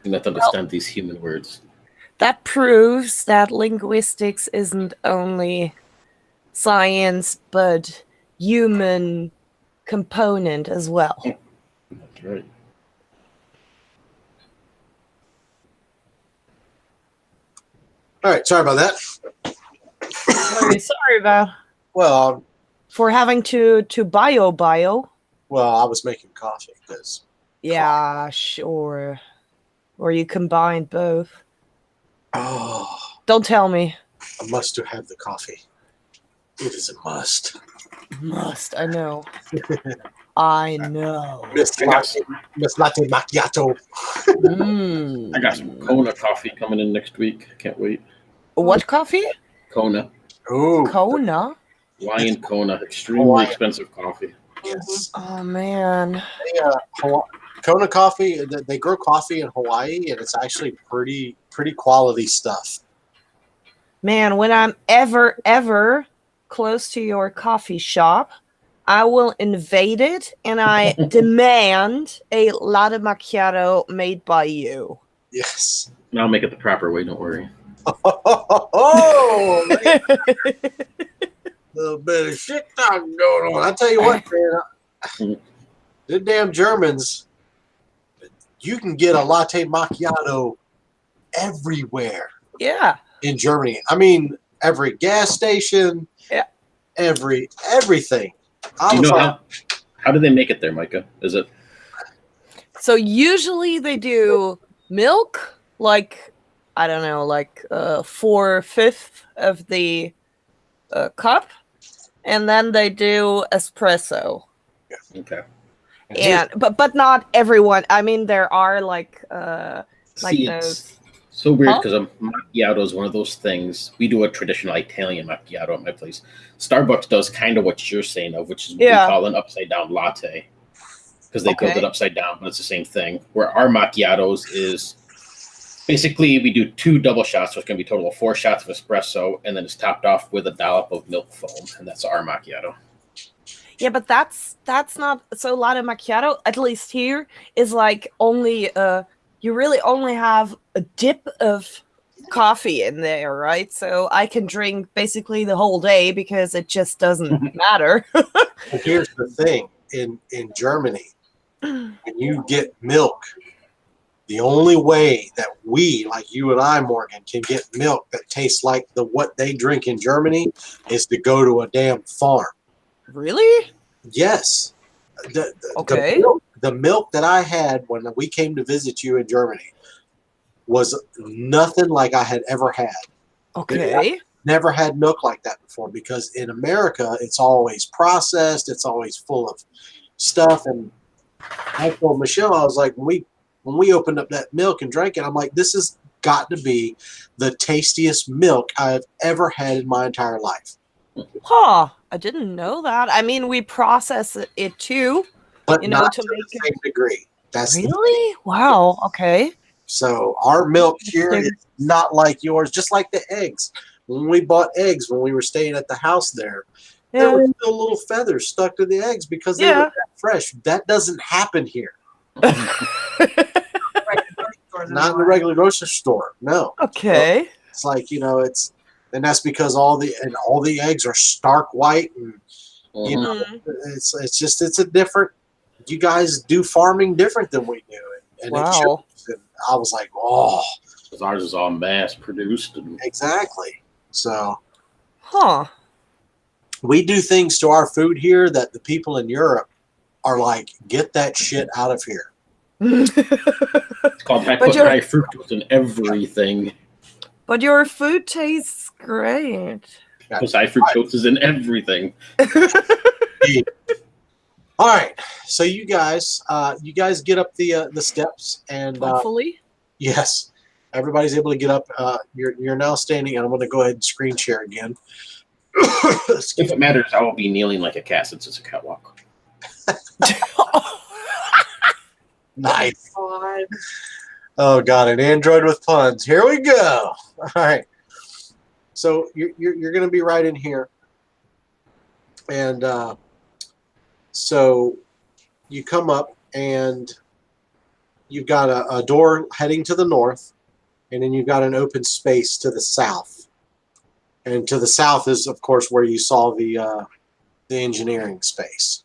do not understand these human words. That proves that linguistics isn't only science, but human component as well. That's right. All right, sorry about that. Sorry about Well, for having to bio. well, I was making coffee because Yeah, sure. Or you combined both. oh, Don't tell me. I must to have the coffee. It is a must. Must, I know. I know. Miss Latte Macchiato. Mm. I got some Kona coffee coming in next week. I can't wait. What coffee? Kona. Ooh, Kona? Hawaiian Kona. Extremely Hawaiian. expensive coffee. yes. Oh, man. Kona coffee. They grow coffee in Hawaii, and it's actually pretty quality stuff. Man, when I'm ever close to your coffee shop, I will invade it and I demand a latte macchiato made by you. Yes. I'll make it the proper way. Don't worry. Oh, man. Little bit of shit talk going on. I tell you what, man. The damn Germans. You can get a latte macchiato everywhere Yeah. in Germany. I mean, every gas station. Yeah. Everything. Do you know how do they make it there, Micah? Is it So usually they do milk, like, I don't know, like 4/5 of the cup, and then they do espresso. okay? And but not everyone. I mean, there are like See, those. it's so weird Huh? because a macchiato is one of those things. We do a traditional Italian macchiato at my place. Starbucks does kind of what you're saying of, which is what Yeah. we call an upside down latte, because they build Okay. it upside down, but it's the same thing. Where our macchiatos is basically we do 2 double shots, so it's going to be a total of 4 shots of espresso, and then it's topped off with a dollop of milk foam, and that's our macchiato. Yeah, but that's not so. Latte macchiato, at least here, is like only you really only have a dip of coffee in there, right? So I can drink basically the whole day because it just doesn't matter. But here's the thing: in Germany, when you get milk, the only way that we, like you and I, Morgan, can get milk that tastes like what they drink in Germany is to go to a damn farm. Really? Yes. Okay. The milk that I had when we came to visit you in Germany was nothing like I had ever had. Okay. Never had milk like that before because in America, it's always processed. It's always full of stuff. And I told Michelle, I was like, when we opened up that milk and drank it, I'm like, this has got to be the tastiest milk I've ever had in my entire life. Huh. I didn't know that. I mean, we process it too. But You know, not to to make the same degree. That's the Really? Wow. Okay. So our milk here Interesting. is not like yours, just like the eggs. When we bought eggs, when we were staying at the house there Yeah. were still little feathers stuck to the eggs because they were Yeah. that fresh. That doesn't happen here. Not in the regular grocery store. No. Okay. It's like, and that's because all the eggs are stark white and you know Mhm. it's a different. You guys do farming different than we do, and it Wow. shows. And I was like, oh, Because ours is all mass produced. And Exactly. So Huh. we do things to our food here that the people in Europe are like, get that shit out of here. it's called high, But put high fructose in everything. But your food tastes great. Because high fructose is in everything. All right, so you guys get up the steps, and Hopefully. yes, everybody's able to get up. You're now standing, and I'm going to go ahead and screen share again. If it matters, I will be kneeling like a cat since it's a catwalk. Nice. God. Oh God, an android with puns. Here we go. All right, so you're going to be right in here, and so you come up, and you've got a door heading to the north, and then you've got an open space to the south. And to the south is, of course, where you saw the engineering space.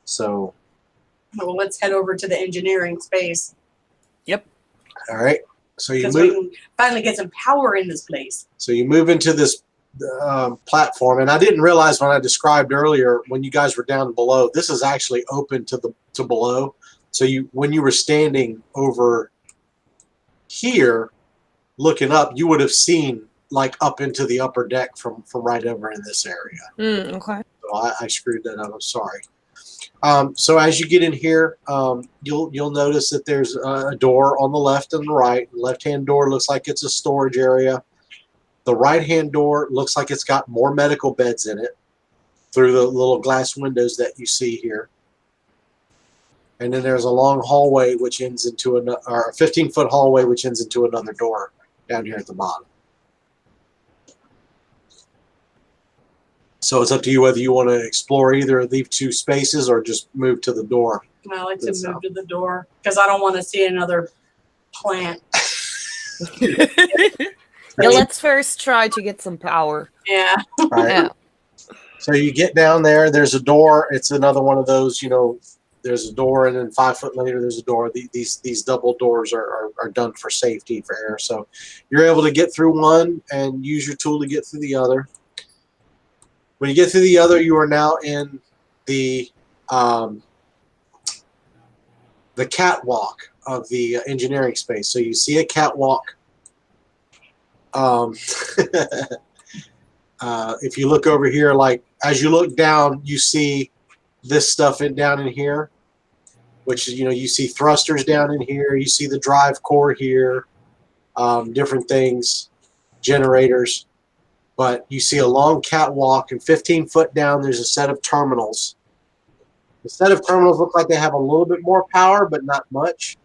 So, Well, let's head over to the engineering space Yep. all right. So you because we move. can finally get some power in this place. So you move into this platform, and I didn't realize when I described earlier when you guys were down below, this is actually open to below. So when you were standing over here, looking up, you would have seen like up into the upper deck from right over in this area. Okay. So I screwed that up. I'm sorry. So as you get in here, you'll notice that there's a door on the left and the right. The left-hand door looks like it's a storage area. The right-hand door looks like it's got more medical beds in it through the little glass windows that you see here. And then there's a long hallway which ends into a 15-foot hallway which ends into another door down here at the bottom. So it's up to you whether you want to explore either of these two spaces or just move to the door. I like to move to the door because I don't want to see another plant. Yeah, let's first try to get some power. Yeah. All right. Yeah. So you get down there. There's a door. It's another one of those, there's a door, and then 5 foot later there's a door. These double doors are done for safety, for air. So you're able to get through one and use your tool to get through the other. When you get through the other, you are now in the catwalk of the engineering space. So you see a catwalk. If you look over here, like as you look down, you see this stuff down in here, which is, you see thrusters down in here. You see the drive core here, different things, generators. But you see a long catwalk, and 15 foot down, there's a set of terminals. The set of terminals look like they have a little bit more power, but not much.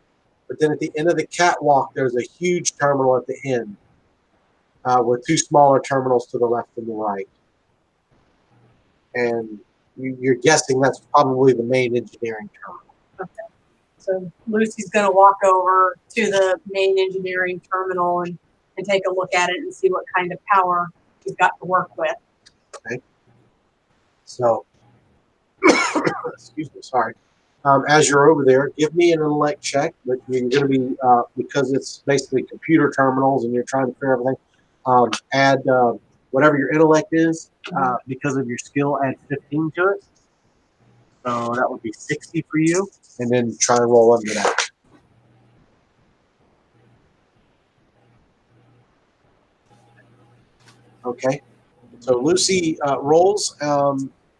But then at the end of the catwalk, there's a huge terminal at the end with two smaller terminals to the left and the right. And you're guessing that's probably the main engineering terminal. Okay. So Lucy's going to walk over to the main engineering terminal and take a look at it and see what kind of power she's got to work with. Okay. So, excuse me, sorry. As you're over there, give me an intellect check. But you're going to be, because it's basically computer terminals and you're trying to figure everything, add whatever your intellect is. Because of your skill, add 15 to it. So that would be 60 for you. And then try and roll under that. Okay. So Lucy rolls.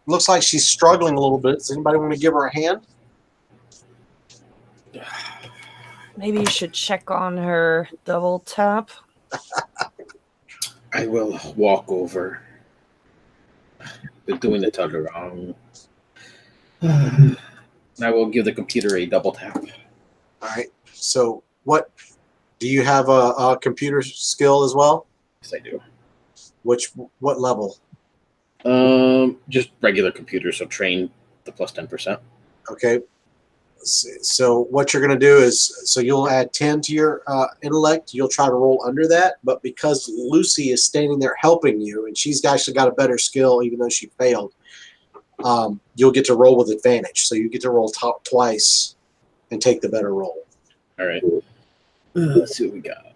Looks like she's struggling a little bit. Does anybody want to give her a hand? Maybe you should check on her double tap. I will walk over. They're doing the tug wrong. I will give the computer a double tap. All right. So what do you have a computer skill as well? Yes, I do. What level? Just regular computer, so train the plus 10%. Okay. So what you're going to do is, so you'll add 10 to your intellect. You'll try to roll under that, but because Lucy is standing there helping you, and she's actually got a better skill, even though she failed, you'll get to roll with advantage. So you get to roll twice and take the better roll. All right. Let's see what we got.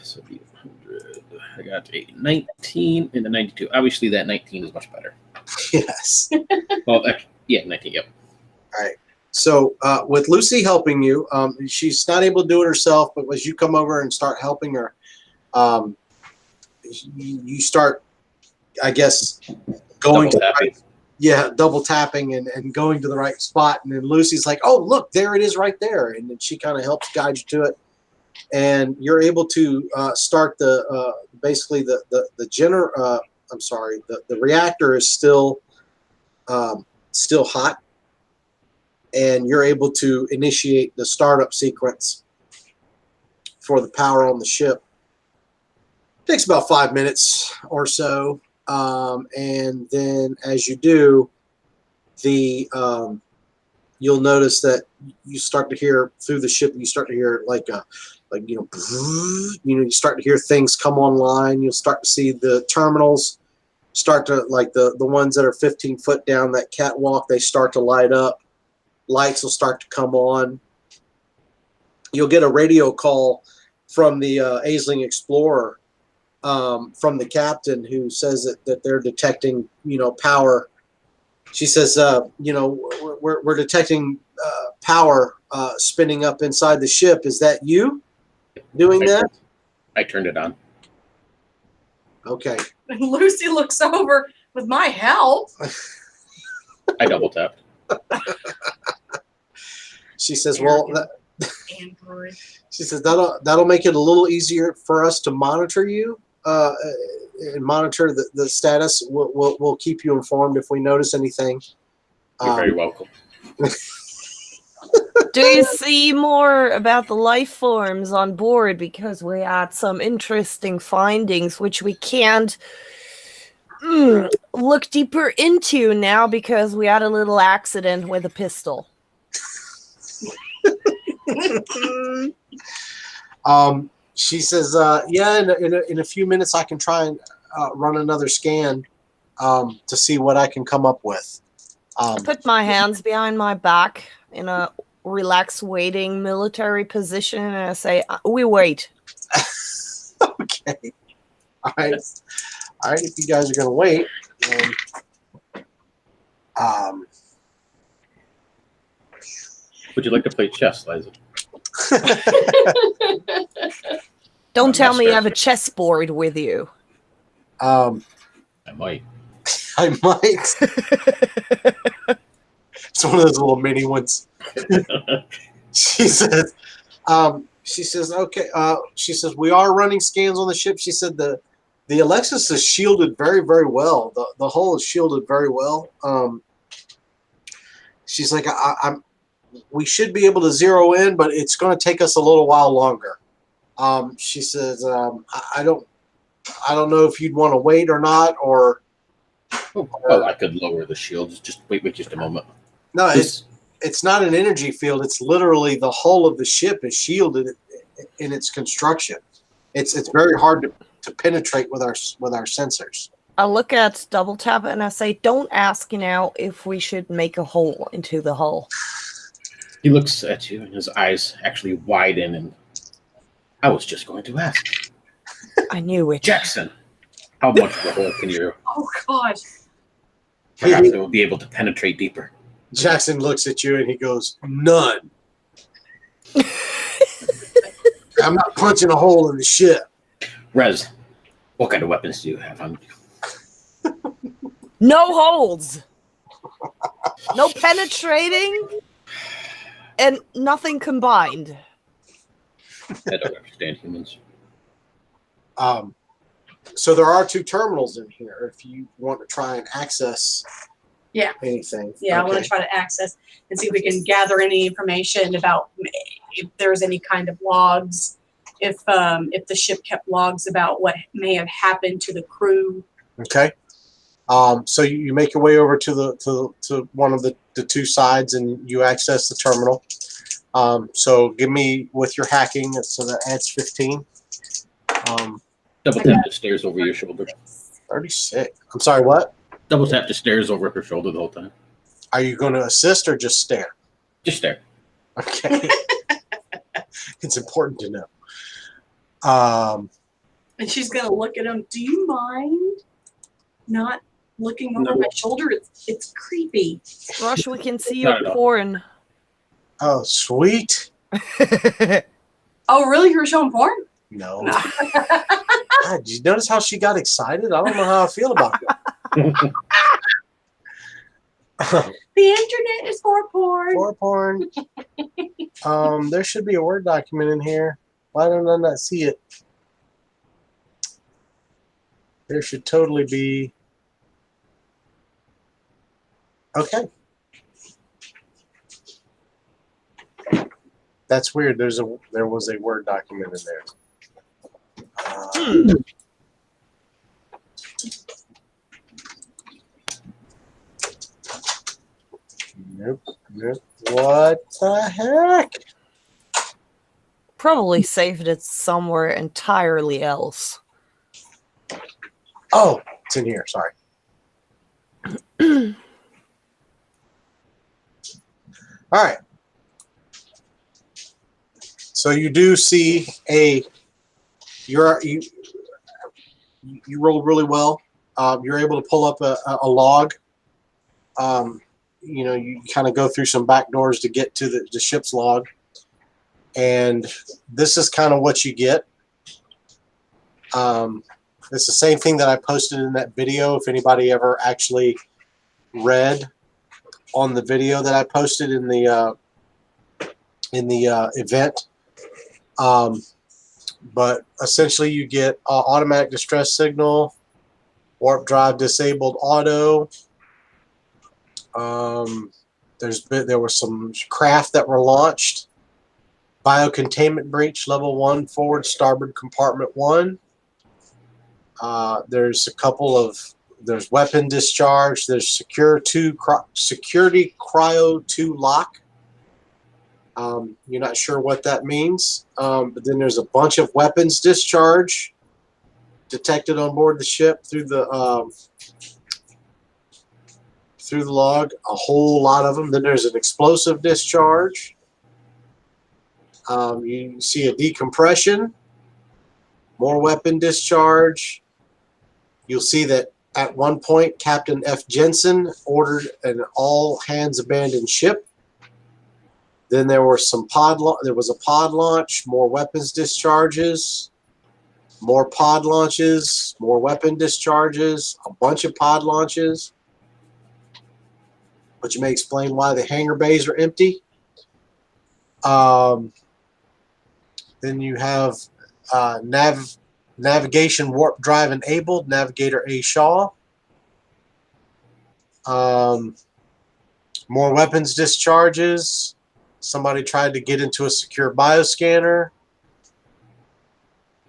So 100. I got a 19 and a 92. Obviously, that 19 is much better. Yes. Well, yeah, 19. Yep. All right. So with Lucy helping you, she's not able to do it herself, but as you come over and start helping her, you start, I guess, going to the right, double tapping and going to the right spot. And then Lucy's like, "Oh, look, there it is right there." And then she kind of helps guide you to it. And you're able to start the basically the reactor is still hot, and you're able to initiate the startup sequence for the power on the ship. It takes about 5 minutes or so, and then as you do, you'll notice that you start to hear through the ship. You start to hear you start to hear things come online. You'll start to see the terminals start to, like the ones that are 15 foot down that catwalk, they start to light up. Lights will start to come on. You'll get a radio call from the Aisling Explorer, from the captain, who says that they're detecting, power. She says, we're detecting power spinning up inside the ship. Is that you doing that? I turned it on. Okay. And Lucy looks over with my help. I double tapped. She says, "Well, Android." She says that'll make it a little easier for us to monitor you and monitor the status. We'll keep you informed if we notice anything." You're very welcome. Do you see more about the life forms on board? Because we had some interesting findings which we can't look deeper into now because we had a little accident with a pistol. She says, "Yeah, in a few minutes I can try and run another scan to see what I can come up with." Put my hands behind my back in a relaxed waiting military position, and I say, "We wait." Okay. All right. If you guys are going to wait. Would you like to play chess, Liza? Don't tell me you have a chessboard with you. I might. I might. It's one of those little mini ones. She says, okay. She says, "We are running scans on the ship." She said the Alexis is shielded very, very well. The hull is shielded very well. She's like, we should be able to zero in, but it's going to take us a little while longer. She says, I don't know if you'd want to wait or not, or. Well, I could lower the shields. Just wait just a moment. No, it's not an energy field. It's literally the hull of the ship is shielded in its construction. It's very hard to penetrate with our sensors. I look at Double Tap and I say, "Don't ask now if we should make a hole into the hull." He looks at you and his eyes actually widen, and I was just going to ask. I knew it. Jackson, how much of a hole can you? Oh gosh. Perhaps it will be able to penetrate deeper. Jackson looks at you and he goes, "None." I'm not punching a hole in the ship. Rez, what kind of weapons do you have on you? No holes. No penetrating. And nothing combined. I don't understand humans. So there are 2 terminals in here if you want to try and access anything. Yeah, okay. I want to try to access and see if we can gather any information about if there's any kind of logs, if the ship kept logs about what may have happened to the crew. Okay. So you make your way over to one of the 2 sides and you access the terminal. So give me with your hacking, so that adds 15. Double tap the stairs over your shoulder. 36. I'm sorry, what? Double tap the stairs over her shoulder the whole time. Are you going to assist or just stare? Just stare. Okay. It's important to know. And she's gonna look at him. Do you mind not looking over No. my shoulder? It's creepy. Rush, we can see Not your at all. porn. Oh, sweet. Oh, really? You were showing porn? No. No. God, did you notice how she got excited? I don't know how I feel about that. The internet is for porn. For porn. There should be a Word document in here. Why don't I not see it? There should totally be. Okay. That's weird. There was a Word document in there. Nope. What the heck? Probably saved it somewhere entirely else. Oh, it's in here. Sorry. All right. So you do see you rolled really well. You're able to pull up a log. You kind of go through some back doors to get to the ship's log. And this is kind of what you get. It's the same thing that I posted in that video. If anybody ever actually read on the video that I posted in the event. But essentially you get automatic distress signal, warp drive disabled auto. There were some craft that were launched. Biocontainment breach level 1 forward starboard compartment 1. There's there's weapon discharge. There's security cryo 2 lock. You're not sure what that means, but then there's a bunch of weapons discharge detected on board the ship through the log. A whole lot of them. Then there's an explosive discharge. You see a decompression, more weapon discharge. You'll see that at one point Captain F. Jensen ordered an all hands abandon ship. Then there were there was a pod launch, more weapons discharges, more pod launches, more weapon discharges, a bunch of pod launches, which may explain why the hangar bays are empty. Then you have navigation warp drive enabled, Navigator A. Shaw. More weapons discharges. Somebody tried to get into a secure bioscanner.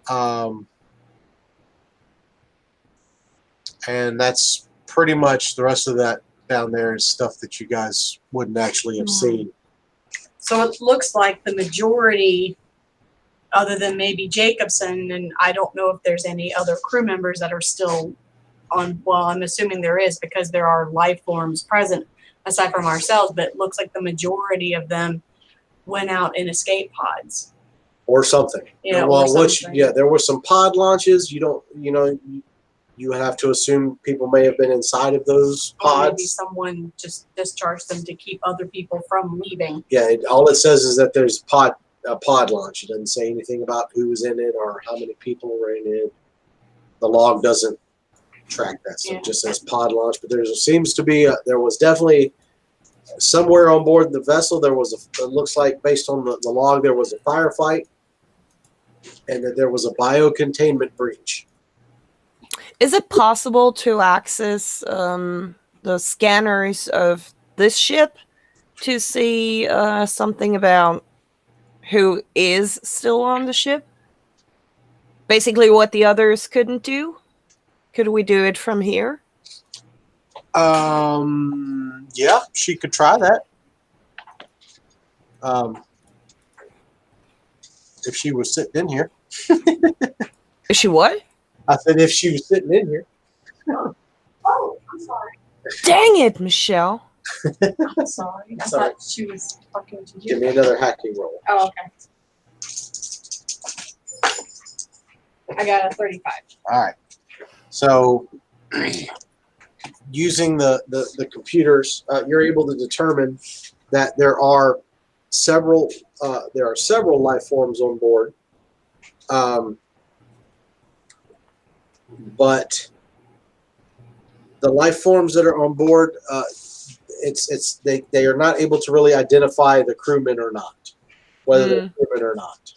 And that's pretty much the rest of that down there is stuff that you guys wouldn't actually have seen. So it looks like the majority, other than maybe Jacobson, and I don't know if there's any other crew members that are still on, well, I'm assuming there is because there are life forms present aside from ourselves, but it looks like the majority of them went out in escape pods. Or something. Yeah, well, or something. there were some pod launches. You have to assume people may have been inside of those Or maybe pods. someone just discharged them to keep other people from leaving. Yeah, all it says is that there's a pod launch. It doesn't say anything about who was in it or how many people were in it. The log doesn't track that, so Yeah. it just says pod launch. But there seems to be there was definitely somewhere on board the vessel. There was it looks like based on the log there was a firefight, and that there was a biocontainment breach. Is it possible to access the scanners of this ship to see something about who is still on the ship? Basically what the others couldn't do? Could we do it from here? Yeah, she could try that. If she was sitting in here. Is she what? I said if she was sitting in here. Oh, I'm sorry. Dang it, Michelle. I'm sorry. I Sorry. thought she was talking to Give you. me another hacking roll. Oh, okay. I got a 35. All right. So using the computers, you're able to determine that there are several life forms on board, but the life forms that are on board, they are not able to really identify the crewmen or not, whether they're crewmen or not.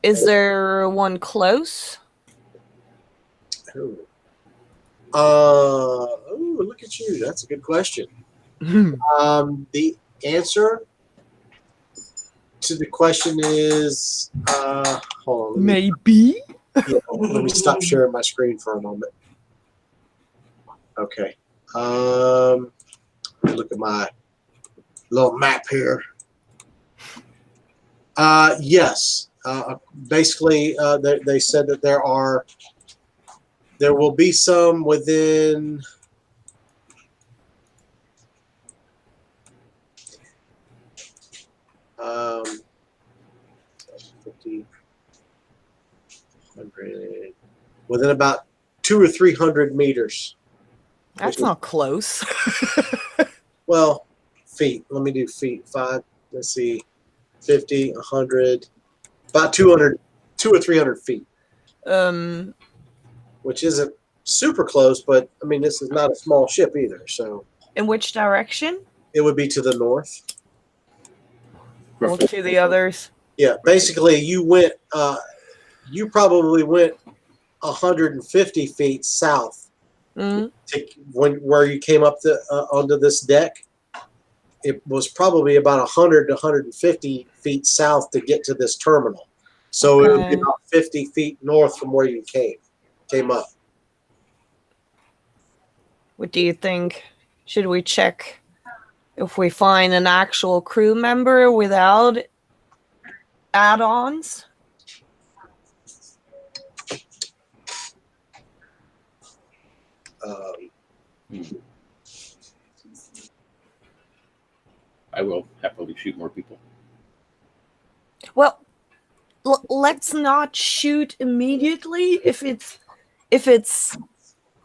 Is there one close? Look at you. That's a good question. The answer to the question is, hold on. Maybe. Let me stop sharing my screen for a moment. Okay. Look at my little map here. Yes. Basically, they said that there will be some within. 50, 100, within about 200 or 300 meters. That's not close. Well, feet. Let me do feet. 5. Let's see. 50, 100, about 200, 200 or 300 feet. Which isn't super close, but I mean, this is not a small ship either. So. In which direction? It would be to the north. Or to the others. Yeah, basically, you went. You probably went 150 feet south to where you came up onto this deck. It was probably about 100 to 150 feet south to get to this terminal. So it would be about 50 feet north from where you came up. What do you think? Should we check if we find an actual crew member without add-ons? I will happily shoot more people. Well, let's not shoot immediately. If it's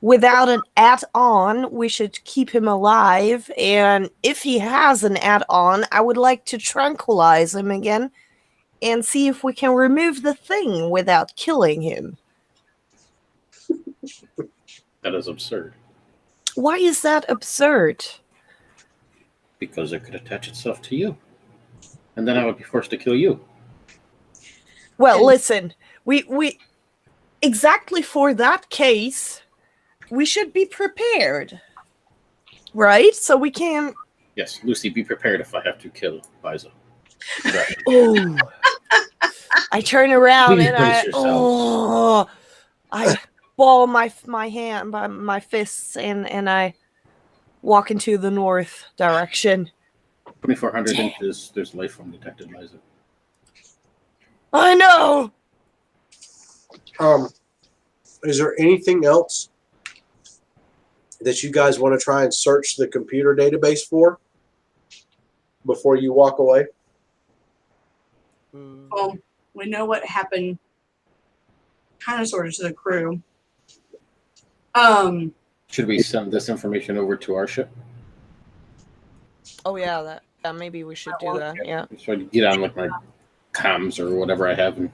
without an add-on, we should keep him alive. And if he has an add-on, I would like to tranquilize him again and see if we can remove the thing without killing him. That is absurd. Why is that absurd? Because it could attach itself to you. And then I would be forced to kill you. Well, listen, we exactly for that case, we should be prepared. Right? So we can... Yes, Lucy, be prepared if I have to kill Liza. Oh. I turn around Please and brace yourselves. I ball my hand by my fists and I walk into the north direction. 2,400 inches, there's life form detected, Liza. I know. Is there anything else that you guys want to try and search the computer database for before you walk away? Well, we know what happened kind of sort of to the crew. Should we send this information over to our ship? Oh yeah, maybe we should do that. Yeah. So I can get on with my comms or whatever I have. And,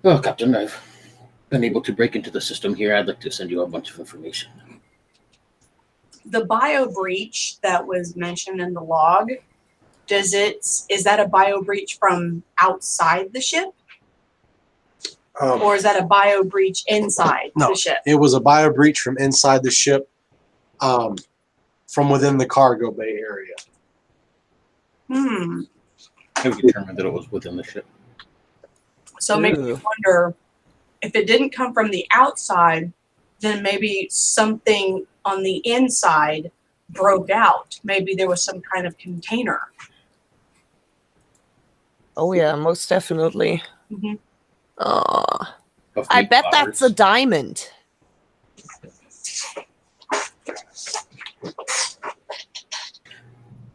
oh, Captain, I've been able to break into the system here. I'd like to send you a bunch of information. The bio breach that was mentioned in the log, is that a bio breach from outside the ship? Or is that a bio breach inside the ship? It was a bio breach from inside the ship, from within the cargo bay area. Have you determined that it was within the ship? So maybe you wonder if it didn't come from the outside, then maybe something on the inside broke out. Maybe there was some kind of container. Oh yeah, most definitely. Mm-hmm. I bet that's a diamond.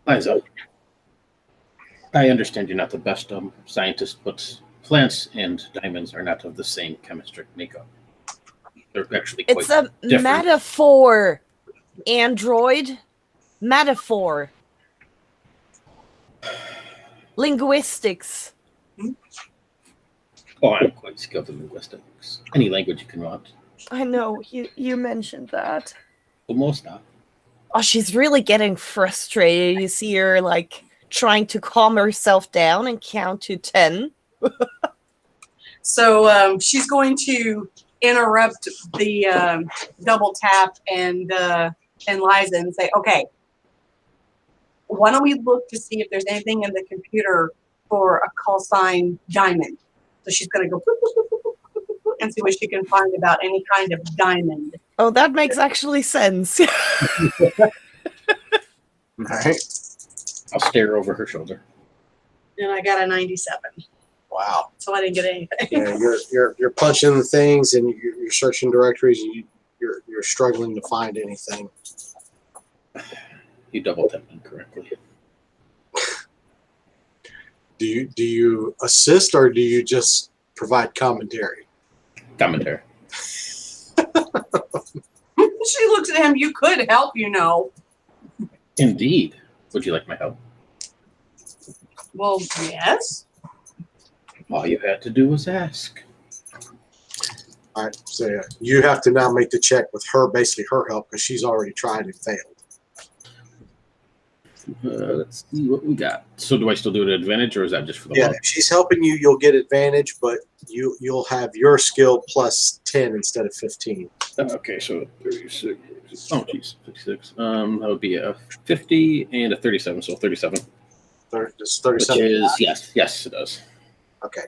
Liza, I understand you're not the best scientist, but plants and diamonds are not of the same chemistry makeup. They're actually quite It's a different. metaphor, android. Metaphor. Linguistics. Oh, I'm quite skilled in linguistics. Any language you can want. I know, you mentioned that. Almost not. Oh, she's really getting frustrated. You see her, like, trying to calm herself down and count to 10. So she's going to interrupt the double tap and Liza and say, okay, why don't we look to see if there's anything in the computer for a call sign diamond? So she's going to go and see what she can find about any kind of diamond. Oh, that makes actually sense. Right. I'll stare over her shoulder. And I got a 97. Wow. So I didn't get anything. Yeah, you're punching the things and you're searching directories and you're struggling to find anything. You double tapped incorrectly. Do you assist or do you just provide commentary? Commentary. She looks at him. You could help, you know. Indeed. Would you like my help? Well, yes. All you had to do was ask. All right, so yeah, you have to now make the check with her, basically her help, because she's already tried and failed. Let's see what we got. So do I still do it at advantage, or is that just for the Yeah, help? if she's helping you, you'll get advantage, but you'll have your skill plus 10 instead of 15. Okay, so 36. Oh, geez, 56. That would be a 50 and a 37, so 37. Just Which 37. is, yes, it does. Okay.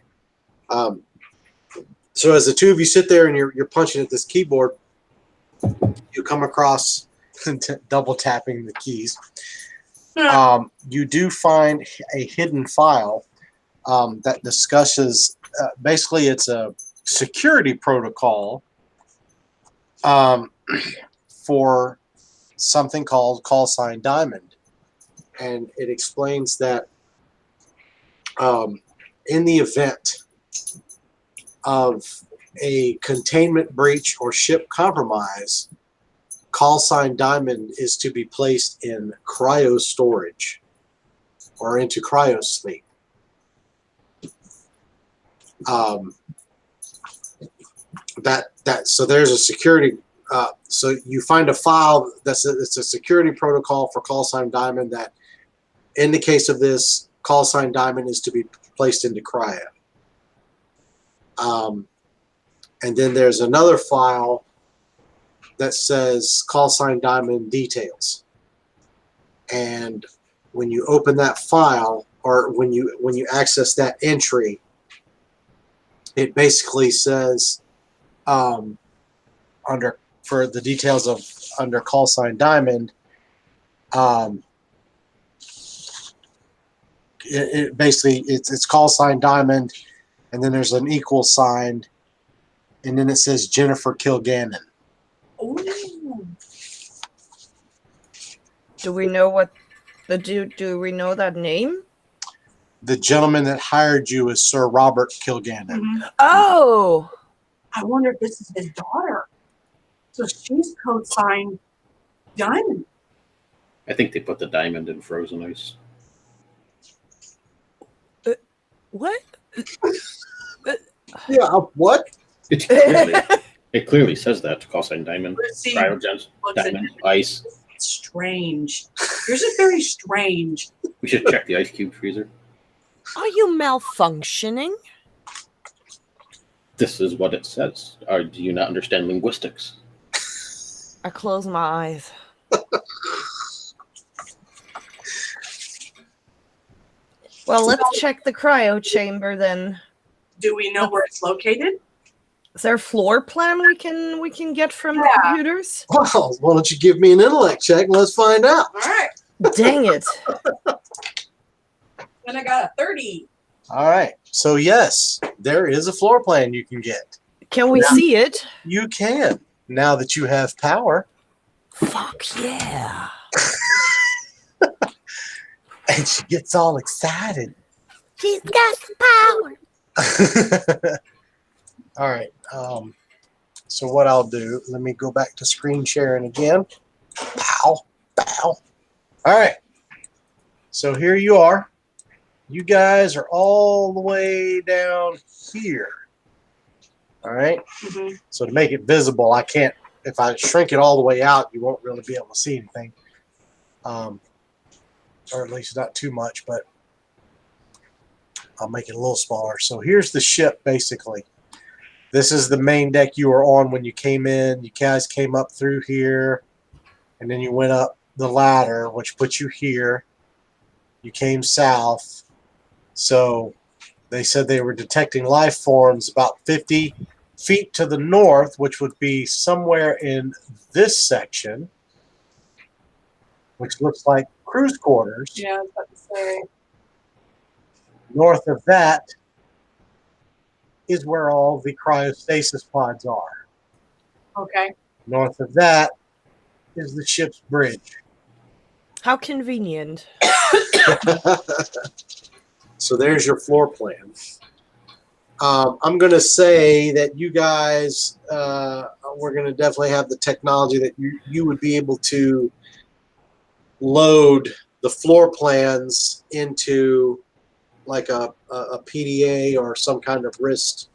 So as the two of you sit there and you're punching at this keyboard, you come across double tapping the keys. You do find a hidden file that discusses basically it's a security protocol for something called call sign diamond, and it explains that in the event of a containment breach or ship compromise, call sign diamond is to be placed in cryo storage or into cryo sleep. So there's a security. So you find a file it's a security protocol for call sign diamond that, in the case of this, call sign diamond is to be placed into cryo. And then there's another file that says call sign diamond details. And when you open that file, or when you access that entry, it basically says for the details of under call sign diamond, it basically it's call sign diamond, and then there's an equal sign, and then it says Jennifer Kilgannon. Ooh. Do we know what do we know that name? The gentleman that hired you is Sir Robert Kilgannon. Mm-hmm. Oh, I wonder if this is his daughter. So she's code signed Diamond. I think they put the diamond in frozen ice. what? Yeah, what? It clearly says that to call sign diamond. Let's see. Cryogens, diamond, ice. Strange. Yours is very strange. We should check the ice cube freezer. Are you malfunctioning? This is what it says. Do you not understand linguistics? I close my eyes. Well, let's check the cryo chamber then. Do we know where it's located? Is there a floor plan we can get from the computers? Well, why don't you give me an intellect check and let's find out. All right. Dang it. Then I got a 30. All right. So yes, there is a floor plan you can get. Can we see it? You can, now that you have power. Fuck yeah. And she gets all excited. She's got the power. All right. So what I'll do, let me go back to screen sharing again. Pow, pow. All right. So here you are. You guys are all the way down here. All right. Mm-hmm. So to make it visible, I can't, if I shrink it all the way out, you won't really be able to see anything. Or at least not too much, but I'll make it a little smaller. So here's the ship, basically. This is the main deck you were on when you came in. You guys came up through here, and then you went up the ladder, which put you here. You came south. So they said they were detecting life forms about 50 feet to the north, which would be somewhere in this section, which looks like cruise quarters. Yeah, I was about to say. North of that is where all the cryostasis pods are. Okay. North of that is the ship's bridge. How convenient. So there's your floor plan. I'm going to say that you guys, we're going to definitely have the technology that you would be able to load the floor plans into like a PDA or some kind of wrist.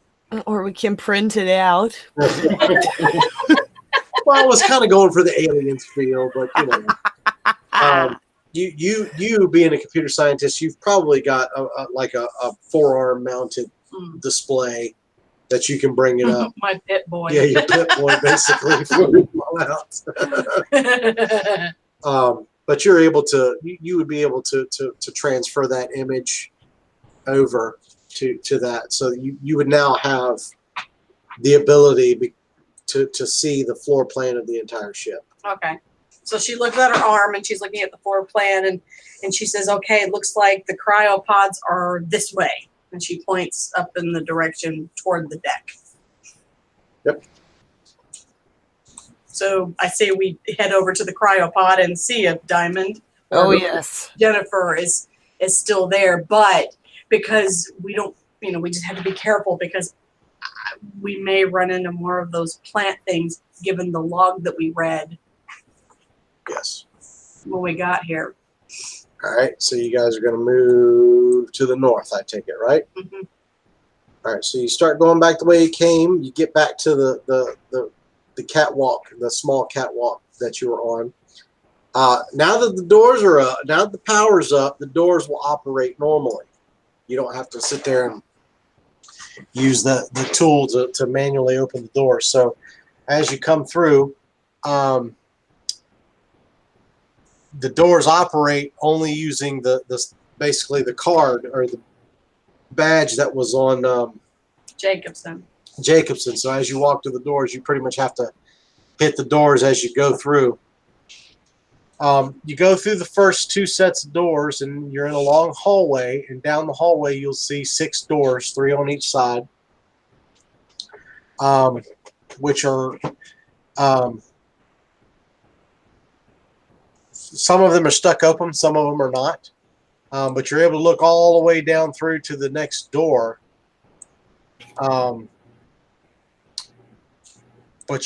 Or we can print it out. Well, I was kind of going for the aliens feel, but you know, you being a computer scientist, you've probably got a forearm mounted display that you can bring it up. My pit boy. Yeah, your pit boy basically floating out. But you're able to, you would be able to transfer that image over to that, so you would now have the ability to see the floor plan of the entire ship. Okay. So she looked at her arm and she's looking at the floor plan and she says, okay, it looks like the cryopods are this way. And she points up in the direction toward the deck. Yep. So I say we head over to the cryopod and see if Diamond Oh, yes. Jennifer is still there, but because we don't, we just have to be careful because we may run into more of those plant things given the log that we read. Yes. When we got here. All right, so you guys are going to move to the north, I take it, right? Mm-hmm. All right, so you start going back the way you came. You get back to the catwalk, the small catwalk that you were on. Now that the doors are up, now that the power's up, the doors will operate normally. You don't have to sit there and use the tool to manually open the door. So as you come through, the doors operate only using basically the card or the badge that was on Jacobson. So as you walk to the doors, you pretty much have to hit the doors as you go through. You go through the first two sets of doors, and you're in a long hallway. And down the hallway, you'll see 6 doors, 3 on each side, which are some of them are stuck open, some of them are not. But you're able to look all the way down through to the next door. But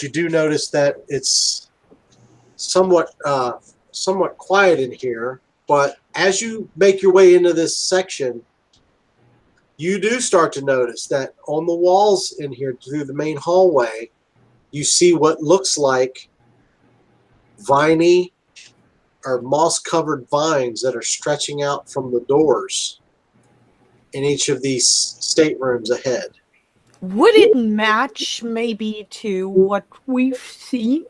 you do notice that it's somewhat quiet in here. But as you make your way into this section, you do start to notice that on the walls in here through the main hallway, you see what looks like viney or moss-covered vines that are stretching out from the doors in each of these staterooms ahead. Would it match maybe to what we've seen?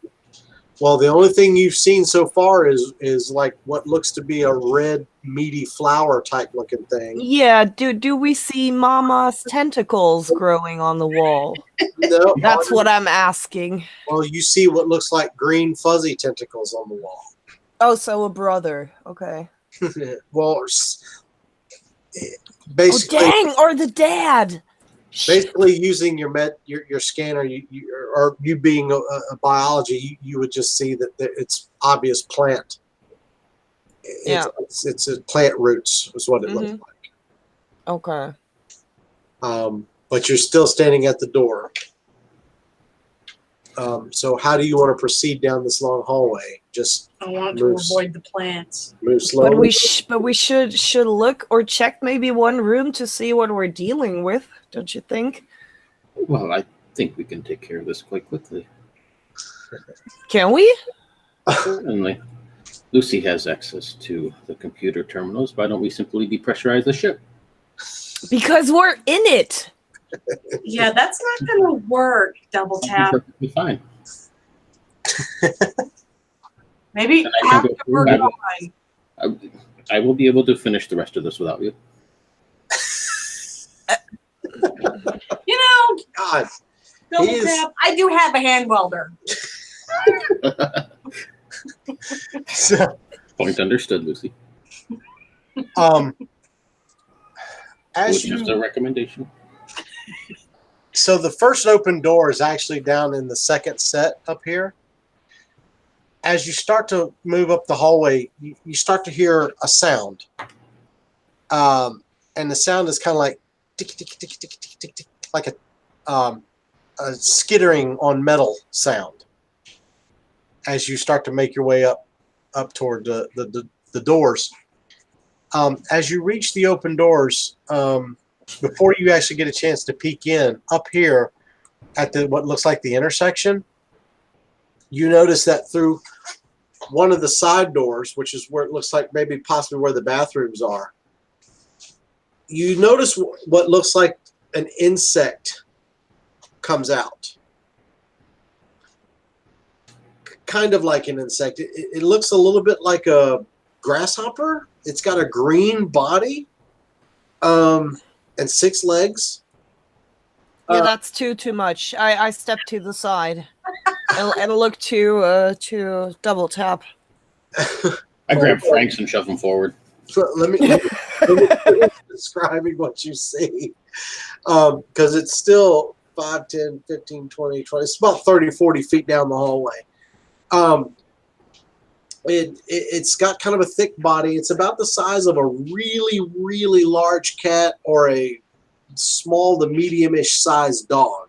Well, the only thing you've seen so far is like what looks to be a red, meaty flower type looking thing. Yeah, do we see Mama's tentacles growing on the wall? No, That's what I'm asking. Well, you see what looks like green fuzzy tentacles on the wall. Oh, so a brother. Okay. Well, basically, oh, dang, or the dad. Basically, using your scanner, or you being a biology, you would just see that it's obvious plant. Yeah. It's a plant roots is what it looks like. Okay. But you're still standing at the door. So how do you want to proceed down this long hallway? Just I want to avoid the plants. move slowly. But we should look or check maybe one room to see what we're dealing with. Don't you think? Well, I think we can take care of this quite quickly. Can we? Certainly. Lucy has access to the computer terminals. Why don't we simply depressurize the ship? Because we're in it. Yeah, that's not going to work, Double Tap. Perfectly fine. Maybe And I can after go through we're that. gone. I will be able to finish the rest of this without you. You know, God, Double He is- Tap, I do have a hand welder. so, Point understood, Lucy. as It was just a recommendation. so the first open door is actually down in the second set up here. As you start to move up the hallway, you start to hear a sound. And the sound is kind of like tick, tick, tick, tick, tick, tick, tick, like a skittering on metal sound. As you start to make your way up toward the doors. As you reach the open doors, before you actually get a chance to peek in, up here at what looks like the intersection, you notice that through one of the side doors, which is where it looks like maybe possibly where the bathrooms are, you notice what looks like an insect comes out. Kind of like an insect. It looks a little bit like a grasshopper. It's got a green body and 6 legs. Yeah, that's too much. I step to the side and look to Double Tap. I grab Frank's and shove him forward. So let me finish describing what you see. Because it's still 5, 10, 15, 20, 20. It's about 30, 40 feet down the hallway. It's got kind of a thick body. It's about the size of a really, really large cat or a small to medium-ish sized dog.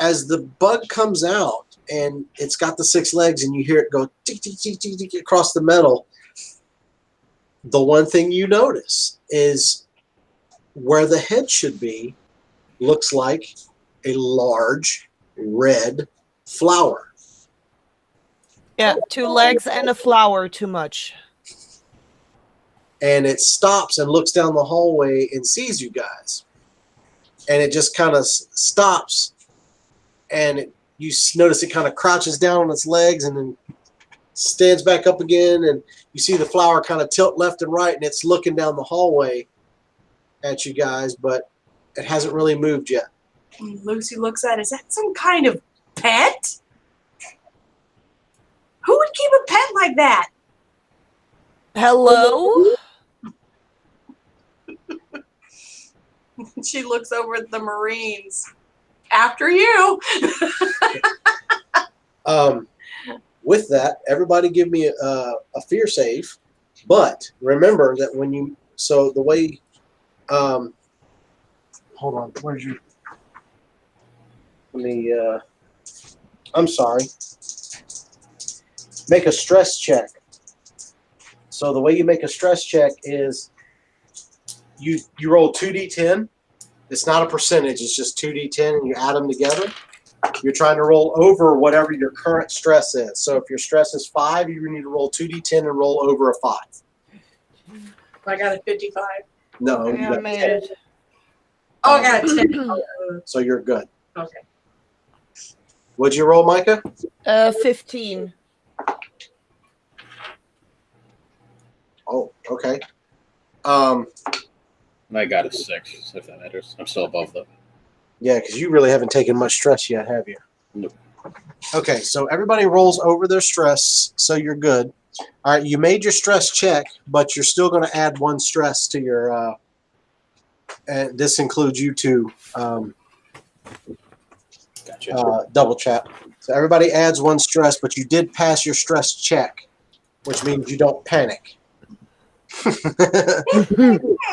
As the bug comes out and it's got the 6 legs and you hear it go tick, tick, tick, tick, tick across the metal, the one thing you notice is where the head should be looks like a large red flower. Yeah, 2 legs and a flower too much. And it stops and looks down the hallway and sees you guys. And it just kind of stops. And you notice it kind of crouches down on its legs and then stands back up again. And you see the flower kind of tilt left and right. And it's looking down the hallway at you guys. But it hasn't really moved yet. Lucy looks at it. Is that some kind of pet? Who would keep a pet like that? Hello? She looks over at the Marines. After you. With that, everybody give me a fear save. But remember that when you, so the way, hold on, where's your, let me, I'm sorry. Make a stress check. So the way you make a stress check is you roll 2d10. It's not a percentage. It's just 2d10 and you add them together. You're trying to roll over whatever your current stress is. So if your stress is 5, you need to roll 2d10 and roll over a 5. I got a 55. No, you Yeah, I got made 10. it. Oh, I got a 10. So you're good. Okay. What'd you roll, Micah? 15. Oh, okay. I got a 6, if that matters. I'm still above though. Yeah, because you really haven't taken much stress yet, have you? Nope. Okay, so everybody rolls over their stress, so you're good. All right, you made your stress check, but you're still going to add 1 stress to your. And this includes you two. Gotcha. Double chat. So everybody adds 1 stress, but you did pass your stress check. which means you don't panic.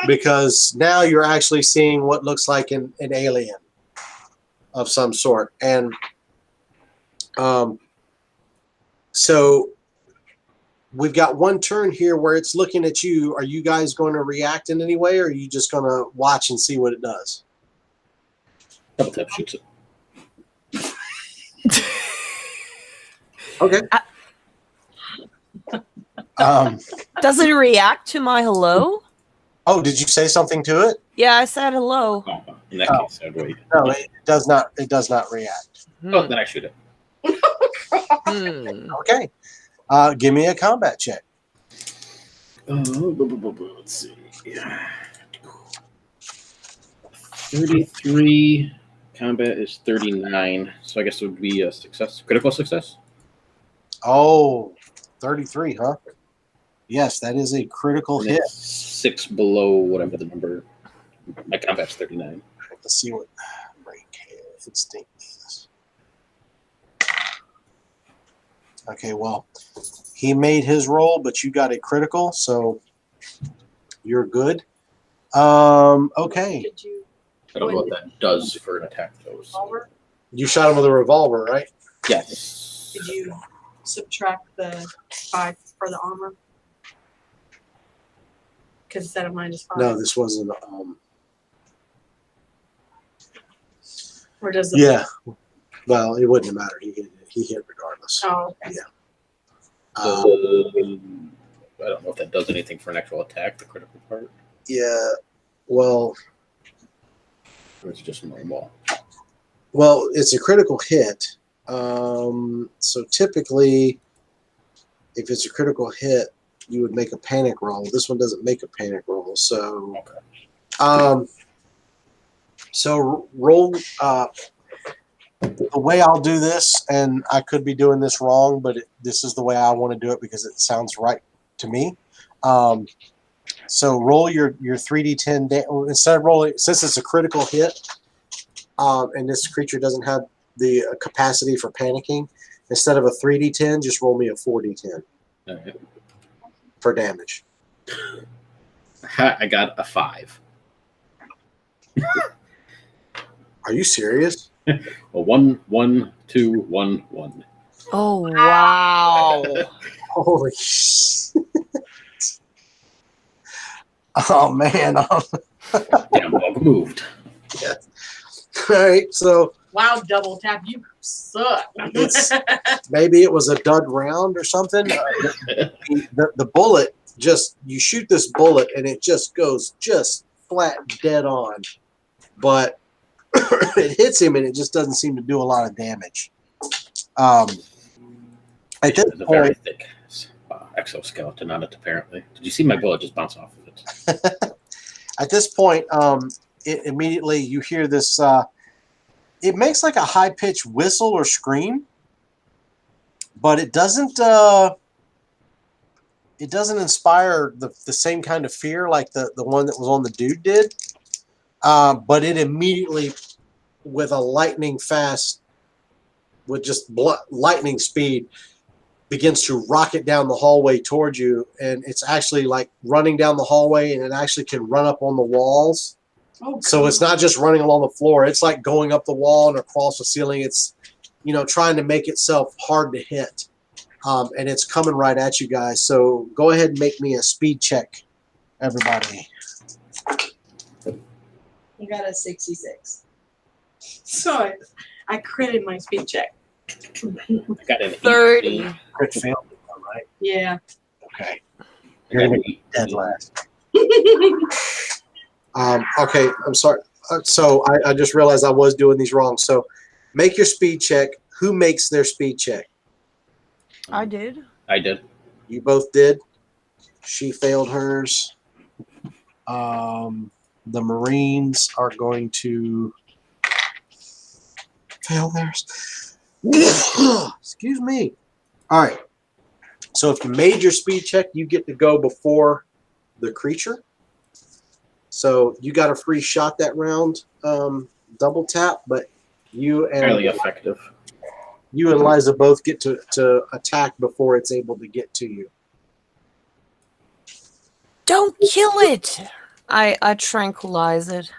Because now you're actually seeing what looks like an alien of some sort. And so we've got one turn here where it's looking at you. Are you guys going to react in any way, or are you just going to watch and see what it does? Double tap shoots it. Okay. Does it react to my hello? Oh, did you say something to it? Yeah, I said hello. Oh, in that case, I'd wait. No, it does not. It does not react. Oh, then I shoot it. Okay. Give me a combat check. Let's see. 33. Combat is 39. So I guess it would be a success. Critical success? Oh, 33, huh? Yes, that is a critical And hit. it's 6 below whatever the number. My combat's 39. Let's see what break instinct is. Okay, well, he made his roll, but you got a critical, so you're good. Okay. Did you I don't know what that does for an attack, though. So. revolver? You shot him with a revolver, right? Yes. Did you subtract the 5 for the armor? Because instead of minus 5. No, this wasn't. Or does the Yeah. Well, it wouldn't have mattered. He hit regardless. Oh, okay. Yeah. I don't know if that does anything for an actual attack, the critical part. Yeah. Well, Or it's just normal. Well, it's a critical hit. So typically, if it's a critical hit, you would make a panic roll. This one doesn't make a panic roll. So, Okay. so roll. The way I'll do this, and I could be doing this wrong, but this is the way I want to do it because it sounds right to me. So roll your 3d10 instead of rolling, since it's a critical hit, and this creature doesn't have the capacity for panicking. Instead of a 3d10, just roll me a 4d10 Alright. for damage. I got a 5. Are you serious? Well, 1, 1, 2, 1, 1. Oh, wow. Holy shit. Oh, man. Damn bug moved. Yeah. All right, so Wow, double tap, you suck. maybe it was a dud round or something. The bullet, you shoot this bullet and it just goes just flat dead on. But it hits him and it just doesn't seem to do a lot of damage. At this It's a very point, thick exoskeleton on it, apparently. Did you see my bullet just bounce off of it? at this point, it immediately you hear this. It makes like a high-pitched whistle or scream, but it doesn't. It doesn't inspire the same kind of fear like the one that was on the dude did. But it immediately, with a lightning fast, with just lightning speed, begins to rocket down the hallway towards you. And it's actually like running down the hallway, and it actually can run up on the walls. Oh, So it's not just running along the floor. It's like going up the wall and across the ceiling. It's, trying to make itself hard to hit. And it's coming right at you guys. So go ahead and make me a speed check, everybody. You got a 66. So I critted my speed check. I got an 30. 18. Crit failed, all right? Yeah. Okay. I You're got going an to be dead 18. last. Okay, I'm sorry. So I just realized I was doing these wrong. So make your speed check. Who makes their speed check? I did. I did. You both did. She failed hers. The Marines are going to fail theirs. Excuse me. All right. So if you made your speed check, you get to go before the creature. So you got a free shot that round, double tap, but you Fairly and effective. Liza both get to attack before it's able to get to you. Don't kill it. I tranquilize it.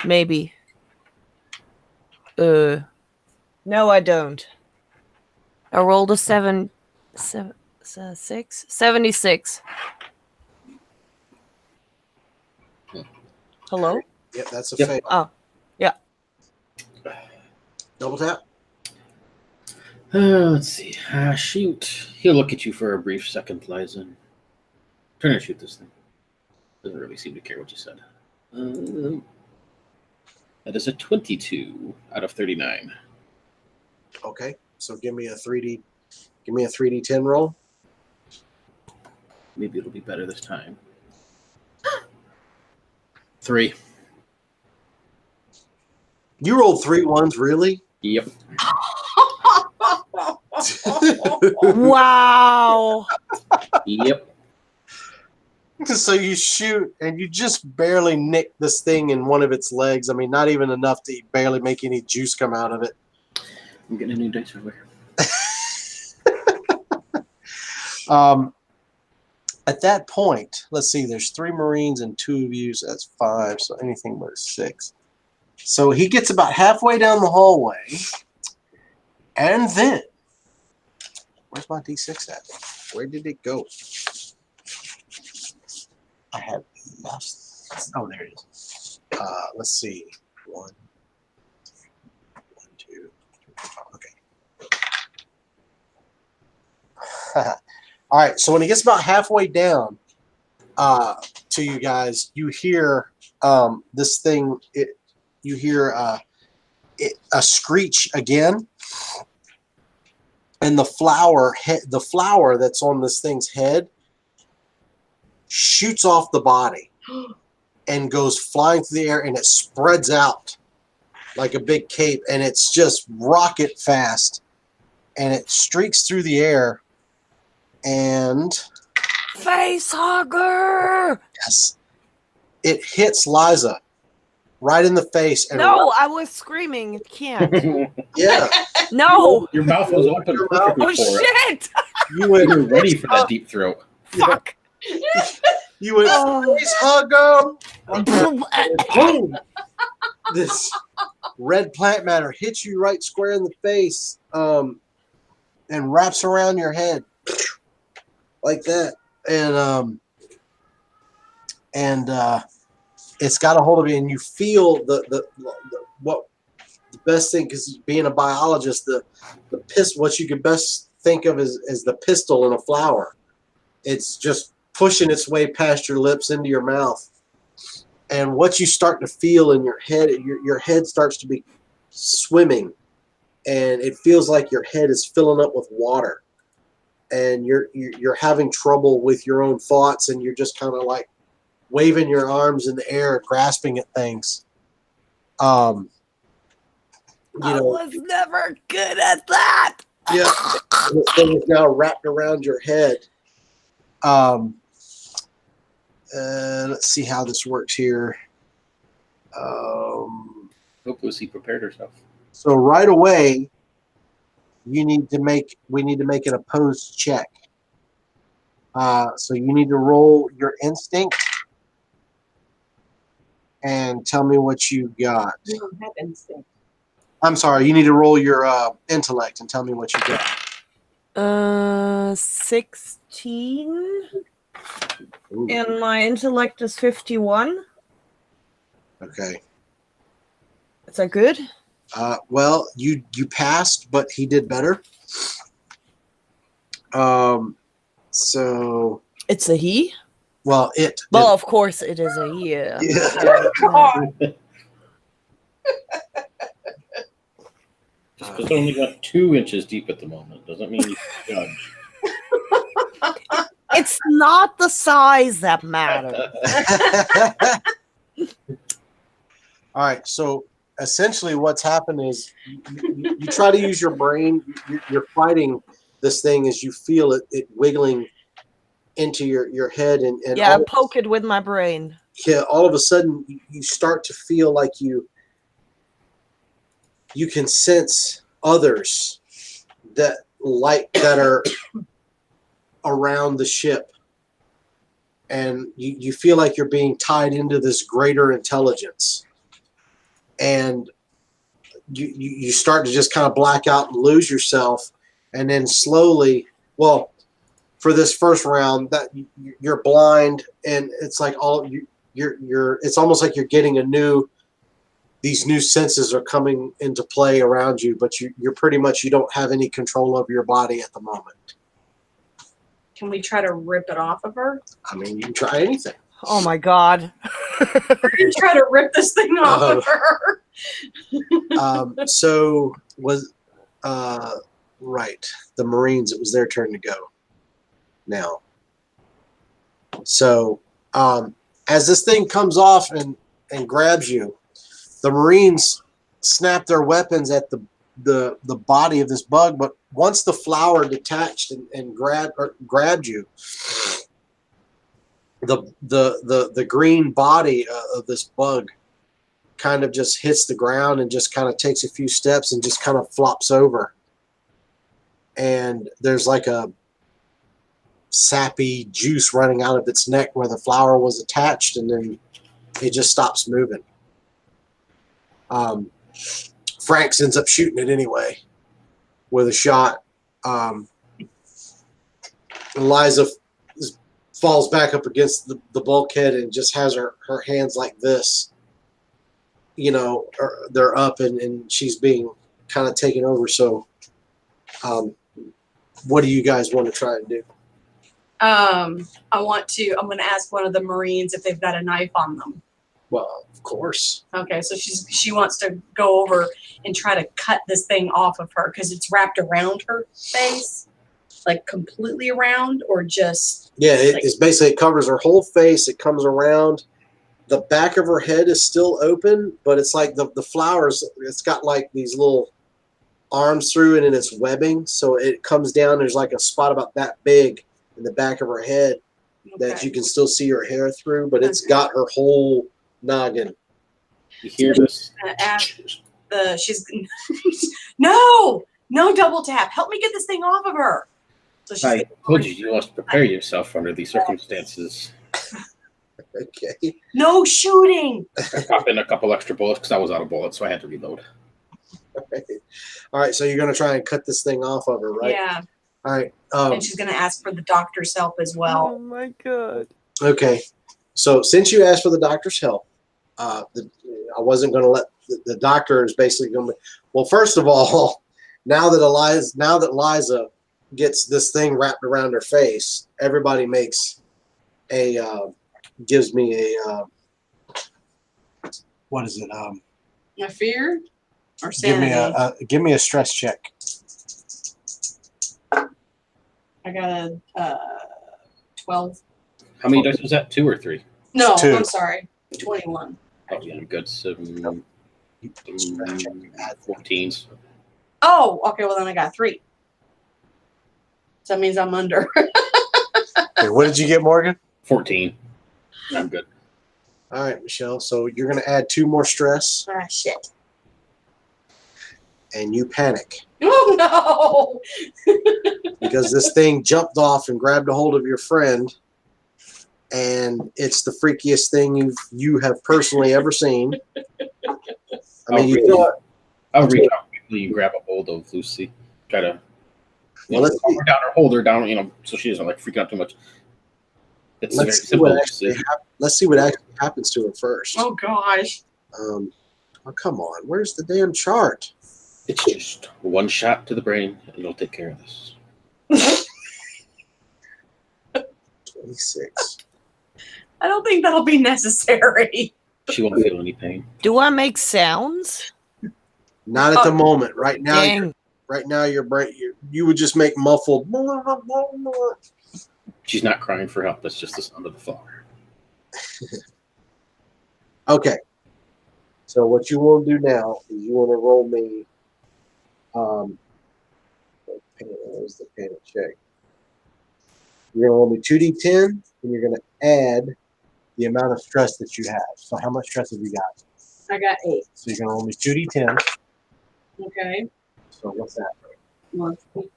Maybe. No, I don't. I rolled a 76. Hello? Yep, that's a Yep. fail. Oh, yeah. Double tap. Let's see. Shoot. He'll look at you for a brief second, Liza. Turn and shoot this thing. Doesn't really seem to care what you said. That is a 22 out of 39. Okay, so give me a 3D10 roll. Maybe it'll be better this time. 3. You rolled 3 ones, really? Yep. Wow. Yep. So you shoot and you just barely nick this thing in one of its legs. I mean, not even enough to barely make any juice come out of it. I'm getting a new dice over here. At that point, let's see, there's 3 Marines and 2 of you, so that's 5, so anything but a 6. So he gets about halfway down the hallway, and then, where's my D6 at? Where did it go? I have lost. Oh, there it is. Let's see. 1, 2, 3, 4, okay. All right, so when he gets about halfway down to you guys, you hear this thing. You hear a screech again, and the flower that's on this thing's head shoots off the body and goes flying through the air, and it spreads out like a big cape, and it's just rocket fast, and it streaks through the air. And Face hugger. yes, it hits Liza right in the face. And No, I was screaming. It can't. yeah, No. Your mouth was open perfectly Oh, for it. shit. you went You're ready for that deep throat. Fuck. You went Oh. face hugger. Boom! This red plant matter hits you right square in the face, and wraps around your head like that, and it's got a hold of you, and you feel the best thing, because being a biologist, the what you could best think of is the pistil in a flower. It's just pushing its way past your lips into your mouth, and what you start to feel in your head, your head starts to be swimming, and it feels like your head is filling up with water, and you're having trouble with your own thoughts, and you're just kind of like waving your arms in the air, grasping at things. I was never good at that. Yeah, this thing is now wrapped around your head. Let's see how this works here. Hope Lucy prepared herself. So right away, we need to make an opposed check. So you need to roll your instinct and tell me what you got. You don't have instinct. I'm sorry, you need to roll your intellect and tell me what you got. 16. Ooh, And my intellect is 51. okay. Is that good? Well, you passed, but he did better. So, It's a he? well, Well, of course it is a he. Yeah. Just because it only got 2 inches deep at the moment doesn't mean you can judge. It's not the size that matters. All right. So essentially, what's happened is you try to use your brain. You're fighting this thing as you feel it wiggling into your head, and Yeah, I poke it with my brain. yeah, all of a sudden you start to feel like you can sense others that are around the ship, and you feel like you're being tied into this greater intelligence, and you start to just kind of black out and lose yourself, and then slowly, well, for this first round, that you're blind, and it's like it's almost like you're getting these new senses are coming into play around you, but you're pretty much, you don't have any control over your body at the moment. Can we try to rip it off of her? I mean, you can try anything. Oh my god. You try to rip this thing off of her. So was right. The Marines, it was their turn to go now. So as this thing comes off and grabs you, the Marines snap their weapons at the body of this bug, but once the flower detached and grabbed you, the green body of this bug kind of just hits the ground and just kind of takes a few steps and just kind of flops over. And there's like a sappy juice running out of its neck where the flower was attached, and then it just stops moving. Franks ends up shooting it anyway with a shot. Eliza falls back up against the bulkhead and just has her hands like this. You know, they're up, and she's being kind of taken over. So what do you guys want to try and do? I'm going to ask one of the Marines if they've got a knife on them. Well, of course. Okay, so she wants to go over and try to cut this thing off of her because it's wrapped around her face, like completely around, or just... Yeah, it's basically, it covers her whole face. It comes around. The back of her head is still open, but it's like the flowers, it's got like these little arms through it, and it's webbing. So it comes down. There's like a spot about that big in the back of her head that you can still see her hair through, but it's got her whole noggin. You hear this? She's no double tap. Help me get this thing off of her. So she's I told you, you must prepare yourself under these circumstances. Okay. No shooting. I popped in a couple extra bullets because I was out of bullets, so I had to reload. All right, so you're going to try and cut this thing off of her, right? Yeah. All right. And she's going to ask for the doctor's help as well. Oh my god. Okay. So since you asked for the doctor's help, I wasn't going to let the doctor is basically going to. Well, first of all, now that Eliza gets this thing wrapped around her face, everybody makes gives me a what is it? A fear or sanity? Give me a stress check. I got a 12. How many dice was that? 2 or 3? No, 2. I'm sorry. 21. Oh, yeah, I'm good. 14s. Oh, okay. Well, then I got 3. So that means I'm under. Okay, what did you get, Morgan? 14. I'm good. All right, Michelle. So you're going to add 2 more stress, Ah, shit. and you panic Oh, no. because this thing jumped off and grabbed a hold of your friend, and it's the freakiest thing you have personally ever seen. I mean, you thought. I'll reach out quickly and grab a hold of Lucy. Try to calm her down or hold her down, so she doesn't like freak out too much. It's very simple. Let's see what actually happens to her first. Oh, gosh. Oh, come on. Where's the damn chart? It's just 1 shot to the brain, and it'll take care of this. 26. I don't think that'll be necessary. She won't feel any pain. Do I make sounds? Not at the moment. Right now, Dang. your brain, you would just make muffled. She's not crying for help. That's just the sound of the flower. Okay. So what you want to do now is you want to roll me. Where's the panic check? You're going to roll me 2d10, and you're going to add the amount of stress that you have. So how much stress have you got? I got 8. So you're going to roll me 2d10. Okay. So what's that?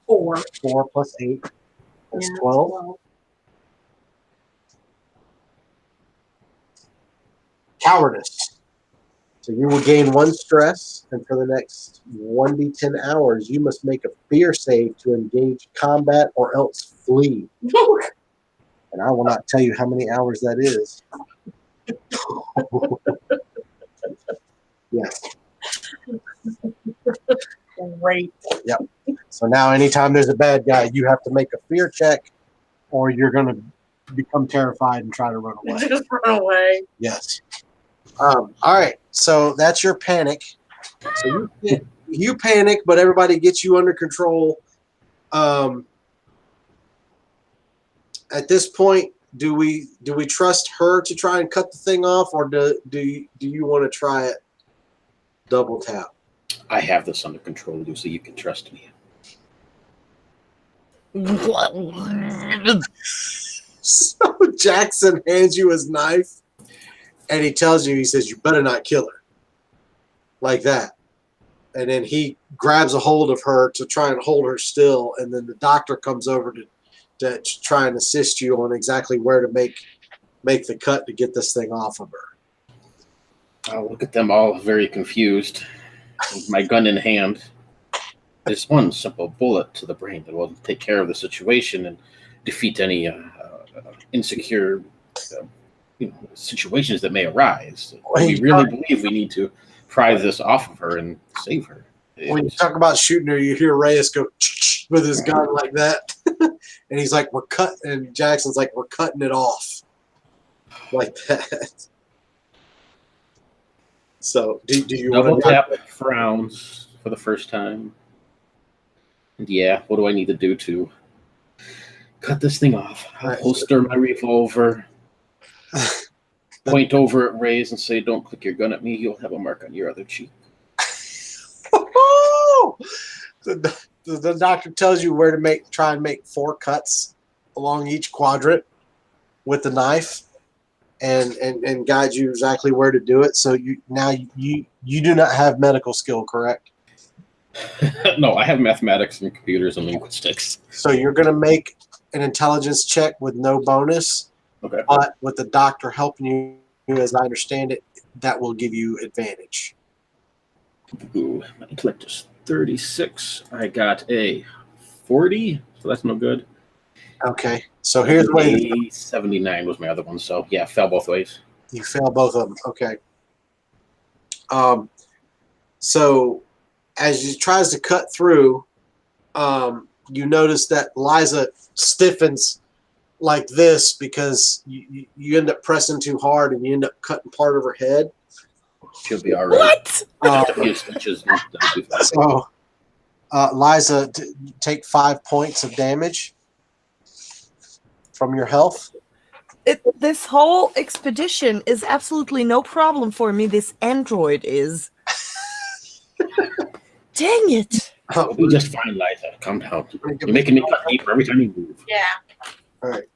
4. 4 plus 8. That's Yeah, 12. Cowardice. So you will gain 1 stress, and for the next 1d10 hours, you must make a fear save to engage combat or else flee. And I will not tell you how many hours that is. Yes. Great. Yep. So now anytime there's a bad guy, you have to make a fear check or you're going to become terrified and try to run away. Just run away. Yes. All right. So that's your panic. So you panic, but everybody gets you under control. At this point, do we trust her to try and cut the thing off, or do you want to try it double tap? I have this under control, Lucy. You can trust me. So Jackson hands you his knife, and he tells you, he says, "You better not kill her." Like that. And then he grabs a hold of her to try and hold her still, and then the doctor comes over to try and assist you on exactly where to make the cut to get this thing off of her. I'll look at them all very confused, with my gun in hand. There's one simple bullet to the brain that will take care of the situation and defeat any insecure situations that may arise. We really believe we need to pry this off of her and save her. When you talk about shooting her, you hear Reyes go with his gun like that. And he's like, "We're cut," and Jackson's like, "We're cutting it off." Like that. So do you double want to tap frowns for the first time? And yeah, what do I need to do to cut this thing off? I'll holster my revolver, point over at Reyes and say, "Don't click your gun at me. You'll have a mark on your other cheek." The doctor tells you where to try and make 4 cuts along each quadrant with the knife, and guide you exactly where to do it. So you do not have medical skill, correct? No, I have mathematics and computers and linguistics. So you're going to make an intelligence check with no bonus. Okay. But with the doctor helping you, as I understand it, that will give you advantage. Ooh, my intellect is 36. I got a 40, so that's no good. Okay. So here's the way. A 79 was my other one, so yeah, fell both ways. You fail both of them. Okay. So as he tries to cut through, you notice that Liza stiffens like this because you end up pressing too hard and you end up cutting part of her head. She'll be all right. What? A few stitches. So, Liza, take 5 points of damage from your health. This whole expedition is absolutely no problem for me. This android is. Dang it. We'll be just fine, Liza. Calm down. You're making me cut deeper every time you move. Yeah. All right.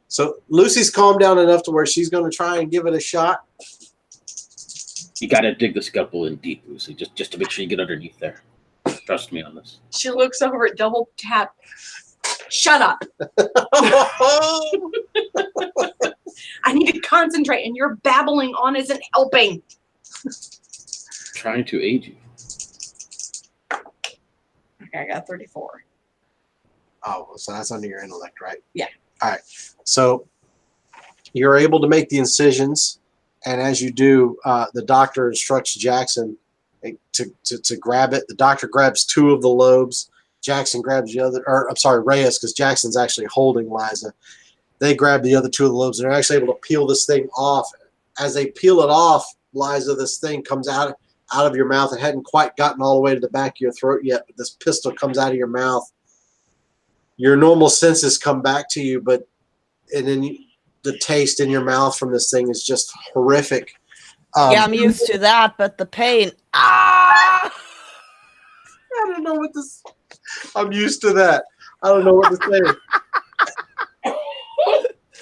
So Lucy's calmed down enough to where she's going to try and give it a shot. You got to dig the scalpel in deep, Lucy, just to make sure you get underneath there. Trust me on this. She looks over at double tap. Shut up. I need to concentrate, and your babbling on isn't helping. Trying to aid you. Okay, I got 34. Oh, so that's under your intellect, right? Yeah. All right. So you're able to make the incisions, and as you do, the doctor instructs Jackson to grab it. The doctor grabs 2 of the lobes. Jackson grabs the other, or I'm sorry, Reyes, because Jackson's actually holding Liza. They grab the other 2 of the lobes, and they're actually able to peel this thing off. As they peel it off, Liza, this thing comes out of your mouth. It hadn't quite gotten all the way to the back of your throat yet, but this pistol comes out of your mouth. Your normal senses come back to you, and then the taste in your mouth from this thing is just horrific. Yeah, I'm used to that, but the pain. Ah! I don't know what this. I'm used to that. I don't know what to say.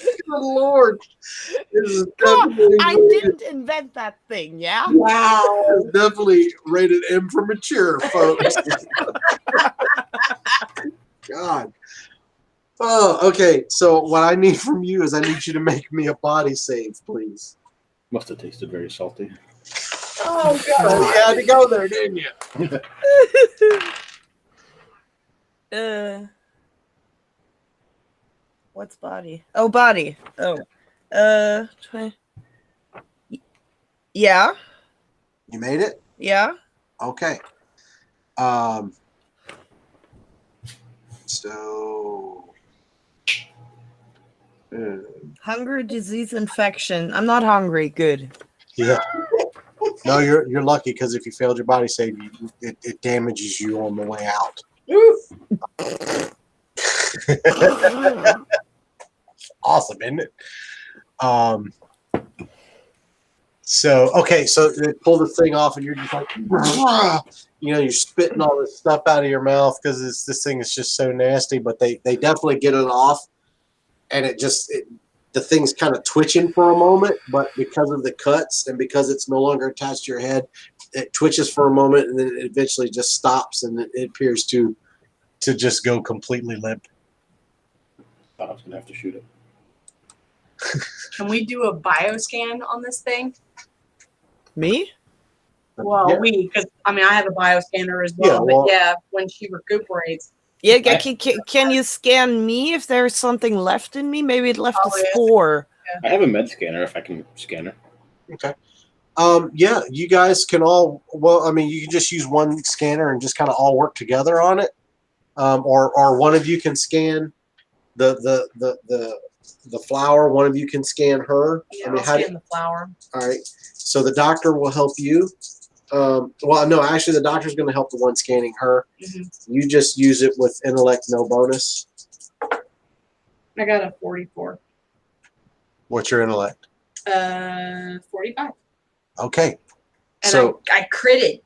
Good Lord. This is I didn't invent that thing, yeah? Wow. It's definitely rated M for mature, folks. God. Oh, okay. So what I need from you is I need you to make me a body save, please. Must have tasted very salty. Oh God, you had to go there, didn't you? What's body? Oh, body. Oh, yeah, You made it? yeah. Okay. So Hunger, disease, infection. I'm not hungry. Good. yeah. No, you're lucky because if you failed your body save, it damages you on the way out. Awesome, isn't it? So okay, so they pull the thing off, and you're just like, you know, you're spitting all this stuff out of your mouth because this thing is just so nasty. But they definitely get it off, and the thing's kind of twitching for a moment, but because of the cuts and because it's no longer attached to your head, it twitches for a moment, and then it eventually just stops, and it appears to just go completely limp. Thought I was gonna have to shoot it. Can we do a bioscan on this thing? Me? Well, Yeah. because I mean, I have a bioscanner as well. Yeah, well- but yeah, when she recuperates, Yeah. Can you scan me if there's something left in me? Maybe it left a Oh, yeah. spore. I have a med scanner if I can scan her. Okay. Yeah, you guys can all. Well, I mean, you can just use one scanner and just kind of all work together on it, or one of you can scan the flower. One of you can scan her. yeah, I mean, I'll how do, scan the flower. all right. So the doctor will help you. Well, no, actually, the doctor's going to help the one scanning her. Mhm. You just use it with intellect, no bonus. I got a 44. What's your intellect? 45. Okay. And So I critted.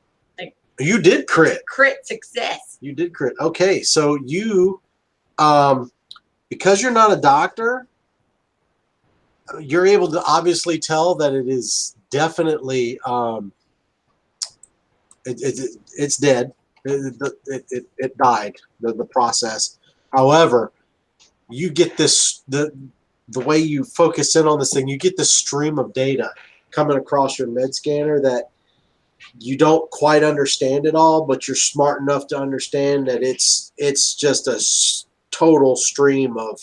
you did crit. Crit success. You did crit. Okay, so you, because you're not a doctor, you're able to obviously tell that it is definitely it's dead. It died. The process. However, you get this the way you focus in on this thing. You get this stream of data coming across your med scanner that you don't quite understand it all, but you're smart enough to understand that it's just a total stream of.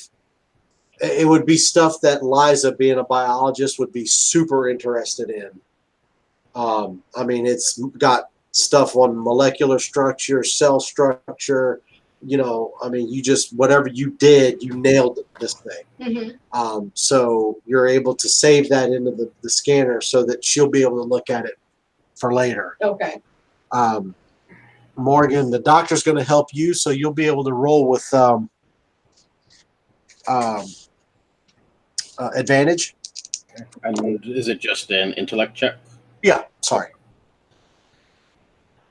It would be stuff that Liza, being a biologist, would be super interested in. I mean, it's got stuff on molecular structure, cell structure. You know, I mean, you just whatever you did, you nailed this thing. Mm-hmm. So you're able to save that into the scanner so that she'll be able to look at it for later. Okay. Morgan, the doctor's going to help you, so you'll be able to roll with advantage. And is it just an intellect check? Yeah, sorry.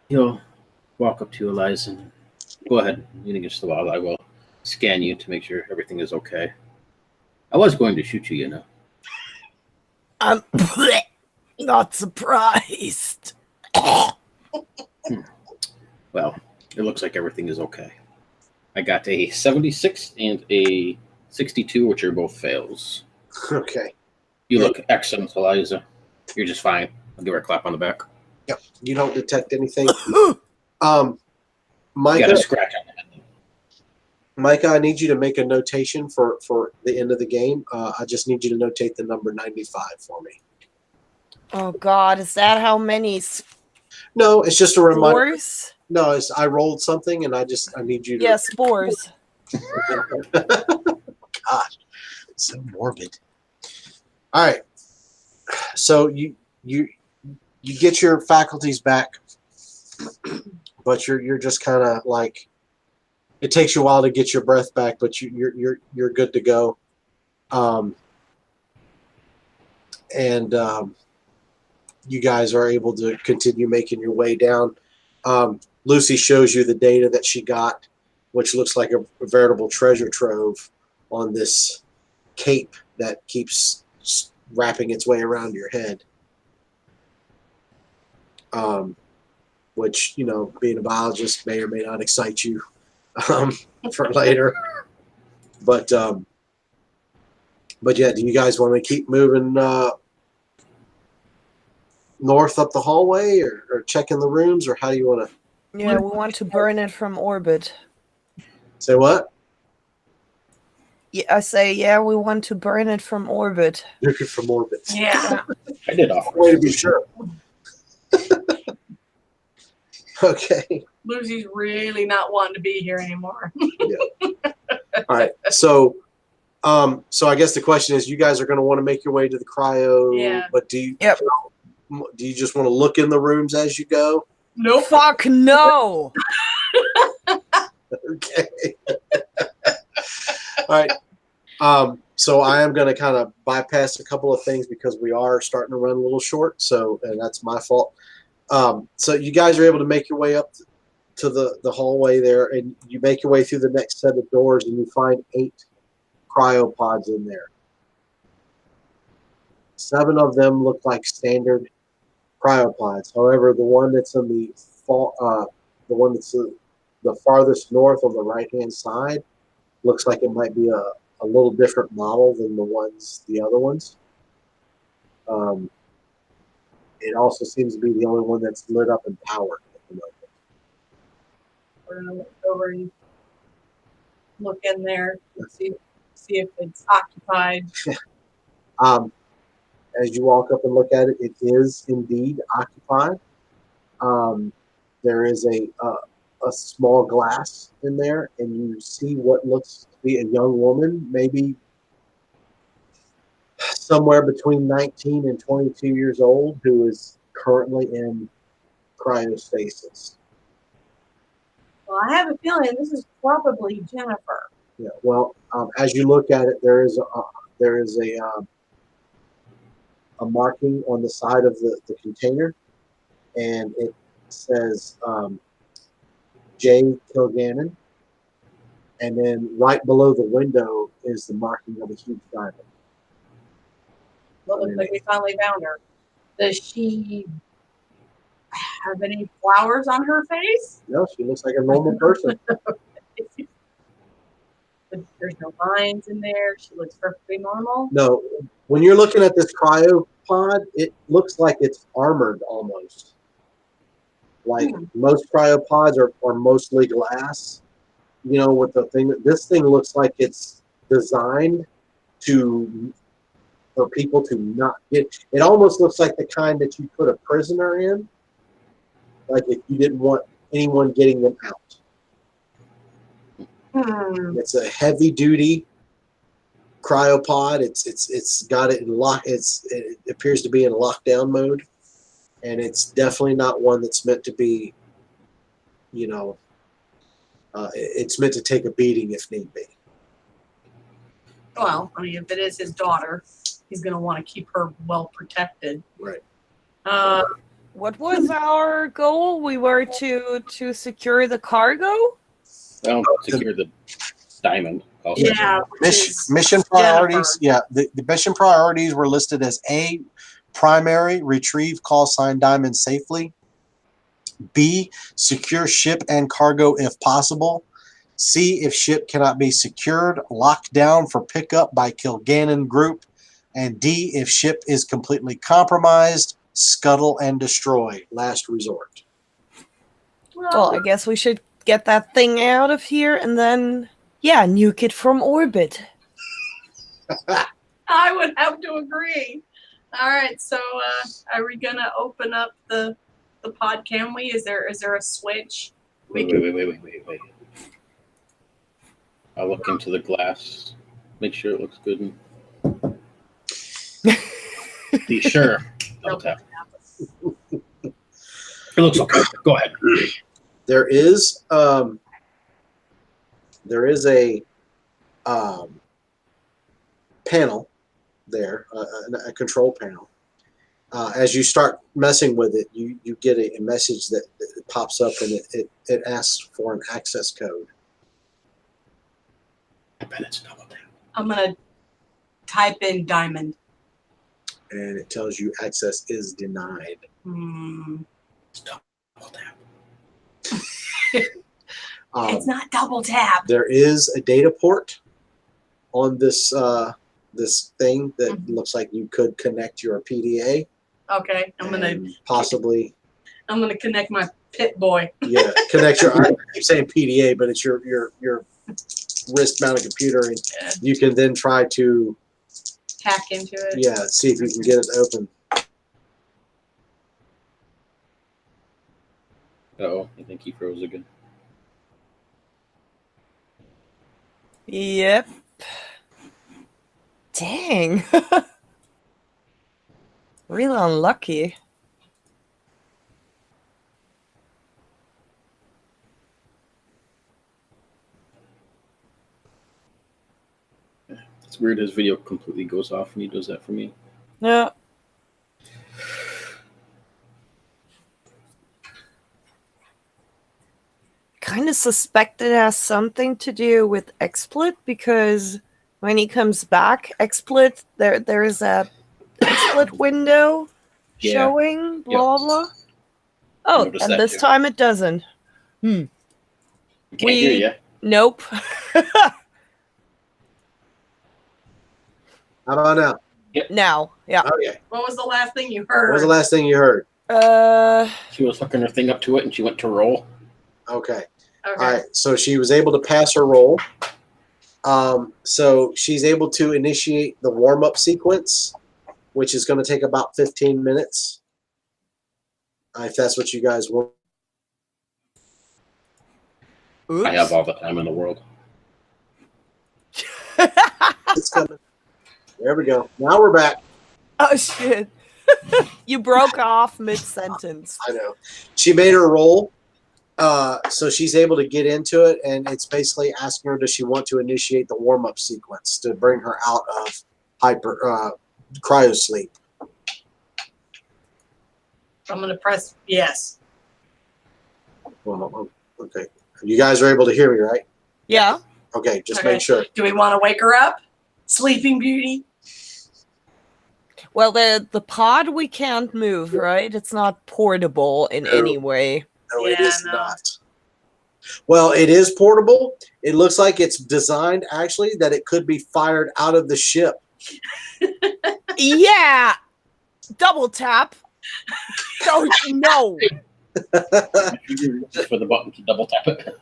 He'll walk up to Eliza and go ahead, lean against the wall. I will scan you to make sure everything is okay. I was going to shoot you, you know. I'm not surprised. Well, it looks like everything is okay. I got a 76 and a 62, which are both fails. Okay. You look excellent, Eliza. You're just fine. I'll give her a clap on the back. Yep. You don't detect anything. You got Micah, a scratch on the head. Micah, I need you to make a notation for the end of the game. I just need you to notate the number 95 for me. Oh God, is that how many No, it's just a reminder. spores? No, I rolled something, and I need you to. Yeah, spores. Gosh, so morbid. All right, so you get your faculties back, but you're just kind of like, it takes you a while to get your breath back, but you're good to go. You guys are able to continue making your way down. Lucy shows you the data that she got, which looks like a veritable treasure trove on this cape that keeps wrapping its way around your head. Which, you know, being a biologist may or may not excite you for later. But yeah, do you guys want to keep moving north up the hallway, or check in the rooms, or how do you want to Yeah, we want to burn it from orbit. say what? Yeah, I say, yeah, we want to burn it from orbit. Nuke it from orbit. Yeah. I did offer. Way to be sure. Okay. Lucy's really not wanting to be here anymore. All right. So I guess the question is, you guys are going to want to make your way to the cryo. Yeah. But do you just want to look in the rooms as you go? Nope. Fuck no! Okay. All right. So I am going to kind of bypass a couple of things because we are starting to run a little short. So, and that's my fault. So you guys are able to make your way up to the hallway there, and you make your way through the next set of doors, and you find 8 cryopods in there. 7 of them look like standard cryopods. However, the one that's in the one that's the farthest north on the right-hand side looks like it might be a little different model than the other ones. It also seems to be the only one that's lit up and powered at the moment. We're gonna look over and look in there and see if it's occupied. As you walk up and look at it, it is indeed occupied. There is a small glass in there, and you see what looks to be a young woman, maybe somewhere between 19 and 22 years old, who is currently in cryostasis. Well, I have a feeling this is probably Jennifer. Yeah. Well, as you look at it, there is a marking on the side of the container, and it says J. Kilgannon, and then right below the window is the marking of a huge diamond. Well, looks like we finally found her. Does she have any flowers on her face? No, she looks like a normal person. There's no lines in there. She looks perfectly normal. No, when you're looking at this cryopod, it looks like it's armored almost. Like most cryopods are mostly glass. You know, with the thing, this thing looks like it's designed for people to not get. It almost looks like the kind that you put a prisoner in, like if you didn't want anyone getting them out. It's a heavy duty cryopod. It's got it in lock. It appears to be in lockdown mode, and it's definitely not one that's meant to be. You know, it's meant to take a beating if need be. Well, I mean, if it is his daughter, he's going to want to keep her well protected. Right. What was our goal? We were to secure the cargo? Well, secure the diamond. Also. Yeah. Mission priorities. Yeah, the mission priorities were listed as A, primary, retrieve call sign diamond safely. B, secure ship and cargo if possible. C, if ship cannot be secured, lock down for pickup by Kilgannon Group. And D, if ship is completely compromised, scuttle and destroy, last resort. Well, I guess we should get that thing out of here and then, yeah, nuke it from orbit. I would have to agree. All right, so are we going to open up the pod, can we? Is there a switch? Wait. I'll look into the glass, make sure it looks good. Be sure. Double tap. It looks okay. Go ahead. There is a panel there, a control panel. As you start messing with it, you get a message that pops up, and it asks for an access code. I bet it's double tap. I'm going to type in diamond. And it tells you access is denied. It's double tap. It's not double tap. There is a data port on this this thing that looks like you could connect your PDA. Okay, I'm gonna possibly. I'm gonna connect my pit boy. Yeah, connect your. I keep saying PDA, but it's your wrist-mounted computer, and you can then try to Hack into it. yeah see if you can get it open. Uh-oh, I think he froze again. Yep. Dang. Real unlucky. It's weird his video completely goes off when he does that for me. Yeah. Kind of suspect it has something to do with XSplit because when he comes back, XSplit there is a XSplit window Yeah. showing, blah blah. Oh, Noticed and that this too. time it doesn't. We can't hear you. Nope. How about now? Now, yeah. Okay. What was the last thing you What heard? was the last thing you heard? She was hooking her thing up to it, and she went to roll. Okay. Okay. All right. So she was able to pass her roll. So she's able to initiate the warm-up sequence, which is going to take about 15 minutes. If that's what you guys want. Oops. I have all the time in the world. It's coming. There we go. Now we're back. Oh shit. You broke off mid-sentence. I know. She made her roll. So she's able to get into it, and it's basically asking her, does she want to initiate the warm-up sequence to bring her out of cryo sleep? I'm gonna press yes. Well, okay. You guys are able to hear me, right? Yeah. Okay, just Okay. make sure. Do we want to wake her up? Sleeping Beauty. Well, the pod we can't move, right? It's not portable in any way. No, it Yeah, is no. not. Well, it is portable. It looks like it's designed, actually, that it could be fired out of the ship. Yeah. Double tap. Oh no. Just for the button to double tap it.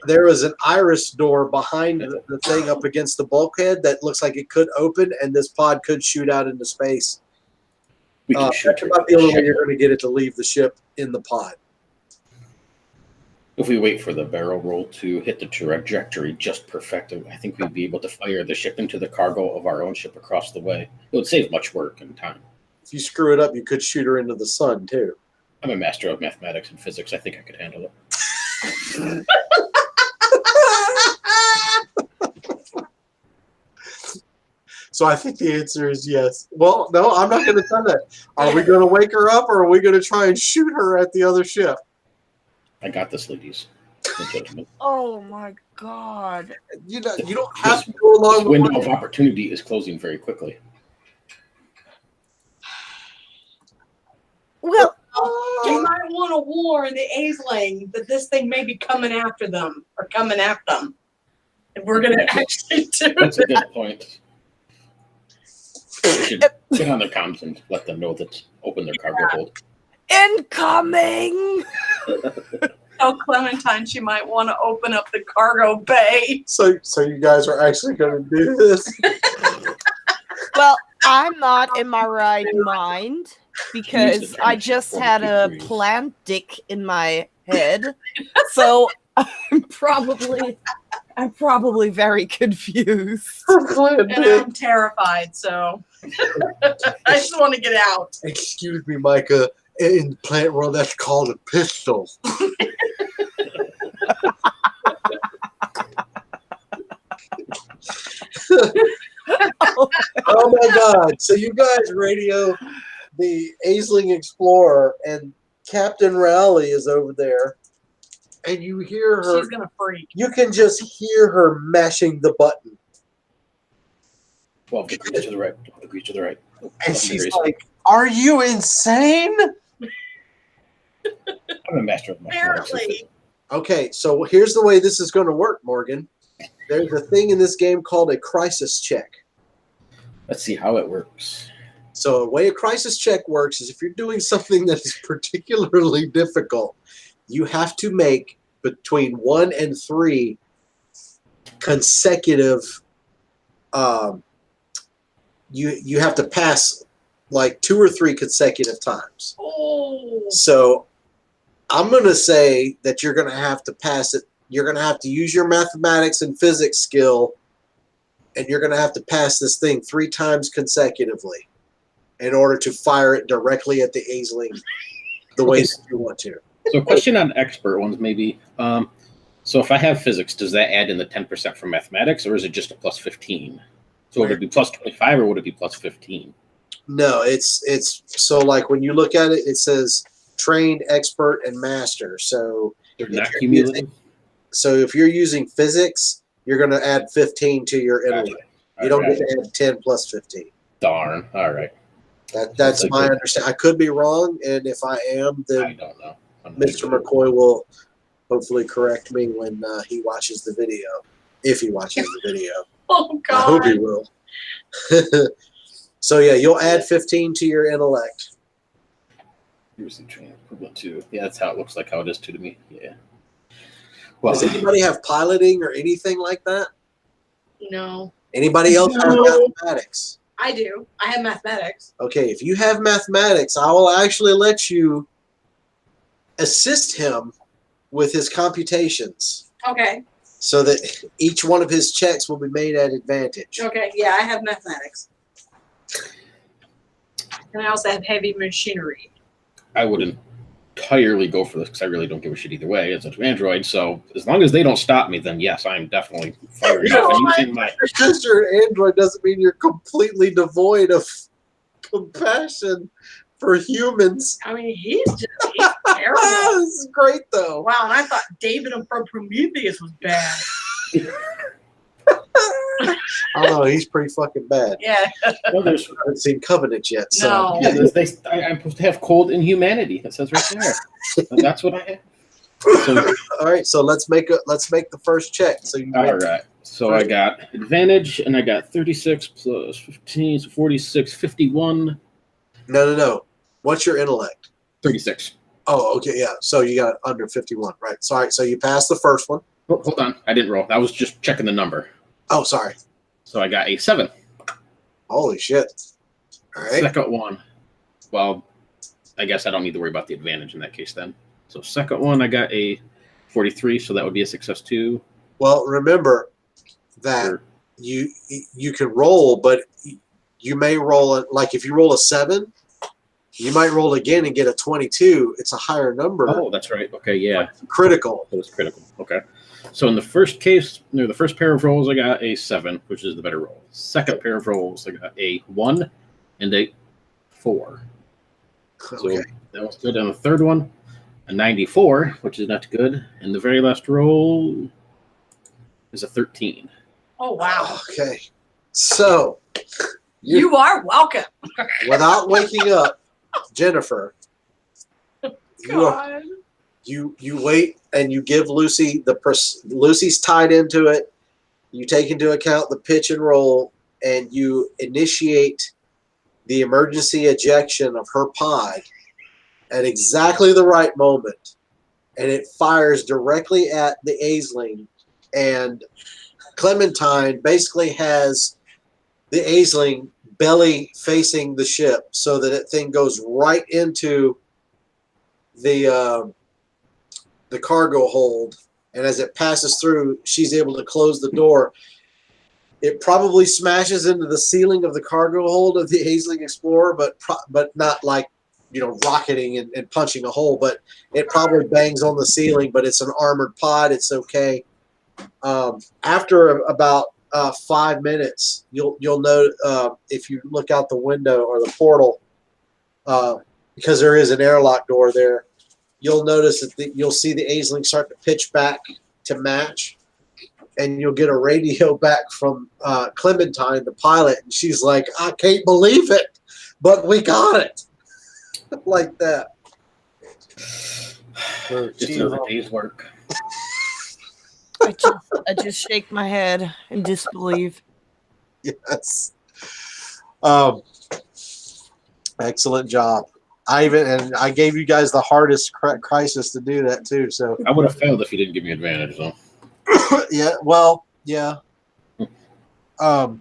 there is an iris door behind the thing up against the bulkhead that looks like it could open, and this pod could shoot out into space. We can shoot That's her about with the only way ship. you're going to get it to leave the ship in the pod. If we wait for the barrel roll to hit the trajectory just perfect, I think we'd be able to fire the ship into the cargo of our own ship across the way. It would save much work and time. If you screw it up, you could shoot her into the sun, too. I'm a master of mathematics and physics. I think I could handle it. So I think the answer is yes. Well, no, I'm not going to tell that. Are we going to wake her up, or are we going to try and shoot her at the other ship? I got this, ladies and gentlemen. Oh my god. You don't have to go along This with window of opportunity is closing very quickly. Well, You might want to warn the Aisling that this thing may be coming after them or coming at them. And we're going to actually do That's a it. good point. We should get on their comms and let them know that open their cargo hold. incoming. Tell Clementine she might want to open up the cargo bay. So you guys are actually going to do this? Well, I'm not in my right mind because I just had a plant dick in my head. So I'm probably very confused. And I'm terrified, so I just want to get out. Excuse me, Micah. In the plant world, that's called a pistol. Oh my God. So you guys radio the Aisling Explorer, and Captain Rowley is over there, and you hear her. She's going to freak. You can just hear her mashing the button. 12 degrees to the right. 12 degrees to the right. And 11 she's degrees. like, "Are you insane?" I'm a master of mathematics. and Apparently. physics. Okay, so here's the way this is going to work, Morgan. There's a thing in this game called a crisis check. Let's see how it works. So the way a crisis check works is if you're doing something that is particularly difficult, you have to make between 1 and 3 consecutive. You have to pass like 2 or 3 consecutive times. Oh. So I'm going to say that you're going to have to pass it. You're going to have to use your mathematics and physics skill, and you're going to have to pass this thing 3 times consecutively in order to fire it directly at the Aisling the way that you want to. So a question on expert ones maybe. So if I have physics, does that add in the 10% for mathematics, or is it just a plus 15? So would it be plus 25 or would it be plus 15? No, it's so like when you look at it, it says trained, expert, and master. So They're not cumulative? So if you're using physics, you're going to add 15 to your intellect. You don't get to add 10 plus 15. Darn. All right. That's my understanding. I could be wrong, and if I am, then I don't know. Mr. McCoy will hopefully correct me when he watches the video, if he watches the video. Oh, God. I hope he will. So, yeah, you'll add 15 to your intellect. Here's the training equivalent to. Yeah, that's how it looks like how it is to me. Yeah. Well, Does anybody have piloting or anything like that? No. Anybody else have mathematics? I do. I have mathematics. Okay, if you have mathematics, I will actually let you assist him with his computations. Okay. So that each one of his checks will be made at advantage. Okay. Yeah, I have mathematics. And I also have heavy machinery. I would entirely go for this because I really don't give a shit either way. It's an Android, so as long as they don't stop me, then yes, I'm definitely firing off and using my. Because you're an Android doesn't mean you're completely devoid of compassion for humans. I mean, he's terrible. This is great, though. Wow, and I thought David from Prometheus was bad. I don't know, he's pretty fucking bad. Yeah. Well, I haven't seen Covenant yet, so. No. Yeah, I'm supposed to have cold inhumanity. That says right there. And that's what I have. So, all right, so let's make the first check. So all right. So I got advantage, and I got 36 plus 15, so 46, 51. No. What's your intellect? 36. Oh, okay, yeah. So you got under 51, right? Sorry. So you passed the first one. Oh, hold on. I didn't roll. I was just checking the number. Oh, sorry. So I got a 7. Holy shit. All right. Second one. Well, I guess I don't need to worry about the advantage in that case then. So second one, I got a 43, so that would be a success too. Well, remember that Sure. you can roll, but you may roll it like if you roll a 7, you might roll again and get a 22. It's a higher number. Oh, that's right. Okay, yeah. Critical. It was critical. Okay. So in the first case, the first pair of rolls, I got a 7, which is the better roll. Second pair of rolls, I got a 1 and a 4. So Okay. that was good. And the third one, a 94, which is not good. And the very last roll is a 13. Oh, wow. Okay. So You are welcome. without waking up, Jennifer, God. you wait and you give Lucy Lucy's tied into it. You take into account the pitch and roll, and you initiate the emergency ejection of her pod at exactly the right moment, and it fires directly at the Aisling. And Clementine basically has the Aisling belly facing the ship, so that it thing goes right into the cargo hold, and as it passes through, she's able to close the door. It probably smashes into the ceiling of the cargo hold of the Aisling Explorer, but not like, rocketing and punching a hole, but it probably bangs on the ceiling, but it's an armored pod. It's okay. After about 5 minutes, you'll know if you look out the window or the portal, because there is an airlock door there. You'll notice that you'll see the Aisling start to pitch back to match, and you'll get a radio back from Clementine, the pilot, and she's like, "I can't believe it, but we got it," like that. Just another day's work. I just shake my head in disbelief. Yes. Excellent job. I gave you guys the hardest crisis to do that too. So I would have failed if you didn't give me advantage, though. yeah, well, yeah. Well,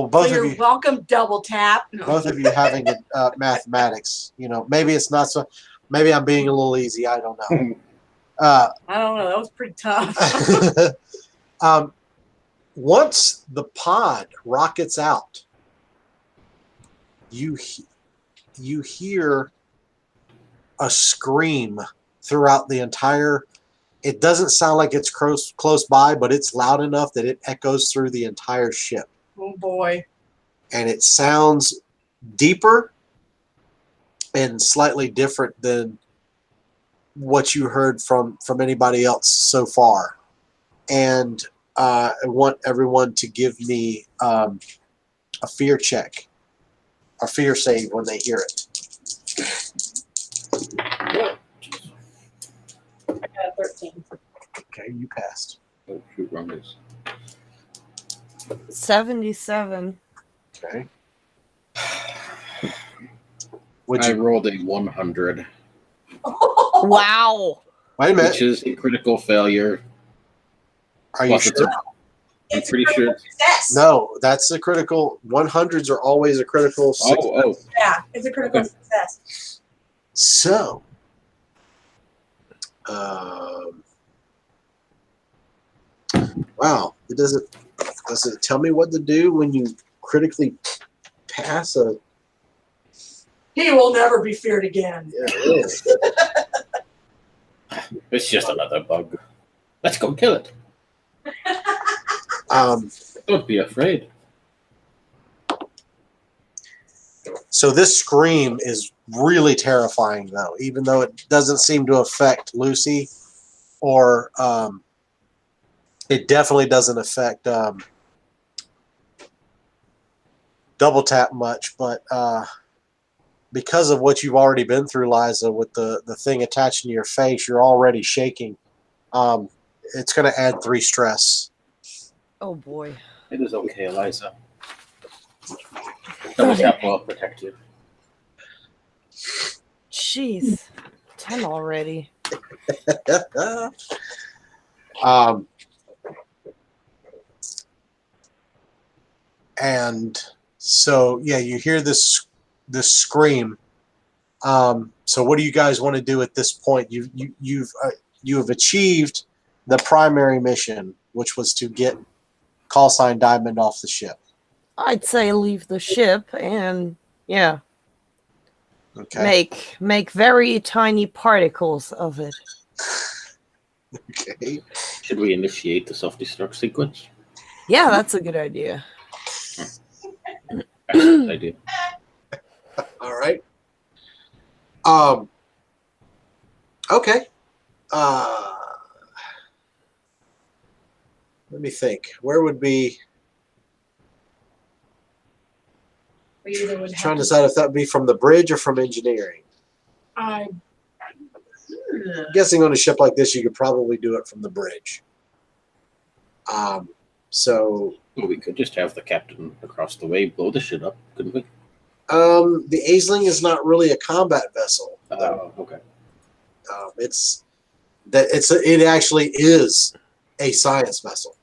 both So of you're you, welcome, double tap. No. both of you having mathematics. You know, maybe it's not so. Maybe I'm being a little easy. I don't know. I don't know. That was pretty tough. Once the pod rockets out, you hear a scream throughout the entire. It doesn't sound like it's close by, but it's loud enough that it echoes through the entire ship. Oh boy. And it sounds deeper and slightly different than what you heard from anybody else so far. And I want everyone to give me a fear check, a fear save when they hear it. I got a 13. Okay, you passed. Oh, shoot, wrong dice. 77. Okay. I rolled a 100, Wow. Wait a minute. which is a critical failure. Are you Plus, it's sure? I'm pretty sure. Success. No, that's a critical. 100s are always a critical. Oh, Yeah, it's a critical Okay. success. So, wow, does it tell me what to do when you critically pass a? He will never be feared again. Yeah, really. it's just another bug. Let's go kill it. Don't be afraid. So this scream is really terrifying, though, even though it doesn't seem to affect Lucy, or it definitely doesn't affect Double Tap much, but because of what you've already been through, Liza, with the thing attaching to your face, you're already shaking. It's going to add 3 stress. Oh boy. It is okay, Eliza. Double Tap will protect you. Jeez. 10 already. And so, yeah, you hear this scream. So what do you guys want to do at this point? You have achieved the primary mission, which was to get call sign Diamond off the ship. I'd say leave the ship and yeah, Okay. make very tiny particles of it. Okay. Should we initiate the self-destruct sequence? Yeah, that's a good idea. Excellent idea. All right. Okay. Let me think. Where would be? We either would Trying to have decide if that would be from the bridge or from engineering. I I'm guessing on a ship like this, you could probably do it from the bridge. So Well, we could just have the captain across the way blow the shit up, couldn't we? the Aisling is not really a combat vessel. Oh, okay. It actually is a science vessel.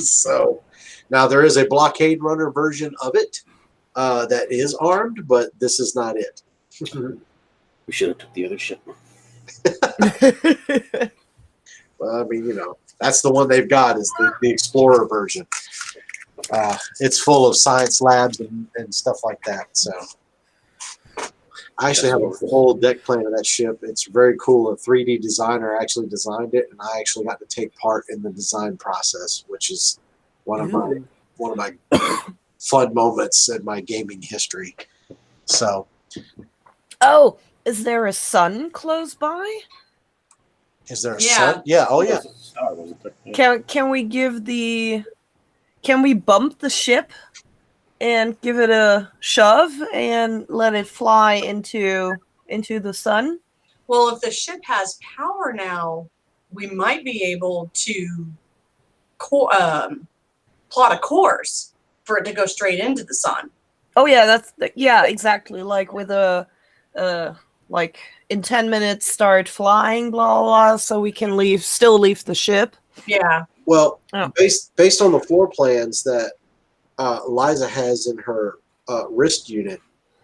So now there is a blockade runner version of it that is armed, but this is not it. We should have took the other ship. Well, I mean, that's the one they've got is the Explorer version. It's full of science labs and stuff like that. So I actually have a whole deck plan of that ship. It's very cool. A 3D designer actually designed it, and I actually got to take part in the design process, which is one of my fun moments in my gaming history. So, Oh, is there a sun close by? is there a Yeah. sun? Yeah. Oh, yeah. It was a star, wasn't there? Yeah. Can we bump the ship and give it a shove and let it fly into the sun? Well, if the ship has power now, we might be able to plot a course for it to go straight into the sun. Oh yeah, yeah, exactly. Like with a like in 10 minutes start flying, blah blah blah, so we can still leave the ship. Yeah. Well, Oh. based on the floor plans that Liza has in her wrist unit,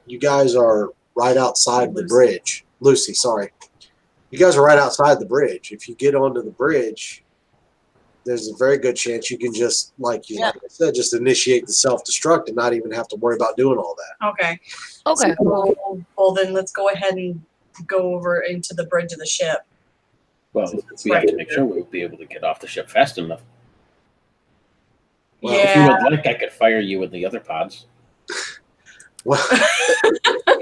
you guys are right outside the bridge. Lucy, sorry. You guys are right outside the bridge. If you get onto the bridge, there's a very good chance you can just, like I said, just initiate the self-destruct and not even have to worry about doing all that. Okay. Okay. So, well, then let's go ahead and go over into the bridge of the ship. Well, we have to make sure we'll be able to get off the ship fast enough. Well, If you Yeah. would like, I could fire you with the other pods. Well,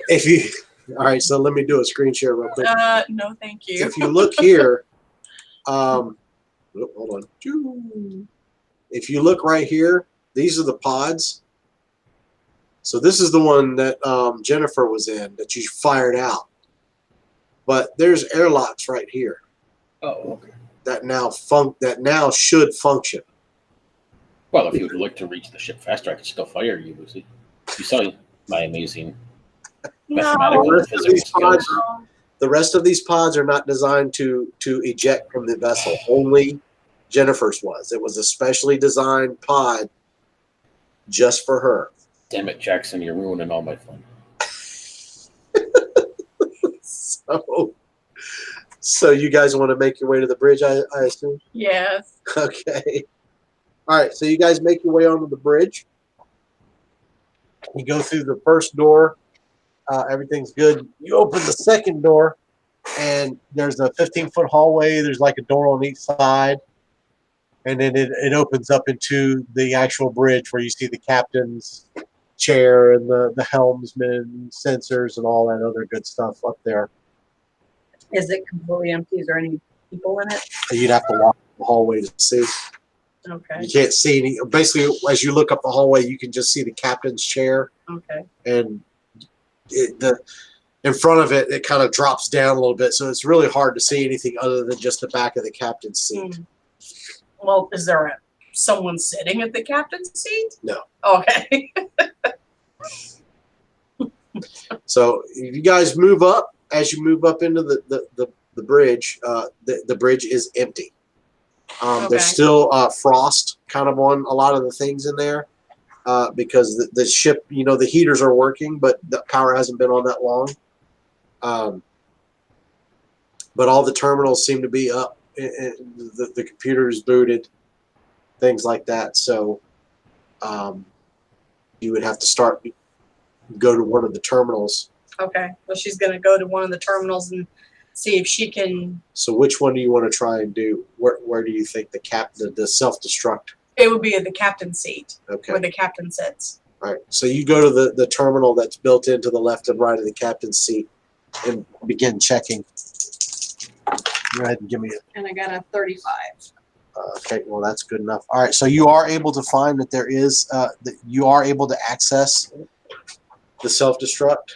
if you, all right, so let me do a screen share real quick. No, thank you. If you look here, hold on. If you look right here, these are the pods. So this is the one that Jennifer was in that you fired out. But there's airlocks right here. Oh, okay. That now should function. Well, if you would like to reach the ship faster, I could still fire you, Lucy. You saw my amazing mathematical and physical skills. The rest of these pods are not designed to eject from the vessel. Only Jennifer's was. It was a specially designed pod just for her. Damn it, Jackson, you're ruining all my fun. So you guys want to make your way to the bridge, I assume? Yes. Okay. All right, so you guys make your way onto the bridge. You go through the first door. Everything's good. You open the second door, and there's a 15-foot hallway. There's like a door on each side. And then it opens up into the actual bridge where you see the captain's chair and the helmsman sensors and all that other good stuff up there. Is it completely empty? Is there any people in it? You'd have to walk the hallway to see. Okay. You can't see any. Basically, as you look up the hallway, you can just see the captain's chair. Okay. And in front of it, it kind of drops down a little bit. So it's really hard to see anything other than just the back of the captain's seat. Well, is there someone sitting at the captain's seat? No. Okay. So if you guys move up, as you move up into the bridge, the bridge is empty. There's still frost kind of on a lot of the things in there because the ship, the heaters are working, but the power hasn't been on that long. But all the terminals seem to be up. The computer is booted, things like that. So you would have to go to one of the terminals. Okay. Well, she's going to go to one of the terminals and see if she can. So which one do you want to try and do? Where do you think the self-destruct? It would be at the captain's seat, Okay. where the captain sits. All right. So you go to the terminal that's built into the left and right of the captain's seat and begin checking. Go ahead and give me it. And I got a 35. Okay, well that's good enough. All right, so you are able to find that there is that you are able to access the self-destruct,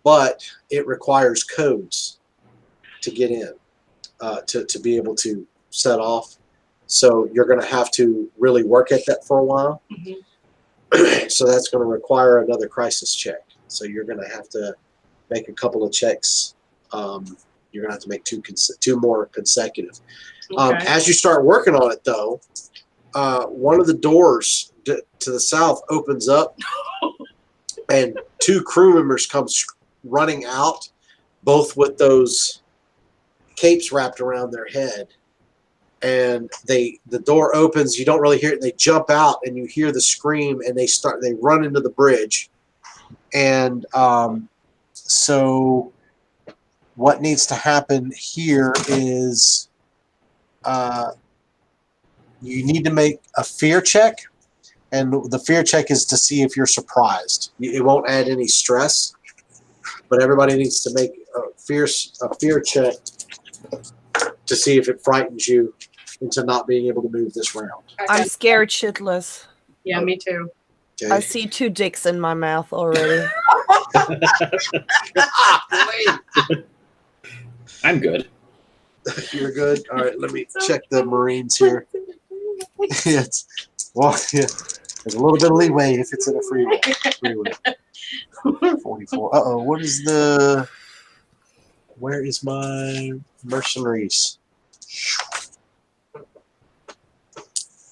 but it requires codes to get in to be able to set off. So you're going to have to really work at that for a while. Mm-hmm. So that's going to require another crisis check. So you're going to have to make a couple of checks. You're going to have to make two more consecutive. Okay. As you start working on it, though, one of the doors to the south opens up, and two crew members come running out, both with those capes wrapped around their head. And the door opens. You don't really hear it. They jump out, and you hear the scream, and they run into the bridge. And so what needs to happen here is you need to make a fear check, and the fear check is to see if you're surprised. It won't add any stress, but everybody needs to make a fear check to see if it frightens you into not being able to move this round. I'm scared shitless. Yeah, me too. Okay. I see 2 dicks in my mouth already. I'm good. You're good. All right, let me check the Marines here. Well, yeah. There's a little bit of leeway if it's in a freeway. 44. Uh-oh, what is the... Where is my mercenaries?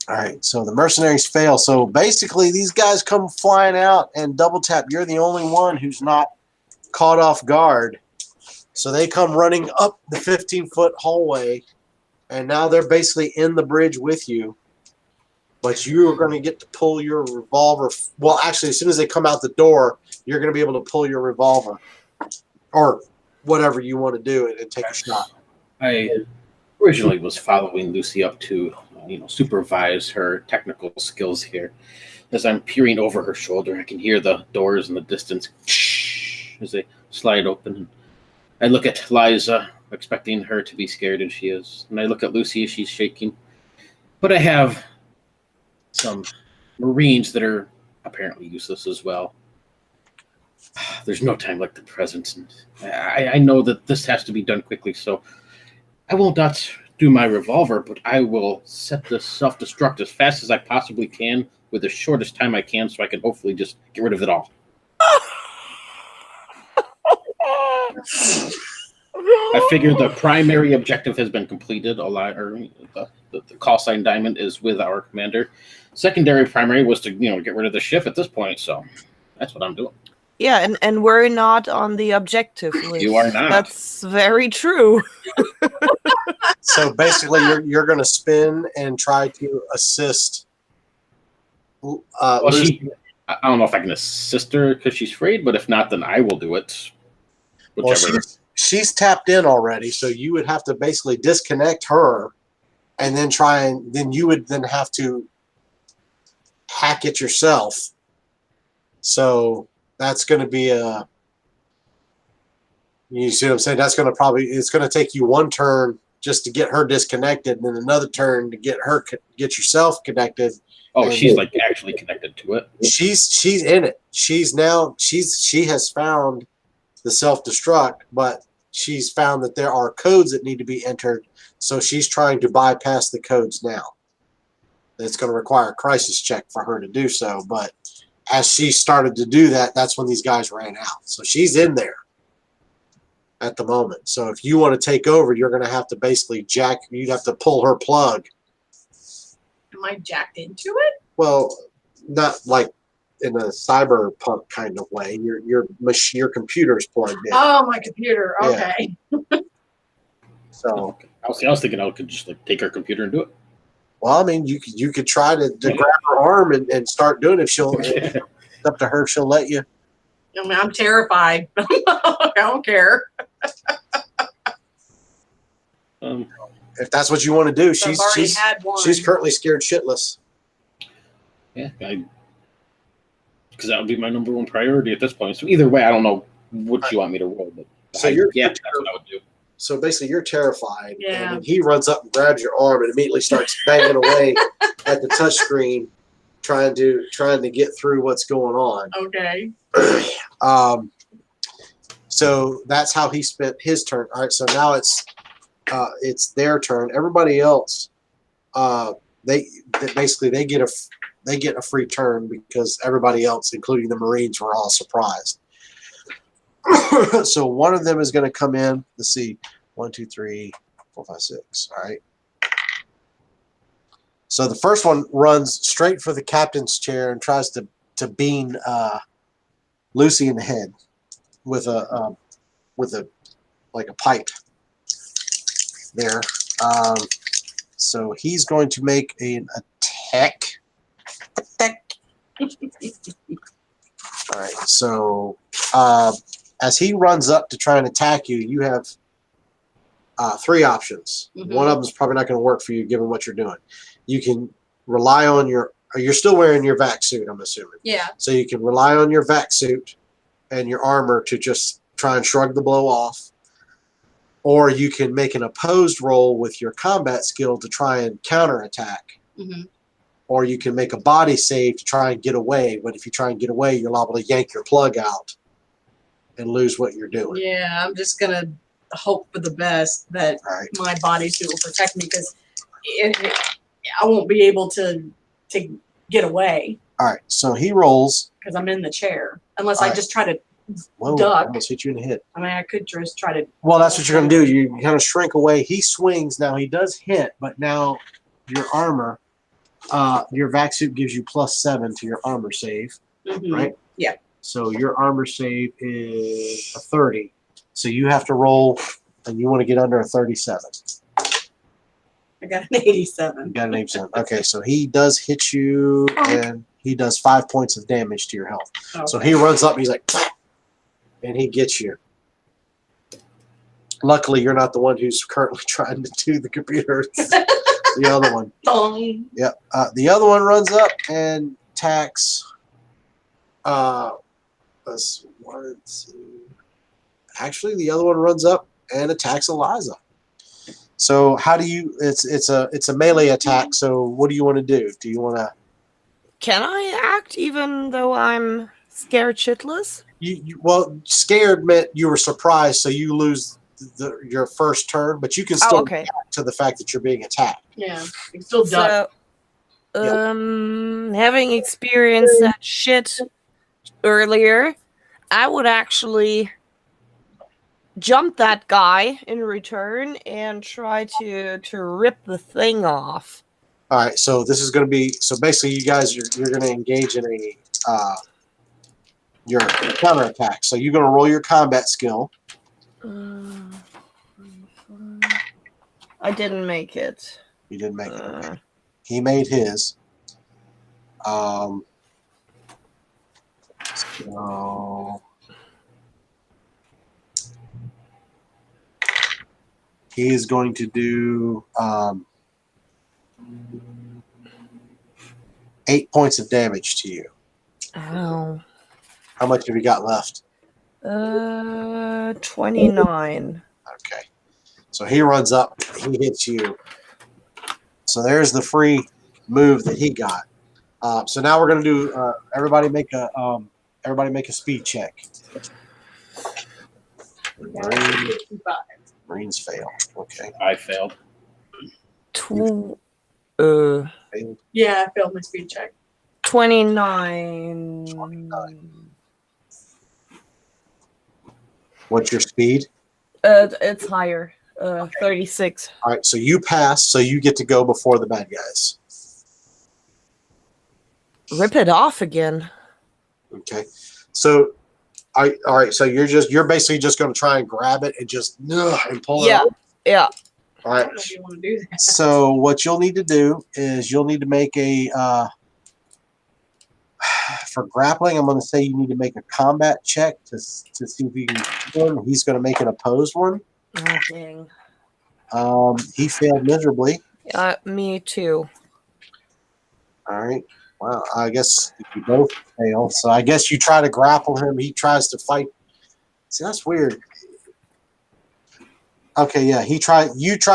All right, so the mercenaries fail. So basically, these guys come flying out and double tap. You're the only one who's not caught off guard. So they come running up the 15-foot hallway, and now they're basically in the bridge with you. But you are going to get to pull your revolver. Well, actually, as soon as they come out the door, you're going to be able to pull your revolver or whatever you want to do and take a shot. I originally was following Lucy up to, supervise her technical skills here. As I'm peering over her shoulder, I can hear the doors in the distance as they slide open. I look at Liza, expecting her to be scared as she is. And I look at Lucy as she's shaking. But I have some Marines that are apparently useless as well. There's no time like the present. And I know that this has to be done quickly, so I will not do my revolver, but I will set this self-destruct as fast as I possibly can with the shortest time I can so I can hopefully just get rid of it all. I figure the primary objective has been completed. The call sign diamond is with our commander. Secondary primary was to get rid of the ship at this point, so that's what I'm doing. Yeah, and we're not on the objective list. You are not. That's very true. So basically, you're going to spin and try to assist. I don't know if I can assist her because she's afraid, but if not, then I will do it. Whichever. Well, she's tapped in already, so you would have to basically disconnect her, and then then you would then have to hack it yourself. So that's going to be you see what I'm saying? That's going to it's going to take you one turn just to get her disconnected, and then another turn to get yourself connected. Oh, she's like actually connected to it. She's in it. She has found the self-destruct, but she's found that there are codes that need to be entered, so she's trying to bypass the codes now. It's going to require a crisis check for her to do so, but as she started to do that, that's when these guys ran out. So she's in there at the moment. So if you want to take over, you're going to have to basically you'd have to pull her plug. Am I jacked into it? Well, not like in a cyberpunk kind of way. Your computer's plugged in. Oh, my computer. Okay. Yeah. So I was thinking I could just take her computer and do it. Well, I mean, you could try to grab her arm and start doing it. If it's up to her, she'll let you. I mean, I'm terrified. I don't care. If that's what you want to do, she's currently scared shitless. Yeah, because that would be my number one priority at this point. So either way, I don't know what you want me to roll, but so that's what I would do. So basically, you're terrified, yeah. And he runs up and grabs your arm and immediately starts banging away at the touchscreen, trying to get through what's going on. Okay. So that's how he spent his turn. All right. So now it's their turn. Everybody else, they get a free turn because everybody else, including the Marines, were all surprised. So one of them is going to come in. Let's see. 1, 2, 3, 4, 5, 6. All right. So the first one runs straight for the captain's chair and tries to bean Lucy in the head with a pipe there. So he's going to make an attack. All right. So as he runs up to try and attack you, you have 3 options. Mm-hmm. One of them is probably not going to work for you given what you're doing. You can rely on you're still wearing your vac suit, I'm assuming. Yeah. So you can rely on your vac suit and your armor to just try and shrug the blow off. Or you can make an opposed roll with your combat skill to try and counterattack. Mm-hmm. Or you can make a body save to try and get away. But if you try and get away, you're liable to yank your plug out and lose what you're doing. Yeah, I'm just going to hope for the best that my bodysuit will protect me because I won't be able to get away. All right, so he rolls. because I'm in the chair. Unless All I right. just try to Whoa, duck. almost hit you in the head. I mean, I could just try to. Well, that's what you're going to do. You kind of shrink away. He swings. Now, he does hit, but now your armor, your vac suit gives you +7 to your armor save, right? Yeah. So your armor save is a 30. So you have to roll, and you want to get under a 37. I got an 87. You got an 87. Okay, so he does hit you, and he does 5 points of damage to your health. Okay. So he runs up, and he's like, and he gets you. Luckily, you're not the one who's currently trying to do the computer. It's the other one. Dong. Yep. The other one runs up and attacks. Let's 1, 2. Actually, the other one runs up and attacks Eliza. So how do you? It's a melee attack. So what do you want to do? Do you want to? Can I act even though I'm scared shitless? Well, scared meant you were surprised, so you lose your first turn, but you can still react to the fact that you're being attacked. Yeah, you can still duck. So, having experienced that shit earlier, I would actually jump that guy in return and try to rip the thing off. All right, so this is going to be basically you guys you're going to engage in a your counterattack. So you're going to roll your combat skill. I didn't make it. You didn't make it. Okay. He made his. So he is going to do 8 points of damage to you. Ow. How much have you got left? 29. Okay. So he runs up, he hits you. So there's the free move that he got. So now we're going to do everybody make a speed check. Marines fail. Okay. I failed. Failed. Yeah, I failed my speed check. 29. What's your speed? It's higher. 36. All right, so you pass, so you get to go before the bad guys. Rip it off again. Okay. So all right, so you're basically just going to try and grab it and just and pull it out. Yeah. All I right. don't know if you want to do that. So what you'll need to do is you'll need to make a for grappling. I'm going to say you need to make a combat check to see if you can kill him. He's going to make an opposed one. Oh, dang. He failed miserably. Me too. All right. Wow. I guess you both fail. So I guess you try to grapple him. He tries to fight. See, that's weird. Okay, yeah. You tried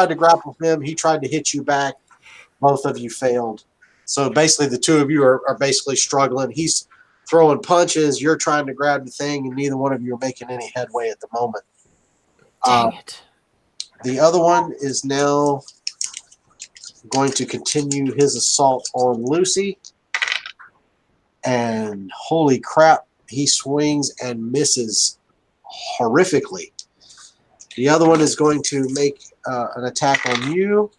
to grapple him. He tried to hit you back. Both of you failed. So basically the two of you are basically struggling. He's throwing punches. You're trying to grab the thing, and neither one of you are making any headway at the moment. Dang it. The other one is now going to continue his assault on Lucy. And holy crap, he swings and misses horrifically. The other one is going to make an attack on you.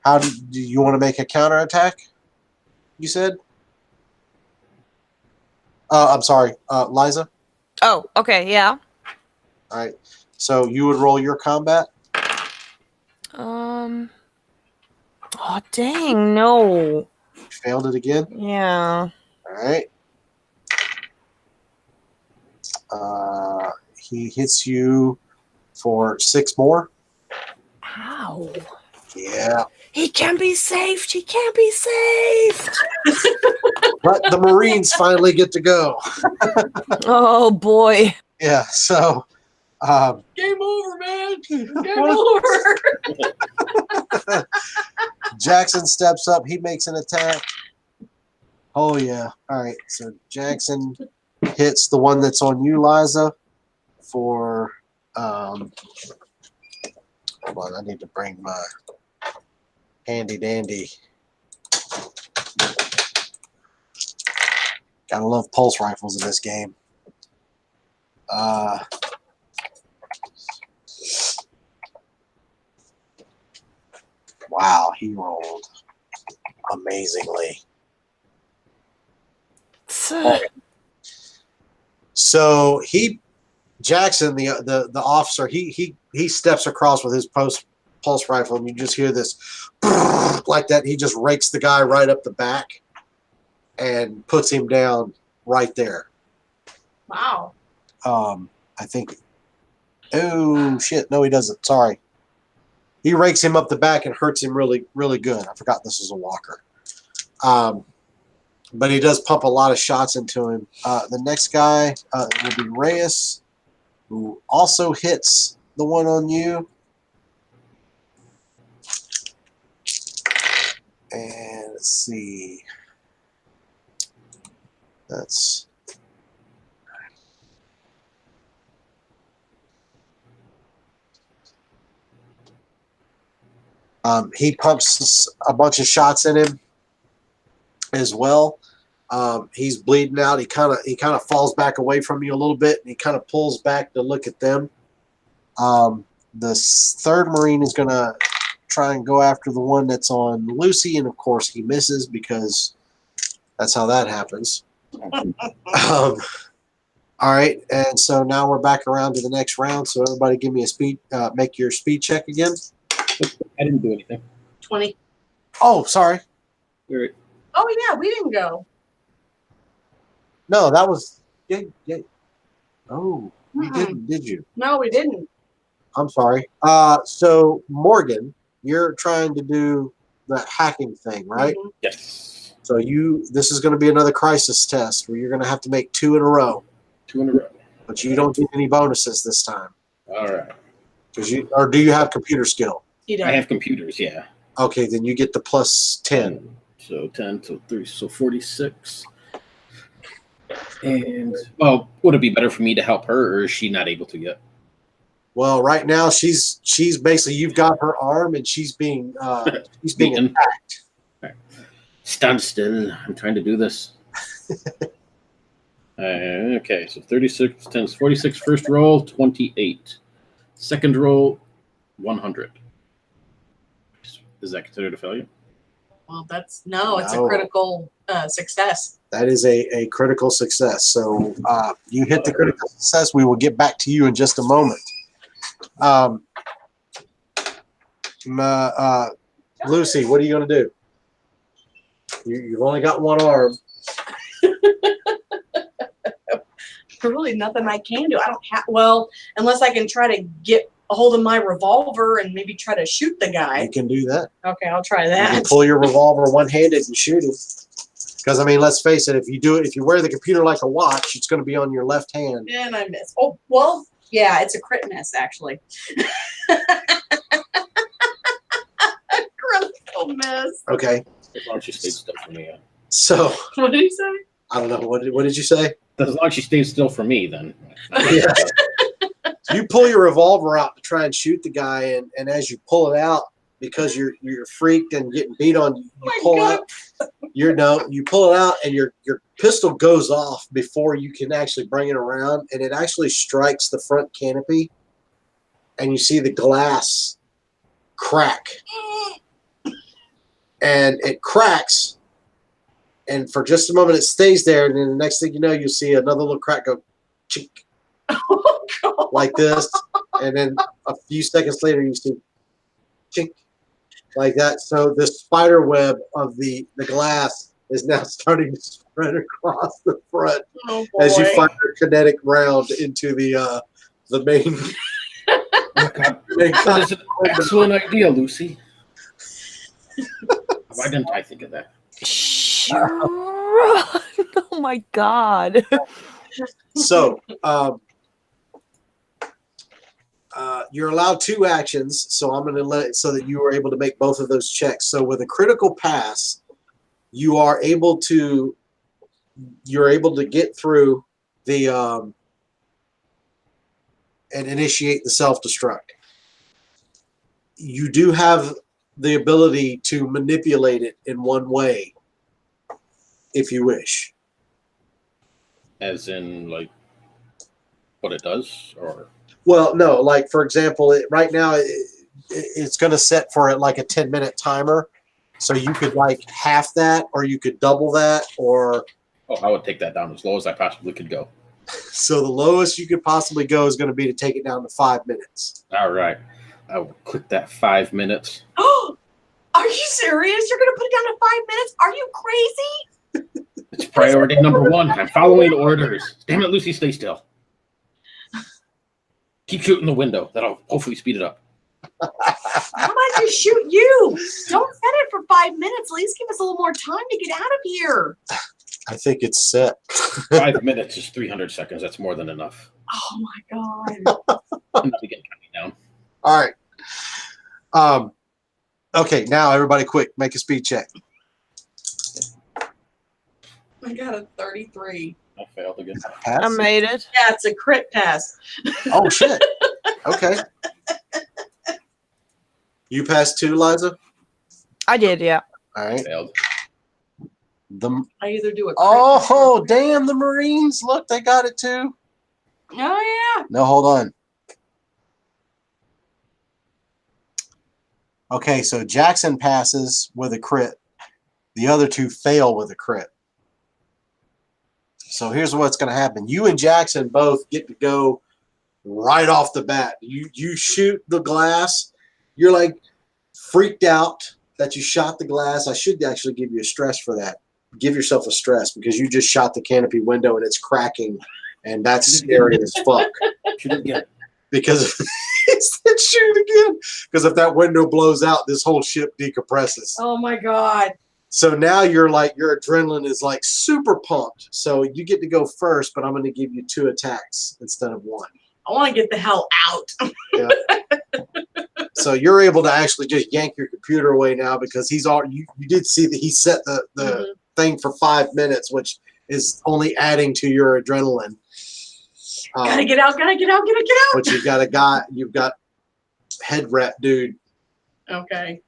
How do you want to make a counterattack? You said? I'm sorry, Liza? Oh, okay, yeah. All right. So you would roll your combat? Oh, dang, no. Failed it again? Yeah. All right. He hits you for 6 more. Ow. Yeah. He can't be saved. He can't be saved. But the Marines finally get to go. Oh, boy. Yeah, so... Game over, man. Game over. Jackson steps up. He makes an attack. Oh, yeah. All right, so Jackson hits the one that's on you, Liza, for... hold on, I need to bring my handy-dandy Gotta love pulse rifles in this game. Wow, he rolled amazingly. So Jackson, the officer, he steps across with his pulse rifle, and you just hear this like that. He just rakes the guy right up the back and puts him down right there. Wow. I think. Oh shit! No, he doesn't. Sorry. He rakes him up the back and hurts him really, really good. I forgot this was a walker. But he does pump a lot of shots into him. The next guy will be Reyes, who also hits the one on you. And let's see. That's... he pumps a bunch of shots in him as well. He's bleeding out. He kind of falls back away from you a little bit, and he kind of pulls back to look at them. The third Marine is going to try and go after the one that's on Lucy, and of course he misses because that's how that happens. All right, and so now we're back around to the next round. So everybody, give me a speed. Make your speed check again. I didn't do anything. 20. Oh, sorry. You're right. Oh yeah, we didn't go. No, that was. Yeah. Oh, you didn't, did you? No, we didn't. I'm sorry. So Morgan, you're trying to do the hacking thing, right? Mhm. Yes. So this is going to be another crisis test where you're going to have to make 2 in a row, 2 in a row. but you don't get any bonuses this time. All right. Or do you have computer skill? He does. I have computers, yeah. Okay, then you get the plus 10. So 10, so 3, so 46. And, well, would it be better for me to help her, or is she not able to yet? Well, right now she's basically, you've got her arm and she's being Beaten. attacked. Right. Stand still. I'm trying to do this. Okay, so 36 times 46 first roll, 28. Second roll, 100. Is that considered a failure? Well, it's a No. critical success. That is a critical success. So you hit the critical success. We will get back to you in just a moment. Lucy, what are you going to do? You've only got one arm. Really nothing I can do. I don't have, well, unless I can try to get a hold of my revolver and maybe try to shoot the guy. You can do that. Okay, I'll try You can that. pull your revolver one-handed and shoot him. Because, I mean, let's face it, if you wear the computer like a watch, it's going to be on your left hand. And I miss. Oh, well, yeah, it's a crit miss, actually. Critical miss. Okay. As long as she stays still for me. So, What did he say? I don't know. What did you say? As long as she stays still for me, then. Yeah. You pull your revolver out to try and shoot the guy, and as you pull it out, because you're freaked and getting beat on, you pull out. You pull it out, and your pistol goes off before you can actually bring it around, and it actually strikes the front canopy, and you see the glass crack, and it cracks, and for just a moment it stays there, and then the next thing you know, you'll see another little crack go chink, like this, and then a few seconds later you see chink, like that. So the spider web of the glass is now starting to spread across the front as you fire a kinetic round into the main. That is an excellent idea, Lucy. Why didn't I think of that? Oh my god. So you're allowed 2 actions, so I'm going to let it so that you are able to make both of those checks. So with a critical pass, you're able to get through the and initiate the self-destruct. You do have the ability to manipulate it in one way if you wish. As in, like, what it does? Or Well, no, like for example, right now it's going to set for it like a 10-minute timer. So you could like half that, or you could double that, or oh, I would take that down as low as I possibly could go. so the lowest you could possibly go is going to be to take it down to 5 minutes. All right. I will click that 5 minutes. Oh, are you serious? You're gonna put it down to 5 minutes? Are you crazy? It's priority number one. I'm following orders. Damn it, Lucy, stay still. Keep shooting the window. That'll hopefully speed it up. How about I just shoot you? Don't set it for 5 minutes. At least give us a little more time to get out of here. I think it's set. 5 minutes is 300 seconds. That's more than enough. Oh my god. I'm not begin counting down. All right. Okay, now everybody quick, make a speed check. I got a 33. I failed again. I Pass? made it. Yeah, it's a crit pass. Oh, shit. Okay. You passed too, Liza? I did, yeah. All right. Failed. I either do a crit Oh, damn, the Marines. Look, they got it too. Oh, yeah. No, hold on. Okay, so Jackson passes with a crit. The other two fail with a crit. So here's what's going to happen. You and Jackson both get to go right off the bat. You shoot the glass. You're like freaked out that you shot the glass. I should actually give you a stress for that. Give yourself a stress because you just shot the canopy window and it's cracking, and that's scary as fuck. Shoot it again. Because he said shoot again. Because if that window blows out, this whole ship decompresses. Oh my god. So now you're like, your adrenaline is like super pumped. So you get to go first, but I'm going to give you 2 attacks instead of 1. I want to get the hell out. Yeah. So you're able to actually just yank your computer away now because he's all you did see that he set the thing for 5 minutes, which is only adding to your adrenaline. Gotta get out, gotta get out, gotta get out. But you've got head wrap dude. Okay.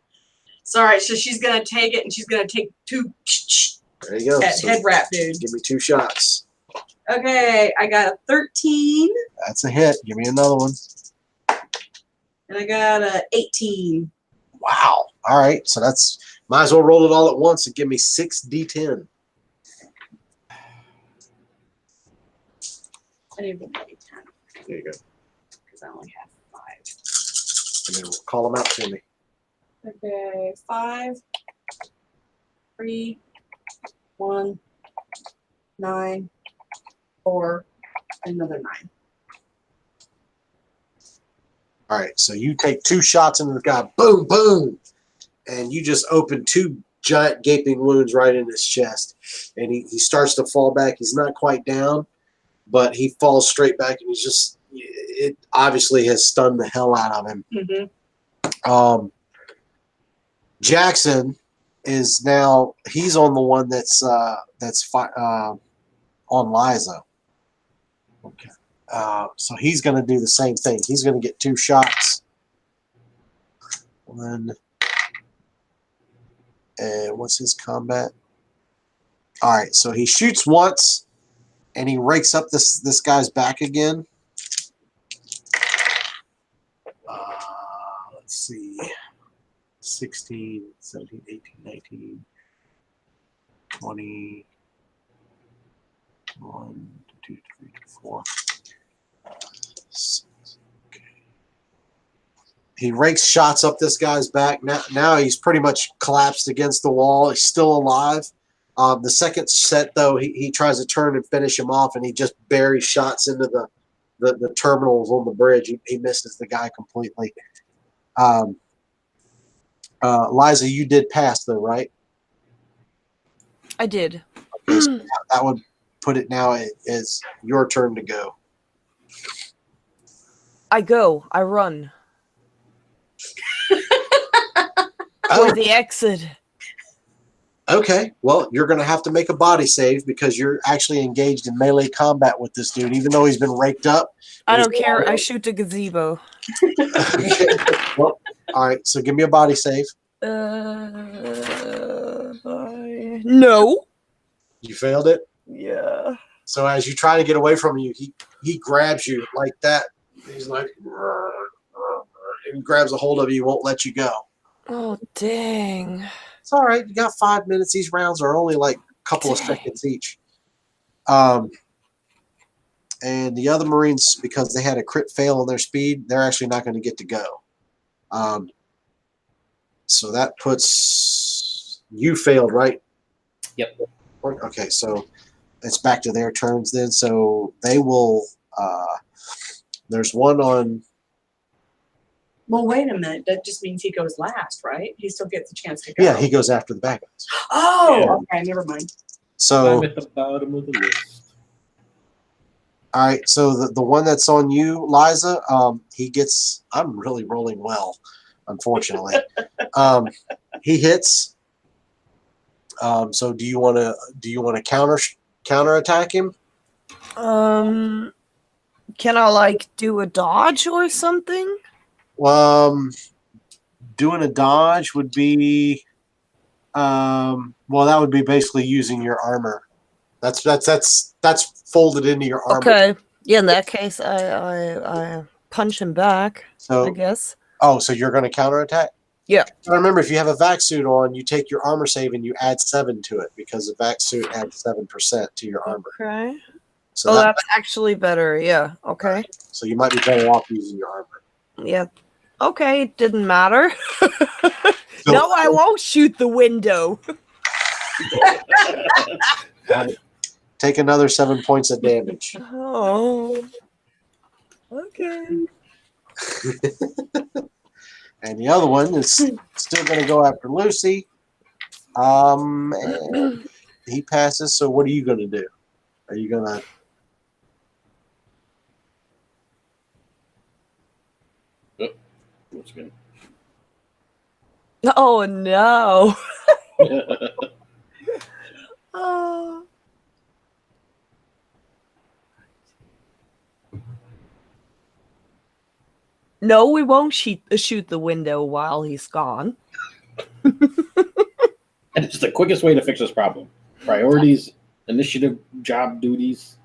Sorry, so she's gonna take it and she's gonna take 2 There you go. So head wrap dude. give me 2 shots. Okay, I got a 13 That's a hit. Give me another one. and I got a 18. Wow. All right. So that's, might as well roll it all at once and give me 6d10. I need to be 10 There you go. because I only have 5. And then call them out to me. Okay, 5, 3, 1, 9, 4, another 9. All right. So you take 2 shots into the guy. Boom, boom. And you just open 2 giant gaping wounds right in his chest. And he starts to fall back. He's not quite down, but he falls straight back, and he's just, it obviously has stunned the hell out of him. Mm-hmm. Jackson is now, he's on the one that's on Liza. Okay. So he's going to do the same thing. He's going to get 2 shots. 1. And what's his combat? All right. So he shoots once, and he rakes up this guy's back again. Let's see. 16, 17, 18, 19, 20, 1, 2, 3, 4. Okay. He rakes shots up this guy's back. Now he's pretty much collapsed against the wall. He's still alive. The second set, though, he tries to turn and finish him off, and he just buries shots into the terminals on the bridge. He misses the guy completely. Liza, you did pass, though, right? I did. Okay, so that would put it now as your turn to go. I go. I run. Oh, For the exit. okay. Well, you're going to have to make a body save because you're actually engaged in melee combat with this dude, even though he's been raked up. I don't care. I shoot the gazebo. Okay. Well, all right. So give me a body save. No. You failed it. Yeah. So as you try to get away from you, he grabs you like that. He's like, and grabs a hold of you, won't let you go. Oh, dang. It's all right. You got 5 minutes. These rounds are only like a couple of seconds each. And the other Marines, because they had a crit fail on their speed, they're actually not going to get to go. So that puts you failed, right? Yep. Okay, so it's back to their turns then. So they will. There's one on. Well, wait a minute. That just means he goes last, right? He still gets a chance to go. Yeah, he goes after the bad guys. Oh, okay. Never mind. So I'm at the bottom of the list. all right, so the one that's on you, Liza, he gets. I'm really rolling well, unfortunately. He hits. So do you want to counter attack him? Can I like do a dodge or something? Doing a dodge would be, well, that would be basically using your armor. That's folded into your armor. Okay. Yeah, in that case, I punch him back, I So, guess. oh, so you're going to counterattack? Yeah. Now remember, if you have a vac suit on, you take your armor save and you add 7 to it because the vac suit adds 7% to your armor. Okay. So Oh, that's actually better. Yeah. Okay. so you might be better off using your armor. Yeah. Okay. It didn't matter. So- No, I won't shoot the window. Take another 7 points of damage. Oh. Okay. And the other one is still going to go after Lucy. And he passes. So what are you going to do? Are you going to? What's good? Oh no. Oh. No, we won't shoot the window while he's gone. And it's the quickest way to fix this problem. Priorities, initiative, job duties.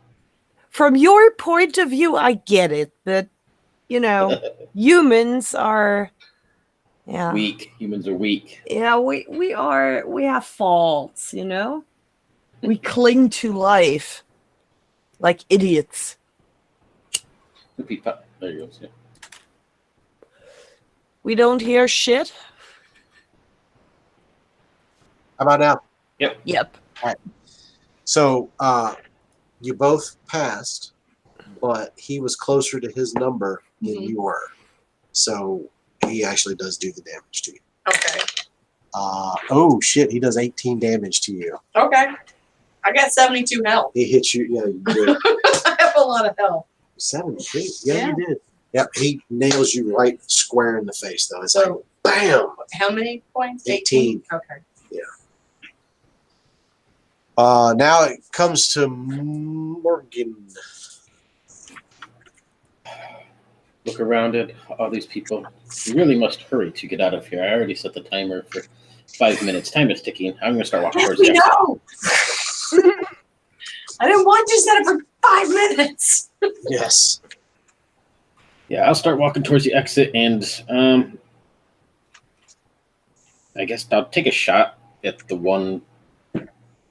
From your point of view, I get it, but humans are Weak. Humans are weak. Yeah, we have faults, We cling to life like idiots. There you go. Yeah. We don't hear shit. How about now? Yep. So you both passed, but he was closer to his number than you were. So he actually does do the damage to you. Okay. Oh shit! He does 18 damage to you. Okay. I got 72 health. He hits you. Yeah, you did. I have a lot of health. 72. Yeah, Yeah. you did. Yep, he nails you right square in the face, though. It's So, like, bam! how many points? 18. Okay. Now it comes to Morgan. Look around at all these people. You really must hurry to get out of here. I already set the timer for 5 minutes. Time is ticking. I'm going to start walking Yes, towards we the exit. know. I didn't want you to set it for 5 minutes. Yes. Yeah, I'll start walking towards the exit, and I guess I'll take a shot at the one.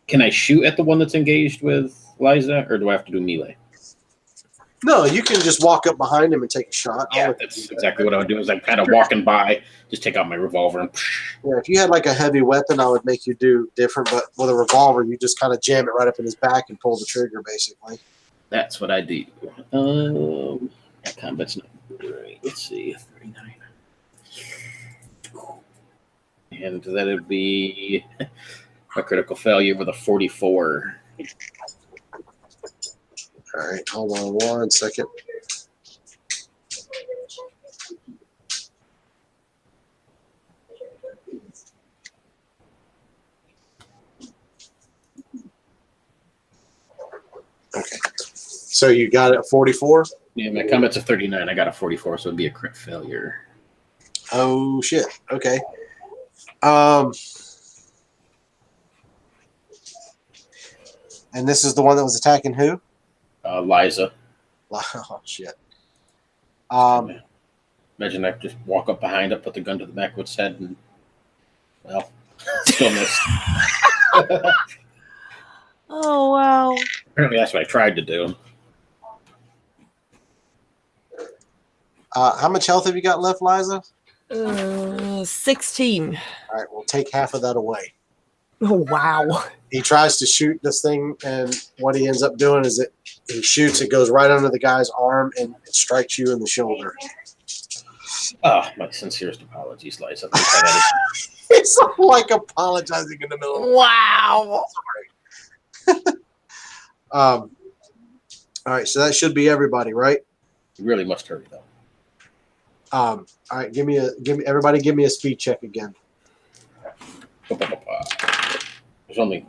Can I shoot at the one that's engaged with Liza, or do I have to do melee? No, you can just walk up behind him and take a shot. I'll Yeah, let you that's do that. exactly what I would do. Is like kind of walking by, just take out my revolver and. Yeah, if you had like a heavy weapon, I would make you do different. But with a revolver, you just kind of jam it right up in his back and pull the trigger, basically. That's what I do. That combat's not great. Let's see, 39. And that'd be a critical failure with a 44. All right, hold on 1 second. Okay, so you got it at 44? Yeah, my combat's a 39. I got a 44, so it'd be a crit failure. Oh shit. Okay. And this is the one that was attacking who? Liza. Oh shit. Imagine I just walk up behind it, put the gun to the back of its head, and well, still missed. Oh wow. Apparently, that's what I tried to do. How much health have you got left, Liza? 16. All right, we'll take half of that away. Oh wow. He tries to shoot this thing, and what he ends up doing is that he shoots. It goes right under the guy's arm, and it strikes you in the shoulder. Oh, my sincerest apologies, Liza. It's like apologizing in the middle of Wow. All right, so that should be everybody, right? You really must hurry, though. All right, give me a speed check again. There's only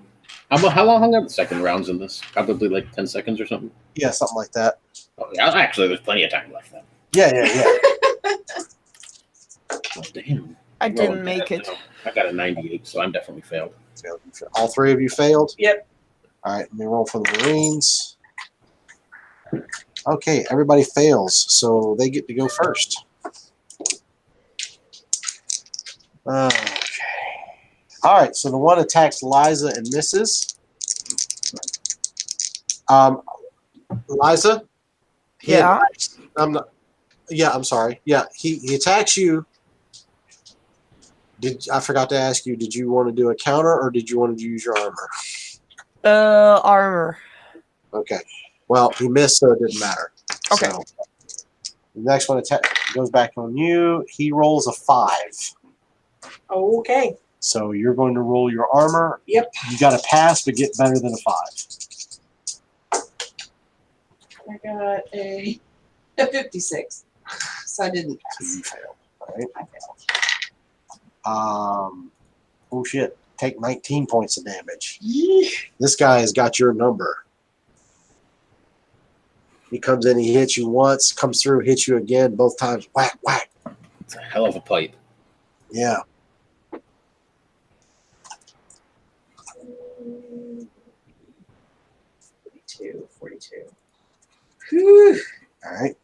how long are the second rounds in this? Probably like 10 seconds or something. Yeah, something like that. Oh, yeah, actually, there's plenty of time left then. Yeah. Oh, damn. I didn't make it. I got a 98, so I'm definitely failed. All three of you failed? Yep. All right, let me roll for the Marines. Okay, everybody fails, so they get to go first. Okay. All right, so the one attacks Liza and misses. Liza? Yeah. I'm sorry. Yeah, he attacks you. I forgot to ask you, did you want to do a counter or did you want to use your armor? Armor. Okay. Well, he missed, so it didn't matter. Okay. So, the next one goes back on you. He rolls a 5. Okay. So you're going to roll your armor. Yep. You got to pass, but get better than a 5. I got a 56. So I didn't So pass. you failed. All right. I failed. Oh shit. Take 19 points of damage. Yeesh. This guy has got your number. He comes in, he hits you once, comes through, hits you again, both times. Whack, whack. It's a hell of a pipe. Yeah. 42. Whew. All right.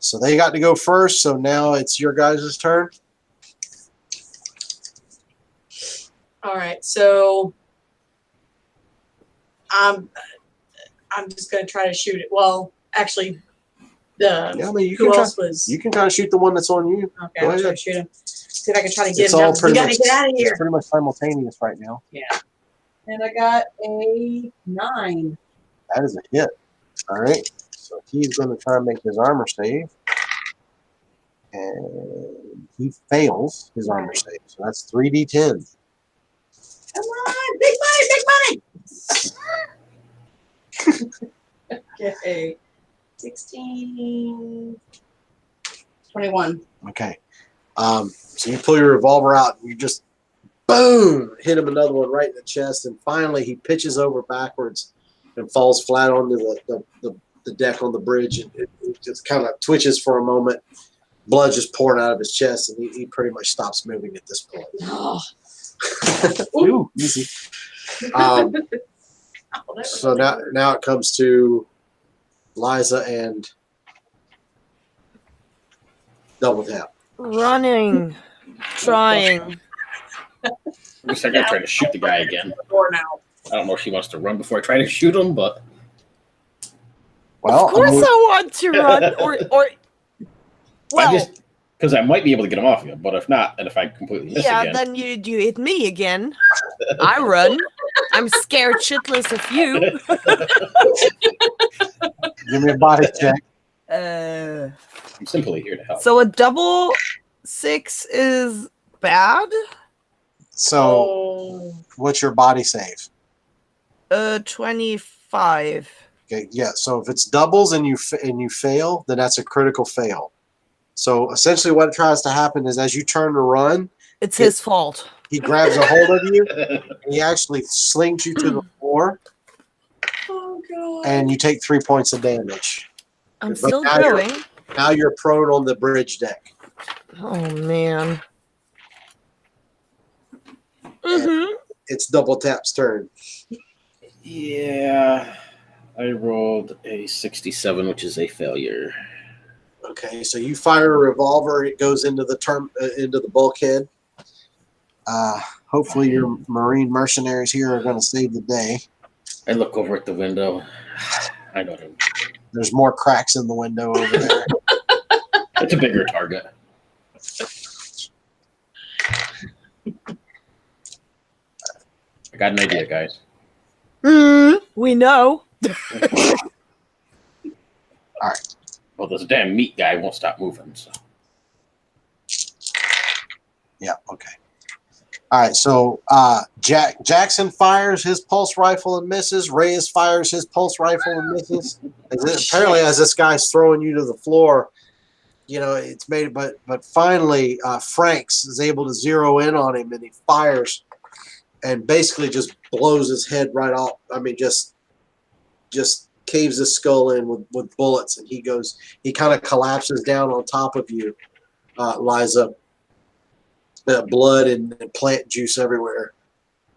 So they got to go first. So now it's your guys' turn. All right. So I'm just gonna try to shoot it. Well, actually, Yeah, I mean, who else was? You can kind of shoot the one that's on you. Okay, Go I'm trying ahead. to shoot him. See if I can try to get It's him all down. We pretty gotta much. get out of It's here. pretty much simultaneous right now. Yeah. And I got a 9. That is a hit. All right. So he's going to try and make his armor save. And he fails his armor save. So that's 3d10. Come on, big money, big money. Okay. 16, 21. Okay. So you pull your revolver out and you just boom, hit him another one right in the chest. And finally he pitches over backwards and falls flat onto the deck on the bridge. And it just kind of twitches for a moment. Blood just pouring out of his chest, and he pretty much stops moving at this point. Oh. Ooh, easy. So now it comes to Liza and Double Tap. Running. Trying. I guess I gotta try to shoot the guy again. Now. I don't know if she wants to run before I try to shoot him, but Well, Of course I want to run. Or well, because I might be able to get him off you, but if not, and if I completely miss yeah, again, then you hit me again. I run. I'm scared shitless of you. give me a body check. I'm simply here to help. So a double 6 is bad. So what's your body save? 25. Okay, yeah. So if it's doubles and you fail, then that's a critical fail. So essentially, what tries to happen is as you turn to run, It's his fault. he grabs a hold of you, and he actually slings you to the floor, Oh god. and you take 3 points of damage. I'm But still now you're- going. Now you're prone on the bridge deck. Oh man. Mm-hmm. It's Double Tap's turn. Yeah, I rolled a 67, which is a failure. Okay, so you fire a revolver. It goes into the into the bulkhead. Hopefully, your Marine mercenaries here are going to save the day. I look over at the window. I don't know. There's more cracks in the window over there. It's a bigger target. I got an idea, guys. We know. All right. Well, this damn meat guy won't stop moving. So. Yeah. Okay. All right. So Jackson fires his pulse rifle and misses. Reyes fires his pulse rifle and misses. Apparently, as this guy's throwing you to the floor, you know it's made. But finally, Franks is able to zero in on him, and he fires, and basically just blows his head right off. I mean, just caves his skull in with bullets, and he kind of collapses down on top of you, Liza. Blood and plant juice everywhere.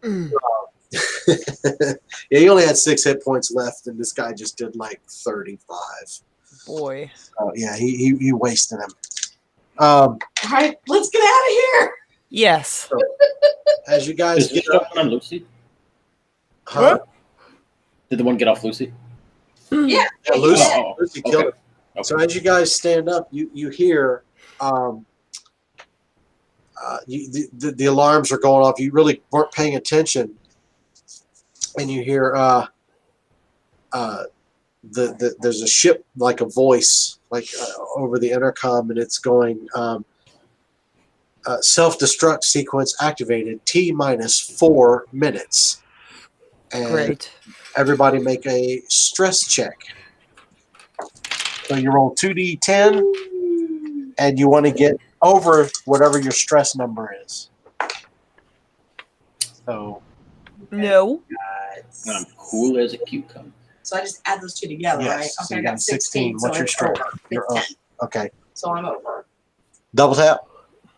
Yeah, he only had 6 hit points left, and this guy just did like 35. Boy. Yeah, he wasted him. All right, let's get out of here. Yes. So, as you guys Is this get up, one on Lucy? huh? Did the one get off Lucy? Yeah. Yeah, Lucy, Oh, Lucy killed him. Okay. So as you guys stand up, you hear the alarms are going off. You really weren't paying attention, and you hear there's a ship, like a voice, like over the intercom, and it's going self-destruct sequence activated. T-4 minutes. And Great. everybody make a stress check. So you roll 2d10, and you want to get over whatever your stress number is. So No. I'm cool as a cucumber. So I just add those two together, yes, right? so Okay, you I got got 16. 16. What's so your it's stress? over. You're It's up. 10. Okay. So I'm over. Double tap.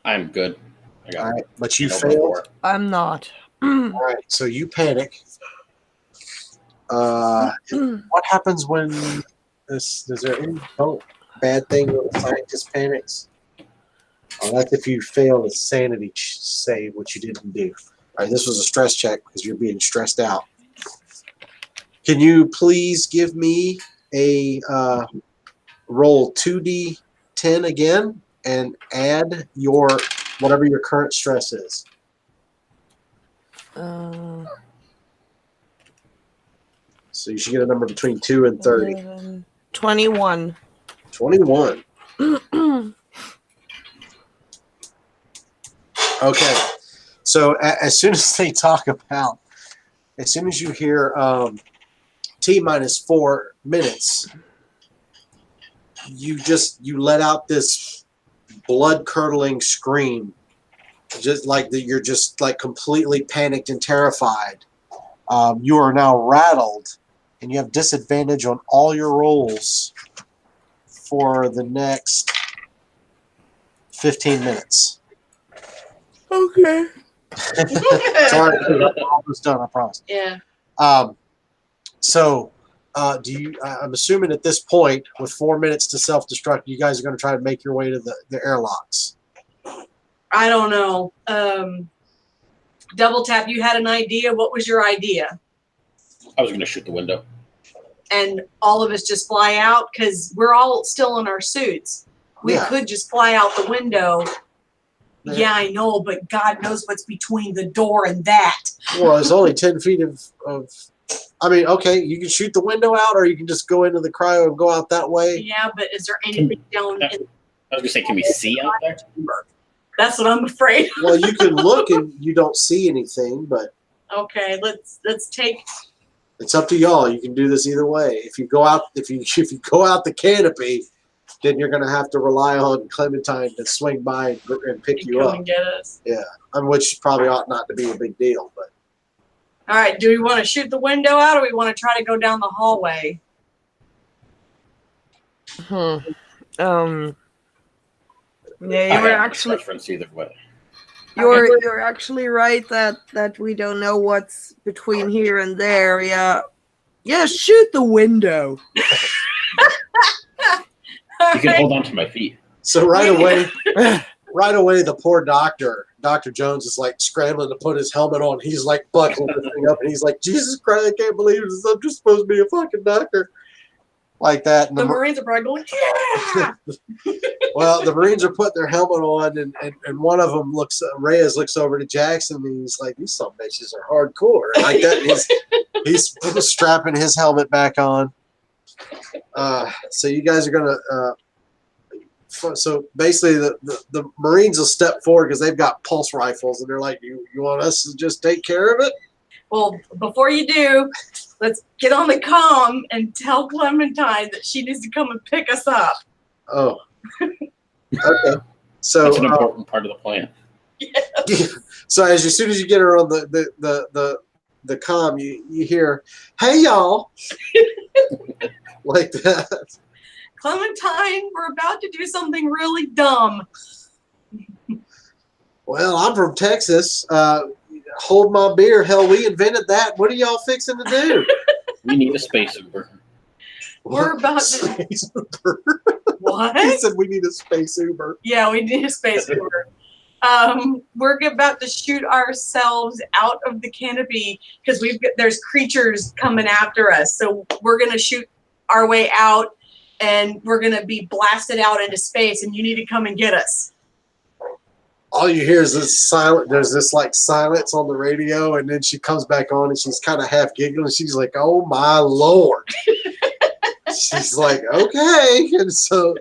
I'm good. I got All right, but you no failed. more. I'm not. All right, so you panic. What happens when this? Is there any bad thing when a scientist panics? Oh, that's if you fail a sanity save, which you didn't do. All right, this was a stress check because you're being stressed out. Can you please give me a roll 2d10 again and add your whatever your current stress is? So you should get a number between 2 and 30. 21. 21. Okay. So as soon as they talk about, as soon as you hear T-4 minutes, you let out this blood-curdling scream, just like that. You're just like completely panicked and terrified. You are now rattled, and you have disadvantage on all your rolls for the next 15 minutes. Okay. Sorry, I'm almost done. I promise. Yeah. So, do you? I'm assuming at this point, with 4 minutes to self-destruct, you guys are going to try to make your way to the airlocks. I don't know. Double tap, you had an idea. What was your idea? I was going to shoot the window. And all of us just fly out because we're all still in our suits. We Yeah. could just fly out the window. Yeah, I know, but God knows what's between the door and that. Well, it's only 10 feet of. I mean, okay, you can shoot the window out, or you can just go into the cryo and go out that way. Yeah, but is there anything down in I was going to say, can we see out there? That's what I'm afraid. Well, you can look and you don't see anything, but Okay, let's take. it's up to y'all. You can do this either way. If you go out, if you go out the canopy, then you're going to have to rely on Clementine to swing by and pick you come up. and get us. Which probably ought not to be a big deal, but. All right, do we want to shoot the window out, or we want to try to go down the hallway? Yeah, you were actually. Preference either way. You're actually right that we don't know what's between here and there. Yeah. Yeah, shoot the window. You can hold on to my feet. So right away, the poor doctor, Dr. Jones, is like scrambling to put his helmet on. He's like buckling the thing up, and he's like, Jesus Christ, I can't believe this. I'm just supposed to be a fucking doctor. Like that. And the Marines are probably going, yeah! Well, the Marines are putting their helmet on, and one of them Reyes looks over to Jackson, and he's like, these some bitches are hardcore. Like that. And he's strapping his helmet back on. So you guys are going to... So basically, the Marines will step forward because they've got pulse rifles, and they're like, "You want us to just take care of it?" Well, before you do, let's get on the comm and tell Clementine that she needs to come and pick us up. Oh, okay. So That's an important part of the plan. Yes. So as soon as you get her on the comm, you hear, "Hey y'all," like that. Clementine, we're about to do something really dumb. Well, I'm from Texas. Hold my beer. Hell, we invented that. What are y'all fixing to do? We need a space Uber. We're about to... Space Uber. What? He said we need a space Uber. Yeah, we need a space Uber. We're about to shoot ourselves out of the canopy because there's creatures coming after us. So we're going to shoot our way out, and we're going to be blasted out into space, and you need to come and get us. All you hear is this silent. There's this like silence on the radio, and then she comes back on, and she's kind of half giggling. She's like, "Oh my Lord!" She's like, "Okay," and so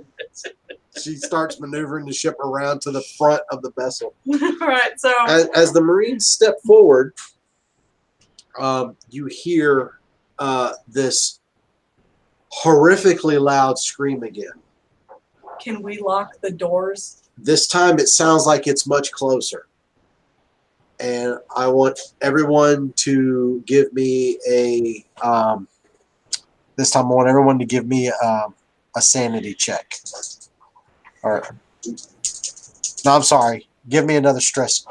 she starts maneuvering the ship around to the front of the vessel. Right. So as the Marines step forward, you hear this horrifically loud scream again. can we lock the doors? This time it sounds like it's much closer. And I want everyone to give me a this time I want everyone to give me a sanity check. Or no, I'm sorry. Give me another stress.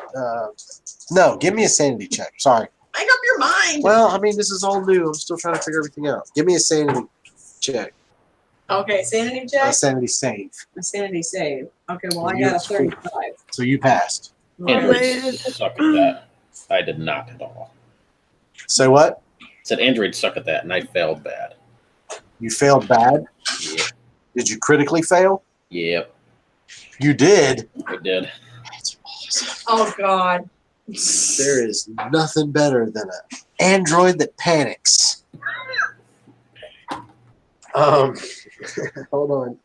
No, give me a sanity check. Sorry. Make up your mind. Well, I mean, this is all new. I'm still trying to figure everything out. Give me a sanity check. Okay, sanity A check. sanity save. A sanity save. Okay, well I You- got a 35. So you passed. Androids suck at that. I did not at all. So what? Said androids suck at that, and I failed bad. You failed bad? Yeah. Did you critically fail? Yep, You did. I did. That's awesome. Oh God. There is nothing better than an android that panics. Hold on.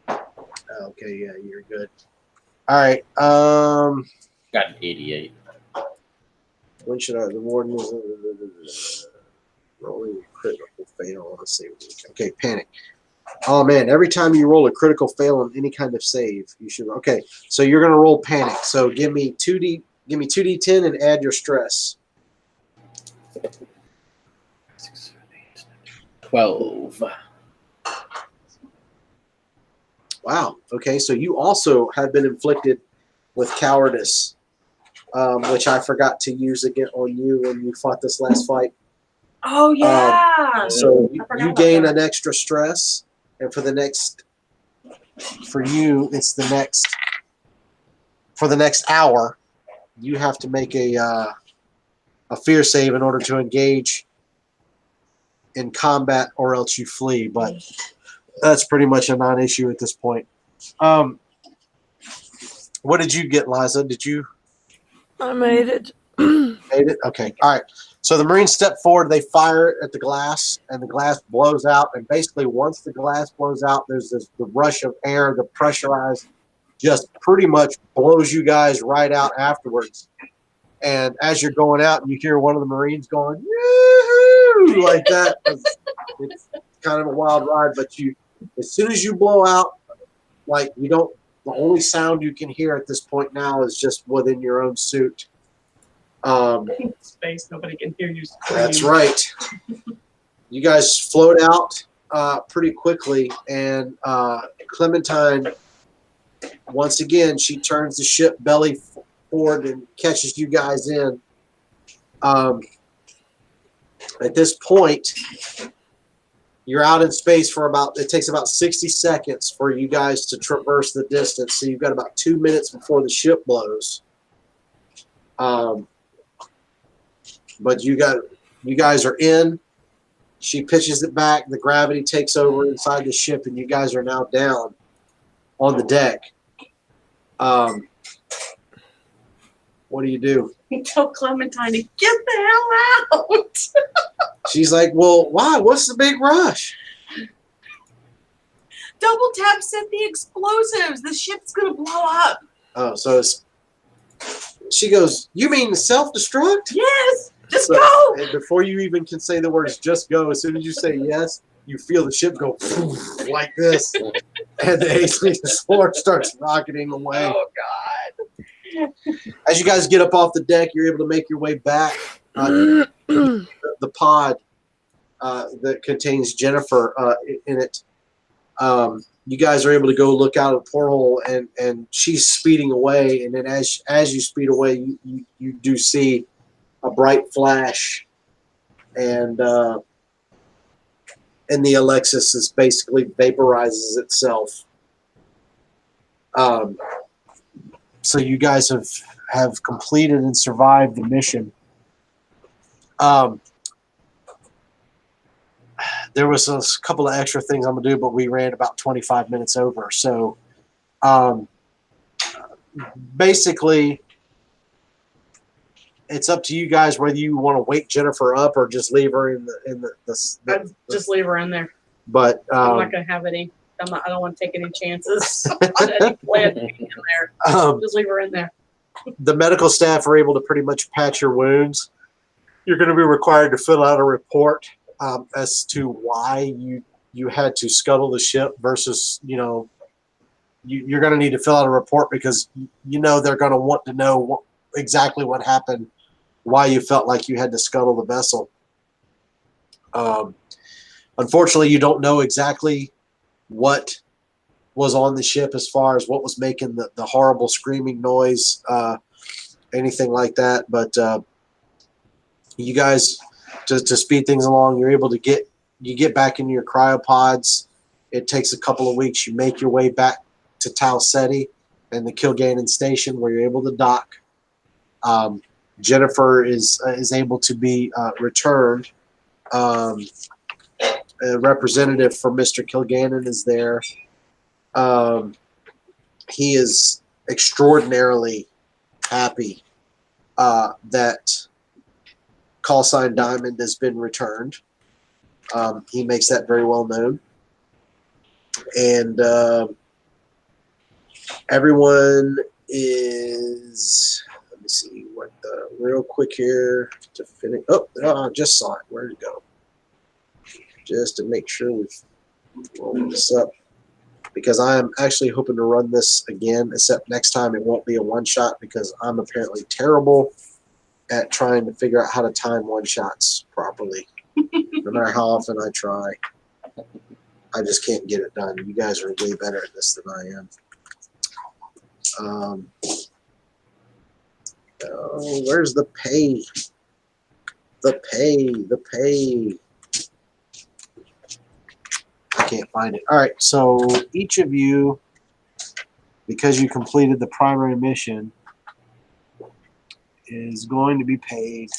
Okay, yeah, you're good. All right. Got an 88. When should I? The warden is rolling a critical fail. Let's see. Okay, panic. Oh man! Every time you roll a critical fail on any kind of save, you should. Okay, so you're gonna roll panic. So give me 2d. Give me 2d10 and add your stress. 6, 7, 8, 12. Wow. Okay, so you also have been inflicted with cowardice, which I forgot to use again on you when you fought this last fight. Oh yeah. So I forgot you about gain that. an extra stress, and for you, it's for the next hour, you have to make a fear save in order to engage in combat, or else you flee. But that's pretty much a non-issue at this point. What did you get, Liza? Did you? I made it. Made it? Okay. All right. So the Marines step forward, they fire at the glass, and the glass blows out. And basically, once the glass blows out, there's the rush of air, the pressurized, just pretty much blows you guys right out afterwards. And as you're going out, you hear one of the Marines going, "Yoo-hoo!" like that. It's kind of a wild ride, but as soon as you blow out, like you don't, the only sound you can hear at this point now is just within your own suit. Space. Nobody can hear you scream. That's right. You guys float out pretty quickly, and Clementine, once again, she turns the ship belly forward and catches you guys in. At this point, you're out in space for it takes about 60 seconds for you guys to traverse the distance. So you've got about 2 minutes before the ship blows. But you guys are in. She pitches it back. The gravity takes over inside the ship, and you guys are now down on the deck. What do you do? You tell Clementine to get the hell out. She's like, well, why? What's the big rush? Double tap set the explosives. The ship's going to blow up. Oh, so she goes, you mean self-destruct? Yes. Just So, go. and before you even can say the words just go, as soon as you say yes, you feel the ship go like this. And the Alexis starts rocketing away. Oh, God. As you guys get up off the deck, you're able to make your way back. The pod that contains Jennifer in it. You guys are able to go look out at the porthole, and she's speeding away. And then as you speed away, you do see a bright flash, and the Alexis is basically vaporizes itself. So you guys have completed and survived the mission. There was a couple of extra things I'm gonna do, but we ran about 25 minutes over. So basically, it's up to you guys whether you want to wake Jennifer up or just leave her in the I'd just leave her in there. But I'm not going to have any. I don't want to take any chances on any plan being in there. Just leave her in there. The medical staff are able to pretty much patch your wounds. You're going to be required to fill out a report as to why you had to scuttle the ship versus, you're going to need to fill out a report because they're going to want to know exactly what happened, why you felt like you had to scuttle the vessel. Unfortunately, you don't know exactly what was on the ship as far as what was making the horrible screaming noise, anything like that. But you guys, to speed things along, you're able to get back into your cryopods. It takes a couple of weeks. You make your way back to Tau Ceti and the Kilgannon station where you're able to dock. Jennifer is able to be returned. A representative for Mr. Kilgannon is there. He is extraordinarily happy that call sign Diamond has been returned. He makes that very well known. And everyone is, let me see what real quick here to finish. Oh, I just saw it. Where'd it go? Just to make sure we've rolled this up, because I am actually hoping to run this again, except next time it won't be a one-shot because I'm apparently terrible at trying to figure out how to time one-shots properly. No matter how often I try, I just can't get it done. You guys are way better at this than I am. Where's the pay? The pay. I can't find it. All right, so each of you, because you completed the primary mission, is going to be paid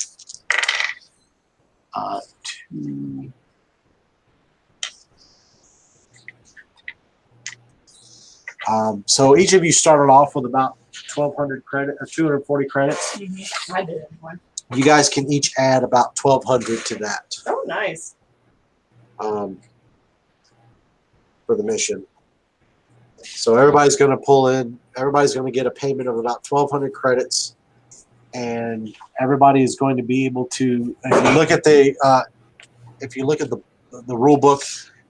so each of you started off with about 1,200 credit or 240 credits. Mm-hmm. I did one. You guys can each add about 1,200 to that. Oh, nice. For the mission. So everybody's going to pull in. Everybody's going to get a payment of about 1,200 credits, and everybody is going to be able to. If you look at the rule book,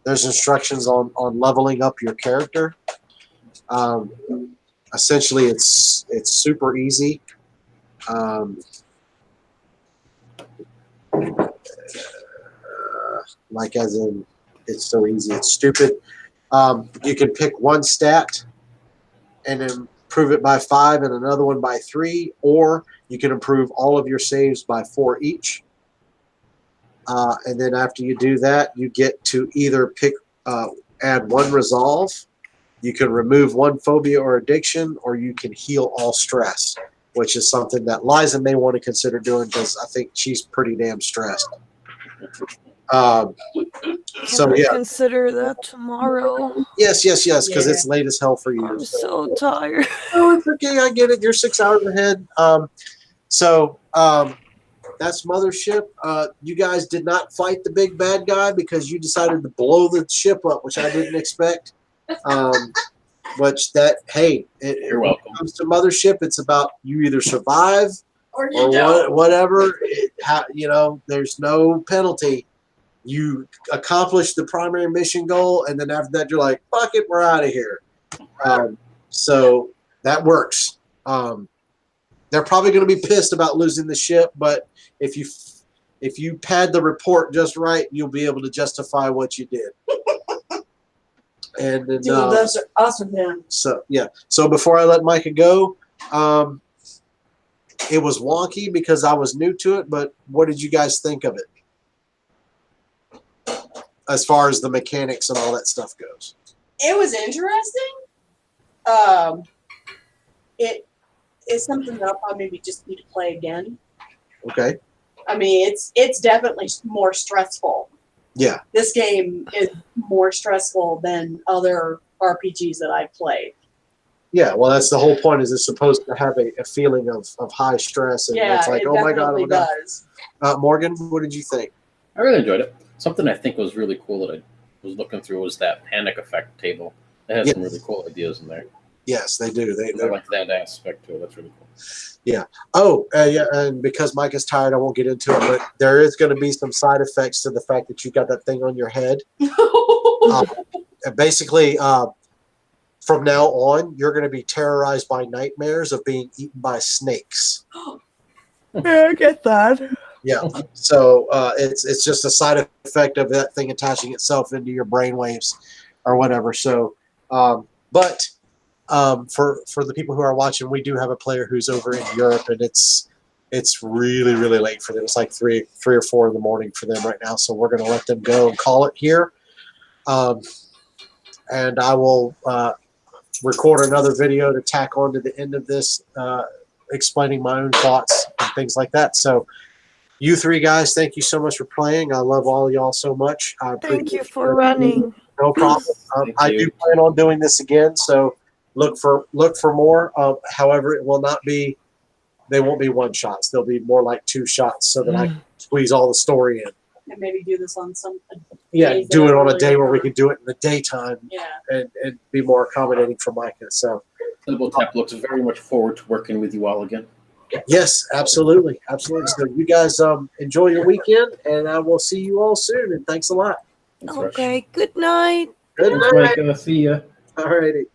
there's instructions on leveling up your character. Essentially, it's super easy. Like as in, it's so easy, it's stupid. You can pick one stat, and improve it by 5 and another one by 3, or you can improve all of your saves by 4 each. And then after you do that, you get to either add 1 resolve, you can remove 1 phobia or addiction, or you can heal all stress, which is something that Liza may want to consider doing because I think she's pretty damn stressed. So yeah, consider that tomorrow. yes, because Yeah. it's late as hell for you. I'm so tired. Oh, it's okay. I get it. You're 6 hours ahead. That's Mothership. You guys did not fight the big bad guy because you decided to blow the ship up, which I didn't expect. You're welcome. When it comes to Mothership, it's about you either survive Or whatever. There's no penalty. You accomplish the primary mission goal, and then after that, you're like, fuck it, we're out of here. So that works. They're probably going to be pissed about losing the ship, but if you pad the report just right, you'll be able to justify what you did. And then, those are awesome, man. So yeah. So before I let Micah go, it was wonky because I was new to it. But what did you guys think of it, as far as the mechanics and all that stuff goes? It was interesting. It is something that I'll probably maybe just need to play again. Okay. I mean, it's definitely more stressful. Yeah. This game is more stressful than other RPGs that I've played. Yeah, well, that's the whole point. Is it's supposed to have a feeling of high stress, and Yeah, it's like, it oh my god, does. Morgan, what did you think? I really enjoyed it. Something I think was really cool that I was looking through was that panic effect table. It has some really cool ideas in there. Yes, they do. I like that aspect to it. That's really cool. Yeah. Oh, yeah. And because Mike is tired, I won't get into it. But there is going to be some side effects to the fact that you got that thing on your head. Basically, from now on, you're going to be terrorized by nightmares of being eaten by snakes. Yeah, I get that. Yeah. So it's just a side effect of that thing attaching itself into your brain waves or whatever. So, for the people who are watching, we do have a player who's over in Europe, and it's really, really late for them. It's like 3 or 4 in the morning for them right now. So we're going to let them go and call it here. And I will record another video to tack on to the end of this, explaining my own thoughts and things like that. So you 3 guys, thank you so much for playing. I love all y'all so much. Thank you for running. No problem. I do plan on doing this again, so look for more. However, it will not be. They won't be 1 shots. They'll be more like 2 shots, so that I can squeeze all the story in. And maybe do this on some. Yeah, do it on a day where we can do it in the daytime. Yeah. And be more accommodating for Micah. So. Double Tap looks very much forward to working with you all again. Yes, absolutely. So you guys enjoy your weekend, and I will see you all soon. And thanks a lot. Okay. Good night. Good night. See ya. All righty.